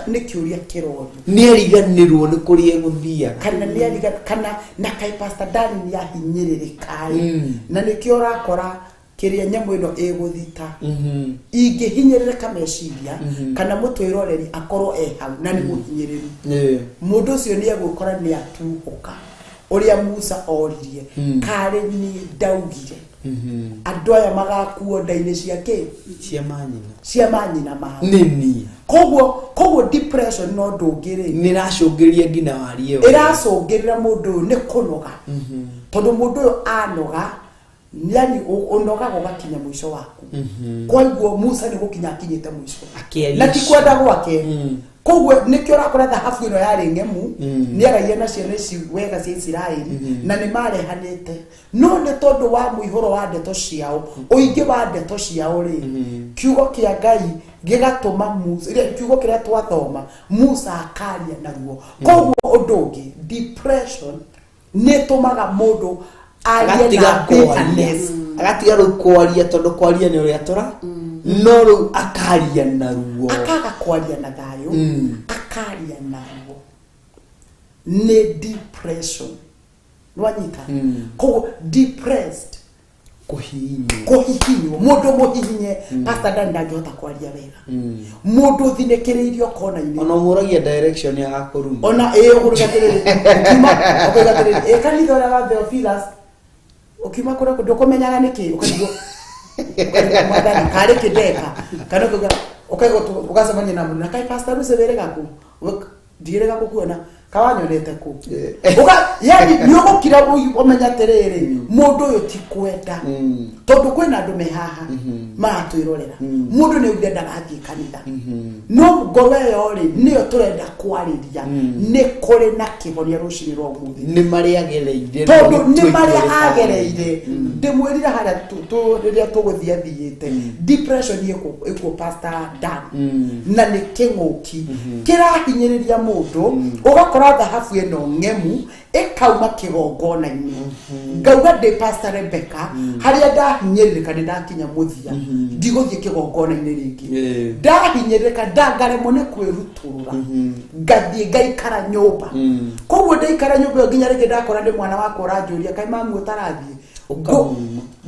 ni kiuria kirori ni ariganirwo ni kuria guthia kana ni kana na kai Pastor Dani ni ahinyiririkai na nikio rakora kiria nyamu ino eguthita ingihinyirira meciria kana mutwiroreri akorwo hau na ni muhinyiriru mundu ucio ni egukora ni atuhuka uria Musa oririe kare ni ndaugire andu aya magakuo ndaine ciake cia manyina ma nini koguo depression no ndungire niracungiria ngina warie iracungirira mundu ni kunoga tondu mundu anoga yani onoga gogakinya mwisho waku kwa hivyo Musa ni gukinya kinyite mwisho na tikwenda gwake koguo nikio rakora dhahabu ino yari ngemu ni aragia na ciana ici wega cia Israeli na ni marehanite no ni tondu wa muihoro wa ndeto ciao uingi wa ndeto ciao ri kiugo kia Ngai gigatuma Musa ria kiugo kiria twathoma Musa akaria naguo koguo undugi depression ni tumaga mundu agatiga kwaria tondu kwaria ni uria tora no ru akaria naruo akaga kwaria na thayo akaria naruo ni depression nwanyita ko depressed kuhihinywo mundu muhihinye Pastor Dan ndangihota kwaria wega mundu thinekereirio kona-ini ona muragia direction ya gakuruma ona urugatiriri ukima ukigatiriri kanitha ora wa Theophilus ukima kura ndukumenyaga niki ukaigwo mwadani kare kideka kana ukaigo ugasemanya na mundu kai Pastor Rusevere gaku ndigire gaku kuona kawanyonete ku uga yani nyogo kira umenya terere mundu uyu ti kwenda tondu kwina andu mehaha matwirorera mundu ni urenda gathie kanitha no ngoro yo ri niyo turenda kwariria ni kuri na kihonia rucini rwa muthi ni mari agereire tondu ni mari agereire ndimwirira haria riria tuguthia thiite depression iko Pastor Dan na ni kinguki kirahinyiriria mundu ugakora dhahabu eno ngemu ekauma kigongona-ini ngauga de Pastor Rebecca haria ndahinyereka ndakinya muthia ndigothie kigongona-inĩ rĩngĩ ndahinyereka ndangaremwo nĩ kwĩruturura ngathie ngaikara nyũmba koguo ndaikara nyũmba nginya rĩngĩ ndakora ndĩ mwana wakwa ũranjũria kaĩ mamu ũtarathie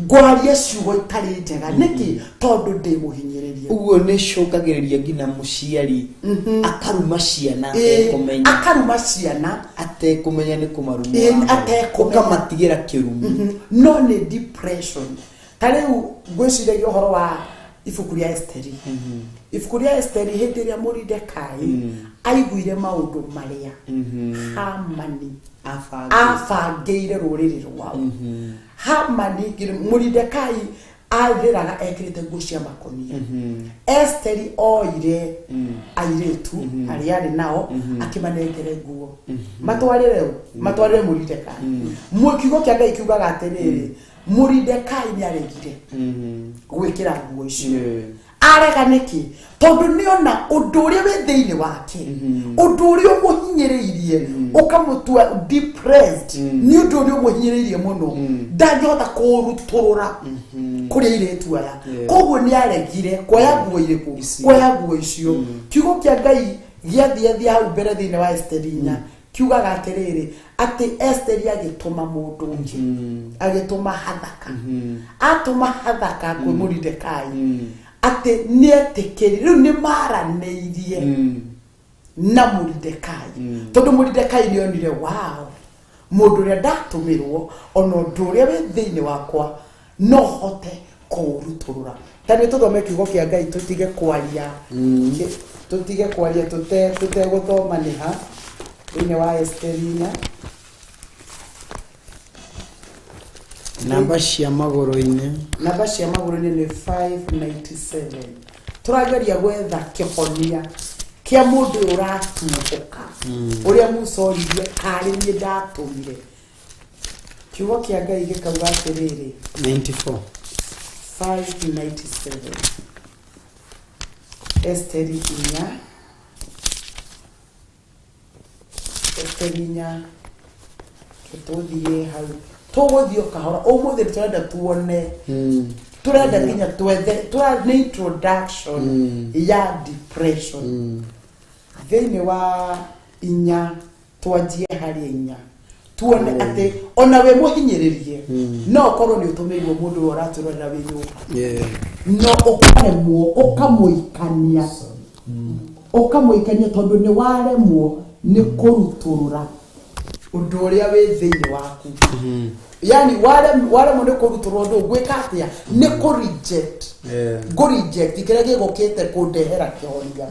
ngwaria ciugo itarĩ njega nĩkĩ tondũ ndĩ mũhinyĩrĩrie uguo nĩ cũkagĩrĩria nginya mũciari akaruma ciana atekũmenya nĩ kũmaruma ũkamatigĩra kĩrumi no nĩ depression ta rĩu ngwĩciragia ũhoro wa ibuku rĩa Esteri ibuku rĩa Esteri hĩndĩ ĩrĩa Moridekai aiguire maũndũ marĩa Hamani abangĩire rũrĩrĩ rwao Hamani Moridekai arĩraga ekĩrĩte nguo cia makũnia Esteri oire airĩtu arĩa arĩ nao akĩmanengere nguo matwarĩre Moridekai kiugo kĩa Ngai kiugaga atĩrĩrĩ Moridekai nĩaregire gwĩkĩra nguo icio arega nĩkĩ tondũ nĩona ũndũ ũrĩa wĩ thĩinĩ wake ũndũ ũrĩa ũmũhinyĩrĩirie ũkamũtua depressed nĩ ũndũ ũrĩa ũmũhinyĩrĩirie mũno ndangĩhota kũrutũrũra kũrĩa airĩtu aya koguo nĩaregire kuoya nguo icio kiugo kĩa Ngai gĩathiathia hau mbere thĩinĩ wa Esterinya kiugaga atĩrĩrĩ atĩ Esteri agĩtũma mũndũ ũngĩ agĩtũma Hathaka atũma Hathaka kwĩ Moridekai atĩ nĩetĩkĩri rĩu nĩmaranĩirie na Moridekai tondũ Moridekai nĩonire wow mũndũ ũrĩa ndatũmĩrwo ona ũndũ ũrĩa wĩ thĩinĩ wakwa no hote kũũrutũrũra ta nĩ tũthome kiugo kĩa Ngai tũtige kwaria tũtegũthomanĩha thĩinĩ wa Esterinya namba cia magũrũ-inĩ nĩ 597 tũrageria gwetha kĩhonia kĩa mũndũ ũratuũka ũrĩa mũcoririe karĩ niĩ ndatũmire kiugo kĩa Ngai gĩkauga atĩrĩrĩ 94 597 Esterinya tũthiĩ hau tũgũthiĩ kahora ũmũthĩ tũrenda tuone turenda nginya twethe introduction ya depression thĩinĩ wa inya twanjie harĩ inya tuone atĩ ona we mũhinyĩrĩrie no korwo nĩ ũtũmĩirwo mũndũ ũratũrora wĩ nyũmba no ũkaremwo ũkamũikania tondũ nĩ waremwo nĩ kũrutũrũra ũndũ ũrĩa wĩ thĩinĩ waku yani waremwo nĩ kũrutũrũra ũndũ gwĩka atĩa nĩ kũreject kĩrĩa gĩgũkĩte kũndehera kĩhonia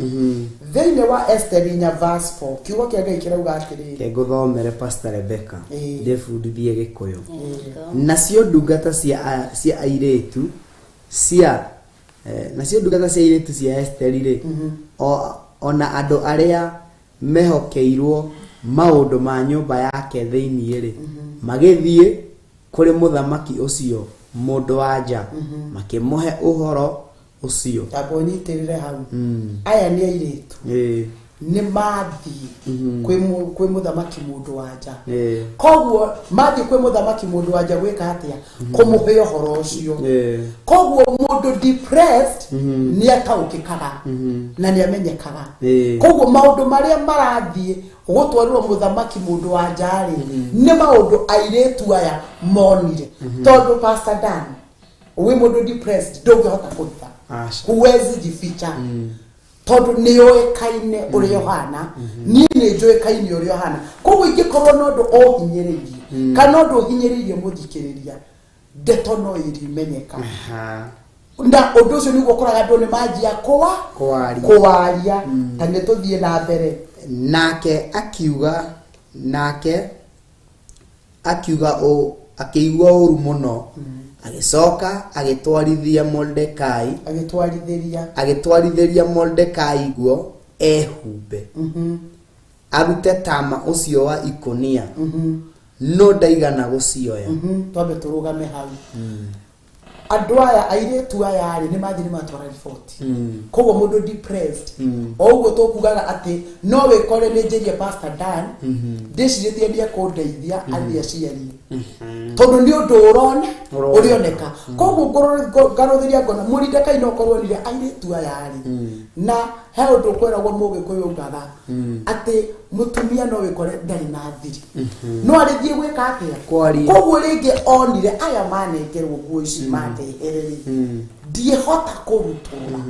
thĩinĩ wa Esterinya verse 4 kiugo kĩa Ngai kĩrauga atĩrĩrĩ ngũthomere Pastor Rebecca ndĩbundithie Gĩkũyũ nacio ndungata cia airĩtu cia Esteri rĩ ona andũ arĩa mehokeirwo maũndũ ma nyũmba yake thĩinĩ rĩ magĩthiĩ kũrĩ mũthamaki ũcio mũndũ wa nja makĩmũhe ũhoro ũcio tabonyitĩrĩre hau aya nĩ airĩtu nĩ mathiĩ kwĩ mũthamaki mũndũ wa nja koguo mathiĩ kwĩ mũthamaki mũndũ wa nja gwĩka atĩa kũmũhe ũhoro ũcio koguo mũndũ depressed nĩ ataũkĩkaga na nĩ amenyekaga koguo maũndũ marĩa marathiĩ gũtwarĩrwo mũthamaki mũndũ wa nja rĩ nĩ maũndũ airĩtu aya monire tondũ Pastor Dan wĩ mũndũ depressed ndũngĩhota kũruta huwezi jificha tondũ nĩ ũĩkaine ũrĩa ũhana niĩ nĩ njũĩkaine ũrĩa ũhana koguo ingĩkorwo na ũndũ ũhinyĩrĩirie kana ũndũ ũhinyĩrĩirie mũthikĩrĩria ndeto no ĩrimenyeka na ũndũ ũcio nĩguo ũkoraga andũ nĩ manjia kũwaria ta nĩ tũthiĩ na mbere nake akĩigua ũru mũno agĩcoka agĩtwarithia Mordekai guo ehumbe arute tama ũcio wa ikonia no ndaigana gũcioya twambe tũrũgame hau andå aya airĩtu aya rĩ nĩ mathiĩ nĩ matwara riboti koguo mũndũ depressed o ũguo tũkugaga atĩ no wĩkore nĩ njĩrie Pastor Dan ndĩcirĩtie nĩ ekũndeithia athiĩ aciari tondũ nĩ ũndũ ũrĩoneka koguo ngarũthĩria ngona Mordekai no korwo nire airĩtu aya rĩ na he ũndũ kwĩragwo Mũgĩkũyũ ugaga atĩ mũtumia no wĩkore ndarĩ na thiri no arĩthiĩ gwĩka atĩa koguo rĩngĩ onire aya manengerwo nguo ici mandehereri ndiehota kũrutũrũra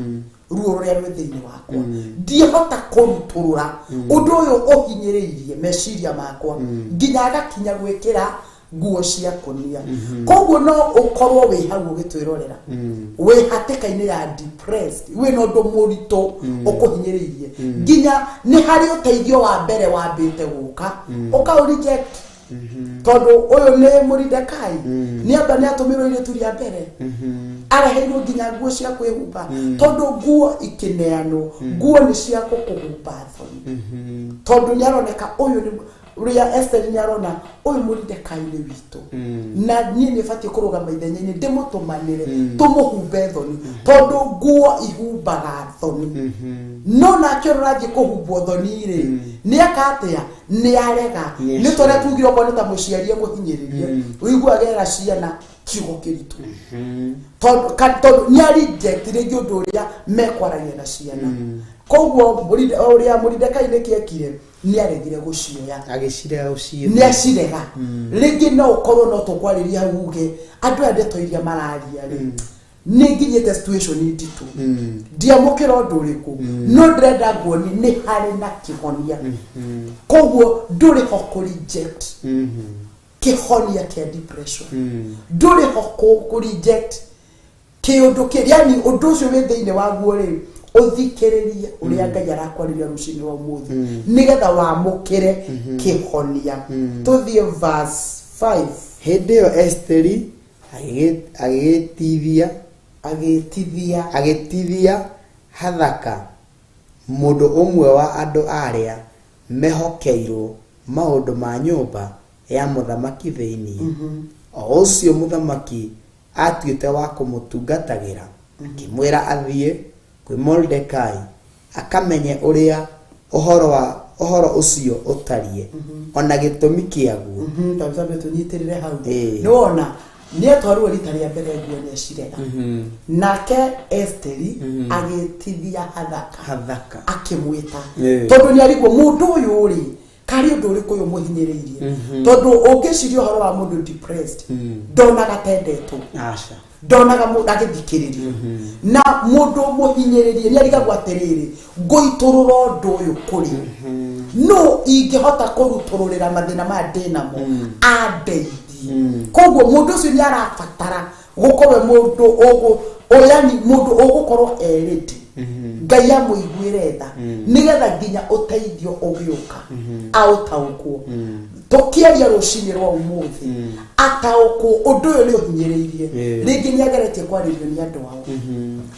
ruo rũrĩa rwĩ thĩinĩ wakwa ndiehota kũrutũrũra ũndũ ũyũ ũhinyĩrĩirie meciria makwa nginya agakinya gwĩkĩra nguo cia kũnia koguo no ũkorwo wĩ hau ũgĩtwĩrorera wĩ hatĩka-inĩ ya depressed wĩ na ũndũ mũritũ ũkũhinyĩrĩirie nginya nĩ harĩ ũteithio wa mbere wambĩte gũka ũkaũreject tondũ ũyũ nĩ Mordekai nĩ amba nĩ atũmĩrwo irĩtu rĩa mbere areheirwo nginya nguo cia kwĩhumba tondũ nguo ikĩneanwo nguo nĩ cia gũkũhumba thoni tondũ nĩ aroneka ũyũ nĩ Ria Esther nĩ arona ũyũ Mordekai nĩ witũ na niĩ nĩ batiĩ kũrũgama ithenya-inĩ ndĩmũtũmanĩre tũmũhumbe thoni tondũ nguo ihumbaga thoni no nake ũrathiĩ kũhumbwo thoni-rĩ nĩ akatĩa nĩ arega nĩ tũrĩa tugire okorwo nĩ ta mũciari mũhinyĩrĩrie ũiguaga era ciana kiugo kĩritũ tondũ nĩ areject rĩngĩ ũndũ ũrĩa mekwaragia na ciana koguo ũrĩa Mordekai nĩkĩekire nĩ aregire gũcioya agĩcirega gũcioya nĩ acirega rĩngĩ no ũkorwo no tũkwarĩria hau uge andũ aya ndeto iria mararia rĩ nĩ nginyĩte situation nditũ ndiamũkĩra ũndũ ũrĩkũ no ndĩrenda nguoni nĩ harĩ na kĩhonia koguo ndũrĩ ho kũreject kĩhonia kĩa depression ndũrĩ ho kũreject kĩũndũ kĩrĩa yani ũndũ ũcio wĩ thĩinĩ waguo rĩ ũthikĩrĩrie ũrĩa Ngai arakwarĩria rũcinĩ rwa ũmũthĩ nĩgetha wamũkĩre kĩhonia tũthiĩ verse 5 hĩndĩ ĩyo Esteri agĩtithia Hathaka mũndũ ũmwe wa andũ arĩa mehokeirwo maũndũ ma nyũmba ya mũthamaki thĩinĩ o ũcio mũthamaki atuĩte wa kũmũtungatagĩra akĩmwĩra athiĩ kwĩ Mordekai akamenye ũrĩa ũhoro ũcio ũtariĩ ona gĩtũmi kĩaguo tondũ tũnyitĩrĩre hau nĩ wona nĩ atwarwo rita rĩa mbere nguo nĩ acirega nake Esteri agĩtithia Hathaka akĩmwĩta tondũ nĩ arigwo mũndũ ũyũ rĩ kari ũndũ ũrĩkũ ũyũ mũhinyĩrĩirie tondũ ũngĩciria ũhoro wa mũndũ depressed ndonaga tendetwo ndonaga mũndũ agĩthikĩrĩrio na mũndũ mũhinyĩrĩrie nĩ arigagwo atĩrĩrĩ ngũitũrũra ũndũ ũyũ kũrĩ no ingĩhota kũrutũrũrĩra mathĩna maya ndĩnamo andeithie koguo mũndũ ũcio nĩ arabatara gũkorwo mũndũ yani mũndũ ũgũkorwo erĩte Ngai amũiguĩre tha nĩgetha nginya ũteithio ũgĩũka aũtaũkwo tũkĩaria rũcinĩ rwa ũmũthĩ ataũkwo ũndũ ũyũ nĩ ũhinyĩrĩirie rĩngĩ nĩ ageretie kwarĩrio nĩ andũ ao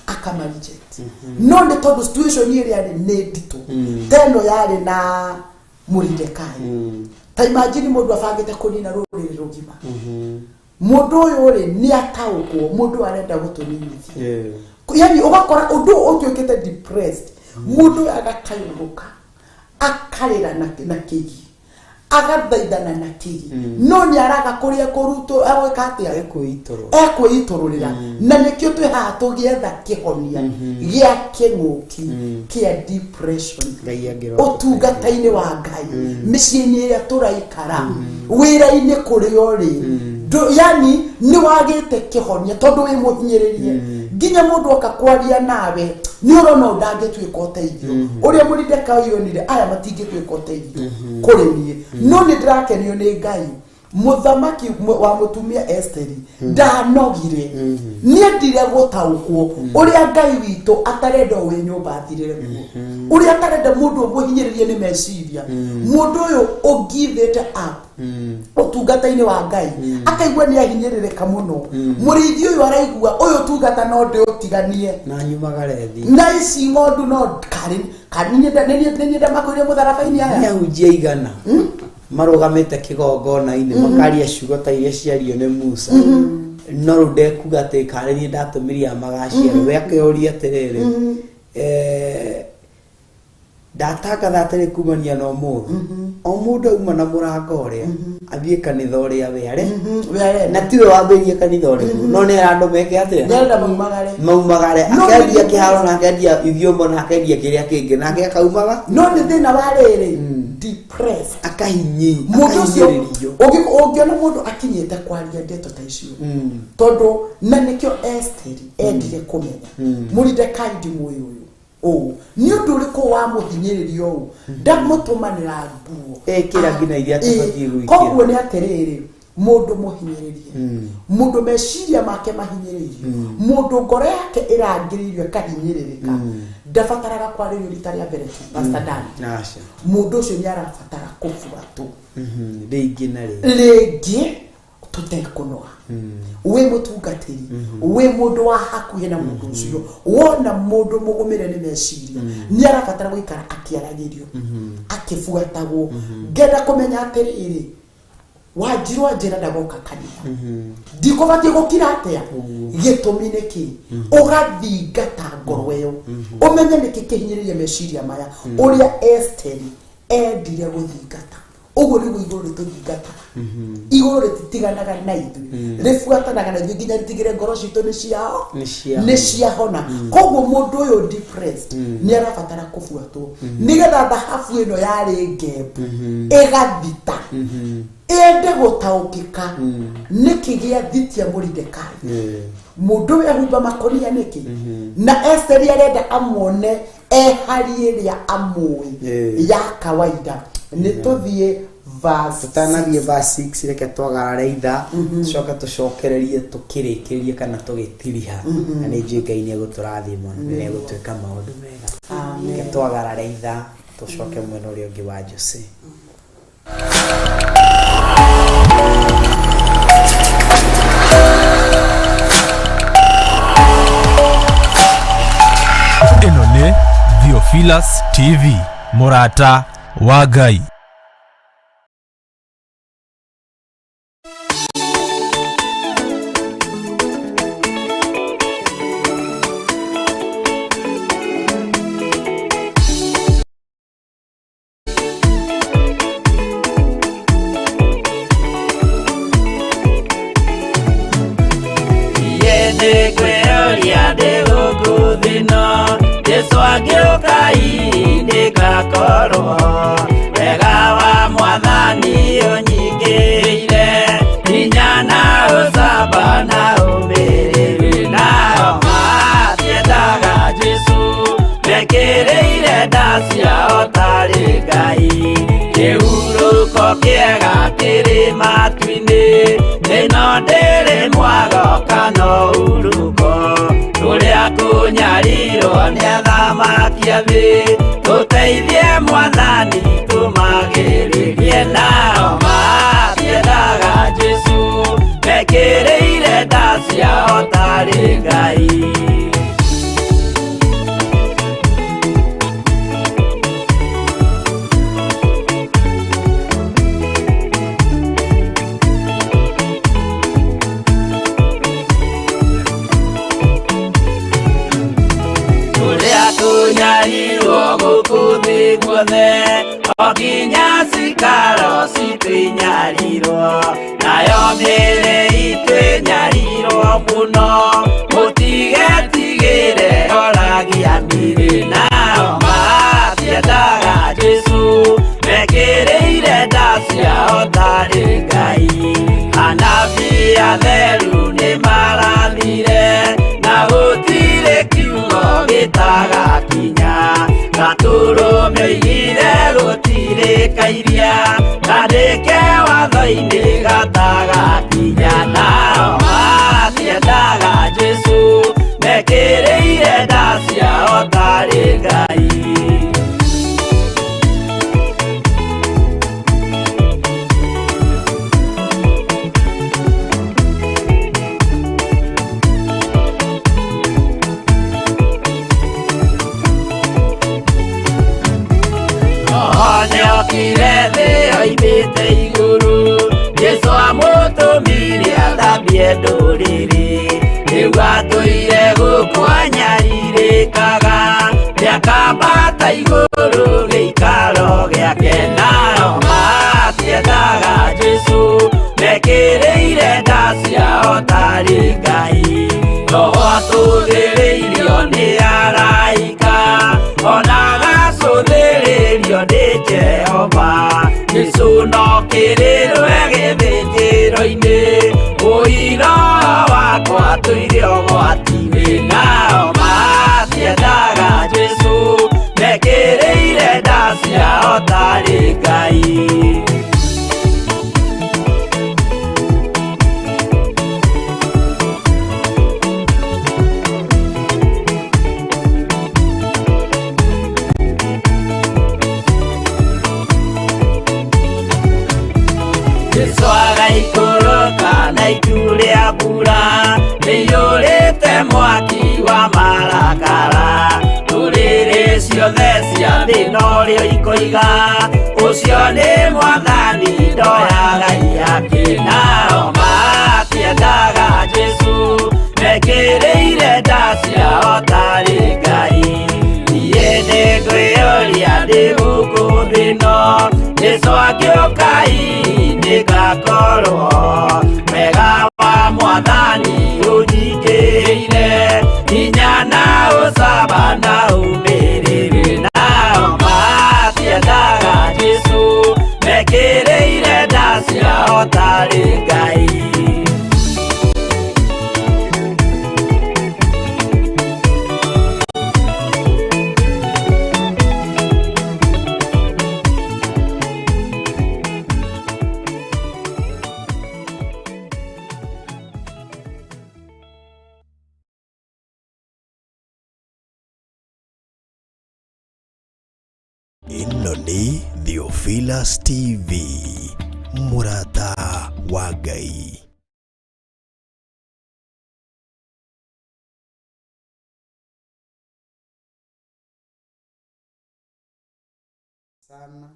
akamareject no nĩ tondũ situation ĩrĩa nĩ nditũ teno yarĩ na Mordekai ta imagine mũndũ abangĩte kũnina rũrĩrĩ rũgima mũndũ ũyũ rĩ nĩ ataũkwo mũndũ arenda gũtũninithia yani ũgakora ũndũ ũtuĩkĩte depressed mũndũ agakayũrũka akarĩra na kĩgi agathaithana na kĩgi no nĩ araga kũrĩa kũrutwo agwĩka atĩa ekwĩitũrũrĩra na nĩkĩo twĩ haha tũgĩetha kĩhonia gĩa kĩng'ũki kĩa depression ũtungata-inĩ wa Ngai mĩciĩ-inĩ ĩrĩa tũraikara wĩra-inĩ kũrĩa ũrĩ yani nĩ wagĩte kĩhonia tondũ wĩ mũhinyĩrĩrie nginya mũndũ oka kwaria nawe nĩ ũrona ndangĩtuĩka ũteithio ũrĩa Mordekai onire aya matingĩtuĩka ũteithio kũrĩ niĩ no nĩ ndĩrakenio nĩ Ngai mũthamaki wa mũtumia Esteri ndanogire nĩ ndire gũtaũkwo ũrĩa Ngai witũ atarenda wĩ nyũmba athirĩre kuo ũrĩa atarenda mũndũ mũhinyĩrĩrie nĩ meciria mũndũ ũyũ ũgithĩte up ũtungata-inĩ wa Ngai akaigua nĩ ahinyĩrĩrĩka mũno mũrĩithi ũyũ araigua ũyũ tungata no ndĩũtiganie na nyumagare thi na ici ng'ondu no nĩ nyenda makũria mũtharaba-inĩ aya nĩ ahunjia igana marũgamĩte kĩgongona-inĩ makaria ciugo ta iria ciario nĩ Musa no rude kuga te kare ni ndatumiria magaciaro weke ori atiriri ndatangatha atiri kumania no mundu uma na murango uria athie kanitha uria were na tiwe wambirie kanitha uria no ne rando meke atia nenda maumagare akendia kiharo na akendia ithiombo na akendia kiria kingi na akaumaga no ni thina wariri depressed akahinyi mundu ucio ungiona mundu akinyete kwaria ndeto ta icio tondu na nikio Esther endire kumenya Mordecai ndi muyu ni undu uriku wa muhinyiririo u ndamutumanira nguo kira ngina iria tubathie gwikira koguo ni atiriri mundu muhinyiririe mundu meciria make mahinyiririe mundu ngoro yake irangiririo kahinyiririka ndafataraga kwaririo rita ria mbere tu Pastor Dan acha mundu ucio ni arafatara kufuatwo ringi na ringi tutekunoa we mutungatiri we mundu wa hakuhe na mundu ucio wona mundu mugumire ni meciria ni arafatara guikara akiaragirio akifuatagwo ngenda kumenya atiriri wajirwa njira ndagoka kanitha ndikubatie gukira atia gitumi niki ugathingata ngoro yo umenye niki kihinyiririe meciria maya uria Esther endire guthingata ugo ni iguru ritugingata iguru rititiganaga na ithu rifuatanaga na ithu nginya ritigire ngoro citu ni ciahona koguo mundu uyu depressed ni arafatara kufuatwo nigetha thahabu ino yari ngembu igathita ende gutaukika nikigia thitia Mordecai mundu ehumba makonia niki na Esther arenda amone ehariria amwe ya kawaida nituthie verse tutanagie verse 6 reke twagarare itha coka tucokererie tukirikirie kana tugitiriha na ni Ngai ni guturathima ni gutweka maundu mega amen twagarare itha tucoke mwena uria ungi wa Jose ino ni Theophilus TV murata wa Ngai. Kiega kiri matuini nino ndiri mwago kano uruko turia kunyarirwo ni athamaki athi tuteithie mwathani tumagiririe nao matiendaga Jesu mekiriire nda ciao tari Ngai. Gukuthi guothe okinya cikaro citwinyarirwo nayo mĩĩrĩ itwinyarirwo mũno mũtigetigĩre oragia mĩĩrĩ nao matiendaga Jesu mekĩrĩire nda ciao tarĩ Ngai. Anabii atheru nĩ marathire na gũtirĩ kiugo gĩtagakinya gatũrũmĩire gũtirĩkairia kandĩke watho-inĩ gatagakinya nao matiendaga Jesu mekĩrĩire nda ciao tarĩ Ngai. Okire thĩ oimĩte igũrũ Jesu amũtũmire athambie rie ndũrĩrĩ rĩu atũire gũkwanyarirĩkaga gĩakambata igũrũ gĩikaro gĩake nao matiendaga Jesũ mekĩrĩire nda ciao tarĩ Ngai roho atũthĩrĩirio nĩ araika ona gacũthĩrĩrio nĩ Jehova Jesũ no kĩrĩrwe gĩthĩnjĩro-inĩ ũira wakwa tũire ũgwati-inĩ nao matiendaga Jesũ mekĩrĩire nda ciao tarĩ Ngai na itu rĩa mbura nĩiyũrĩte mwaki wa marakara ndũrĩrĩ ciothe cia thĩ norĩo ikoiga ũcio nĩ mwathani ndoya Ngai yake nao matiendaga Jesũ mekĩrĩire nda ciao tarĩ Ngai niĩ nĩngwĩyũria ndĩ gũkũ thĩ ĩno Jesũ angĩũka nĩngakorwo wega wa mwathani ũnjingĩire hinya na ũcamba na ũmĩrĩru nao matiendaga Jesũ mekĩrĩire nda ciao tarĩ Ngai ĩno nĩ Theophilus TV mũrata wa Ngai. sana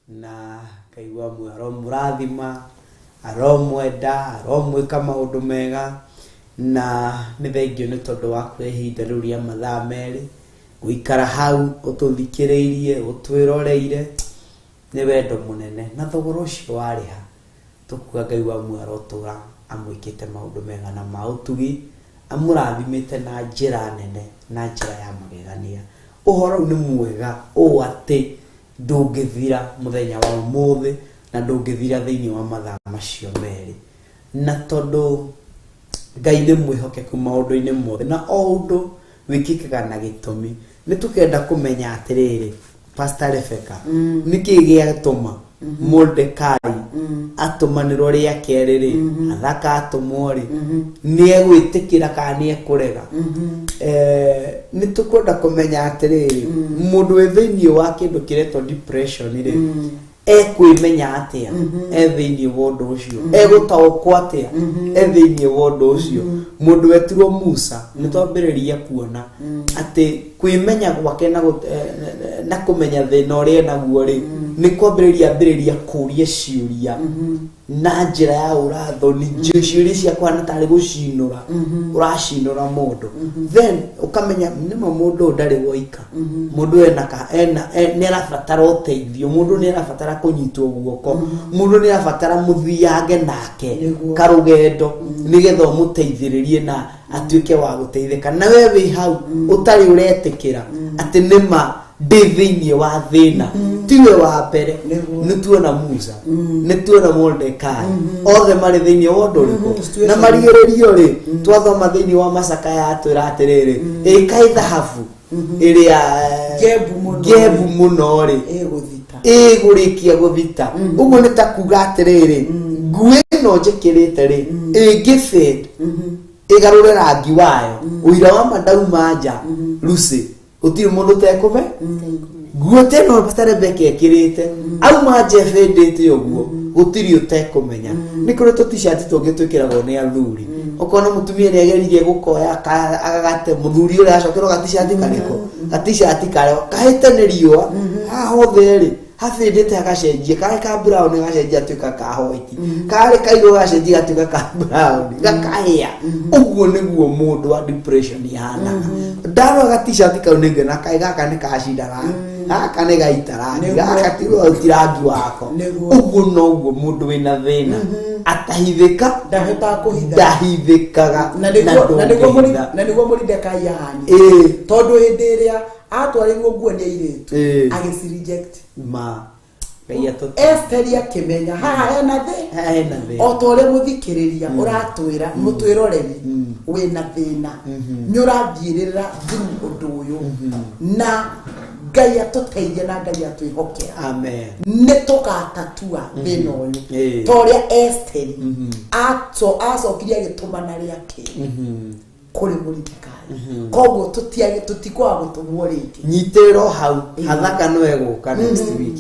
na kaigua mwe aromurathima aromwenda aromwĩka maũndũ mega na nĩ thengio nĩ tondũ wa kwĩhinda rĩu rĩa mathaa merĩ gũikara hau ũtũthikĩrĩirie ũtwĩroreire nĩ wendo mũnene na thogora ũcio warĩ ha tũkuga Ngai wa muoyo ũtũra amwĩkĩte maũndũ mega na maũtugi amũrathimĩte na njĩra nene na njĩra ya magegania ũhoro nĩ mwega ũũ atĩ ndũngĩthira mũthenya wa ũmũthĩ na ndũngĩthira thĩinĩ wa mathaa macio merĩ na tondũ Ngai nĩ mwĩhokeku maũndũ-inĩ mothe na o ũndũ wĩkĩkaga na gĩtũmi nĩ tũkenda kũmenya atĩrĩrĩ Pastor Rebecca nĩkĩ gĩatũma Mordekai atũmanĩrwo rĩa kerĩ athaka atũmwo rĩ nĩ egwĩtĩkĩra kana nĩ ekũrega nĩ tũkwenda kũmenya atĩrĩrĩ mũndũ wĩ thĩinĩ wa kĩndũ kĩretwo depression rĩ ekwĩmenya atĩa thĩinĩ wa ũndũ ũcio egũtaũkwo atĩa thĩinĩ wa ũndũ ũcio mũndũ wetirwo Musa nĩ twambĩrĩria kuona atĩ kwĩmenya gwake na kũmenya thĩna ũrĩa naguo rĩ nĩ kwambĩrĩria kũũria ciũria na njĩra ya ũrathoni ciũria ciakwa na tarĩ gũcinũra ũracinũra mũndũ then ũkamenya nĩma mũndũ ndarĩ woika mũndũ nĩ arabatara ũteithio mũndũ nĩ arabatara kũnyitwo guoko mũndũ nĩ arabatara mũthiange nake karũgendo nĩgetha ũmũteithĩrĩrie na atuĩke wa gũteithĩka na we wĩ hau ũtarĩ ũretĩkĩra atĩ nĩma ndĩ thĩinĩ wa thĩna tiwe wa mbere nĩ tuona Musa nĩ tuona Mordekai othe marĩ thĩinĩ wa ũndũ ũrĩkũ na marigĩrĩrio rĩ twathoma thĩinĩ wa macakaya atwĩra atĩrĩrĩ ĩkai thahabu ĩrĩa ngebu mũno rĩ ĩgũrĩkia gũthita ũguo nĩ ta kuga atĩrĩrĩ nguĩ ĩno njĩkĩrĩte rĩ ĩngĩfade ĩgarũre rangi wayo ũira wa mandau manja Lucy ũtirĩ mũndũ tekũme nguo teno Pastor Rebecca ekĩrĩte auma njefendete ũguo gũtirĩ ũtekũmenya nĩ kũrĩ tũ t-shirt tũngĩtwĩkĩragwo nĩ athuri ũkona mũtumia nĩ ageririe gũkoya agagate mũthuri ũrĩa acokerwo ga t-shirt karĩko ga t-shirt karĩo kahĩte nĩ riũa haha othe rĩ hafindite agacenjia kare ka brown gacenjia tuika ka white kare kairo gacenjia tuika ka brown gakahia uguo niguo mundu wa depression yana ndaro ga t-shirt kau nenge na kai gaka ne kacindaga gaka ne gaitara gaka tiro utirangi wako uguo no uguo mundu wina thina atahithika ndahithikaga na niguo murideka yani tondu hindi iria atwari nguo ni iritu agisi reject ma Esther akimenya haha ena the otore muthikiriria uratwira mutwiroreri wina thina nyurathirira undu uyu na Ngai atuteithie na Ngai atwihokera amen nitugatatua thina uyu toria Esther acokirie agitumana riake kuri Mordecai koguo tutikwa gutumwo ringi nyitero hau hathaka no eguka next week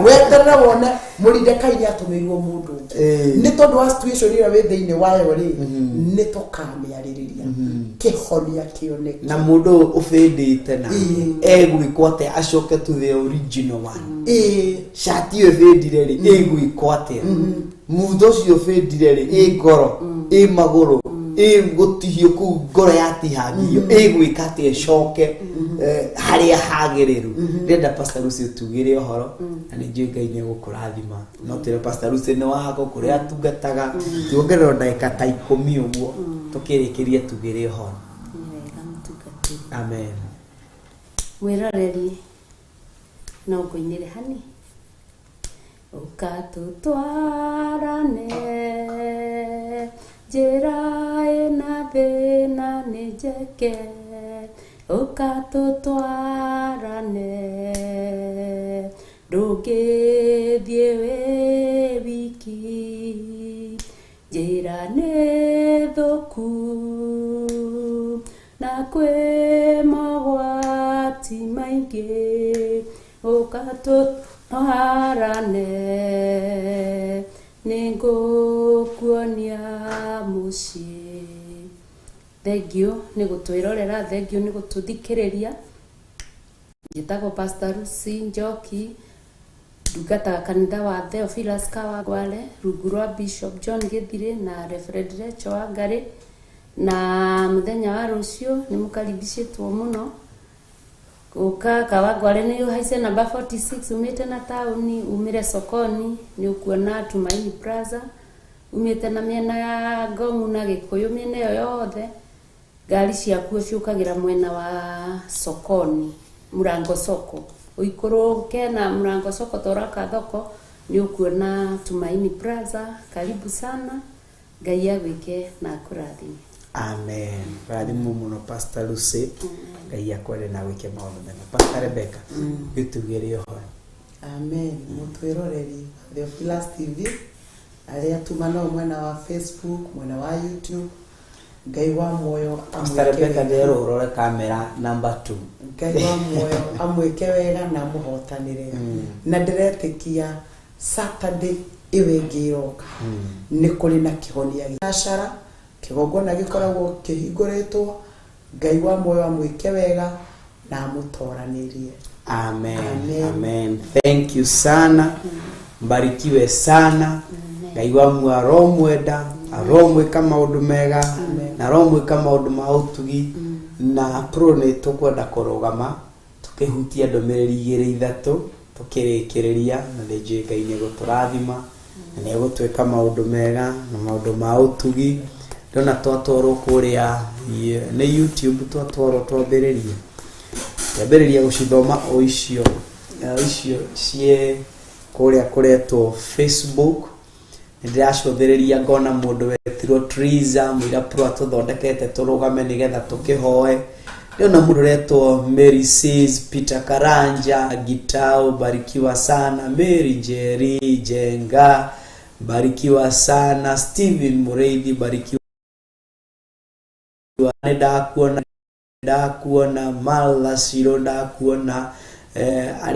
weterera wone Mordecai ni atumirwo mundu ni tondu wa situation ira we thiini wayo ri ni tukamĩarĩrĩria kihonia kioneke na mundu ufendete na egwikote acoke to the original one shati yo fendire ri egwikote mundu cio fendire ri ngoro maguru gutihio ku ngoro yatihagio egwika ati coke haria hagiriru ndenda pastor Lucy tugire ohoro na ni Ngai ni gukurathima no tire pastor Lucy ni wako kuria tungataga tuongerera ndagika ta 10 uguo tukirikiria tugire ohoro amen wiroreri no kuinire hani ukatutwarane njĩra ĩna thĩna nĩ njeke ũkatũtwarane ndũngĩthiĩ wĩ wiki njĩra nĩ thũku na kwĩ mogwati maingĩ ũkatũtwarane ningũkuonia muciĩ thengio nĩ gũtwĩrorera thengio nĩ gũtũthikĩrĩria njĩtagwo Pastor Lucy Njoki ndungataga kanitha wa Theophilus Kawangware rungu rwa Bishop John Githire na Reverend Rachel Wangari na mũthenya wa rũciũ nĩ mũkaribicĩtwo mũno Uka Kawangware ni uhaise number 46 umite na tauni umire sokoni ni ukuona Tumaini Plaza umite na miena ya Ngong'u na Gikuyu miena yo yothe gari ciaku ciukagira mwena wa sokoni Murango soko uikuruke na Murango soko toraka thoko ni ukuona Tumaini Plaza karibu sana Ngai agwike na kurathime amen radhimu muno Pastor Lucy Ngai akwere na wike maundu mena Pastor Rebecca gitugire ho amen mutwiroreri Theophilus TV aria tumana mwena wa Facebook mwena wa YouTube Ngai wa moyo Pastor Rebecca ndero urore kamera number 2 Ngai wa moyo amweke wega na muhotanire na ndiretikia Saturday iwe ngiroka ni kuri na kihonia biashara kigogona gikoragwo kihinguritwo Ngai wa moyo amwike wega na mutoranirie amen amen thank you sana mbarikiwe sana Ngai wa moyo aromwenda aromwika maundu mega na aromwika maundu ma utugi na prone tukwenda kurugama tukihutia ndomereri igiri ithatu tukirikireria na leje Ngai ni guturathima na ni gutwika maundu mega na maundu ma utugi ndona twatwarwo kuria ni YouTube twatwarwo twambiririe yambiriria gucithoma o icio cie kuria kuretwo Facebook ndiracũthĩrĩria ngona mundu wetirwo Triza mwira pro tuthondekete turugame nigetha tukihoe ndona mundu retwo Mary Says Peter Karanja Gitao barikiwa sana Mary Jerry Jenga barikiwa sana Steven Mureithi barikiwa ndakuona Malva Siro ndakuona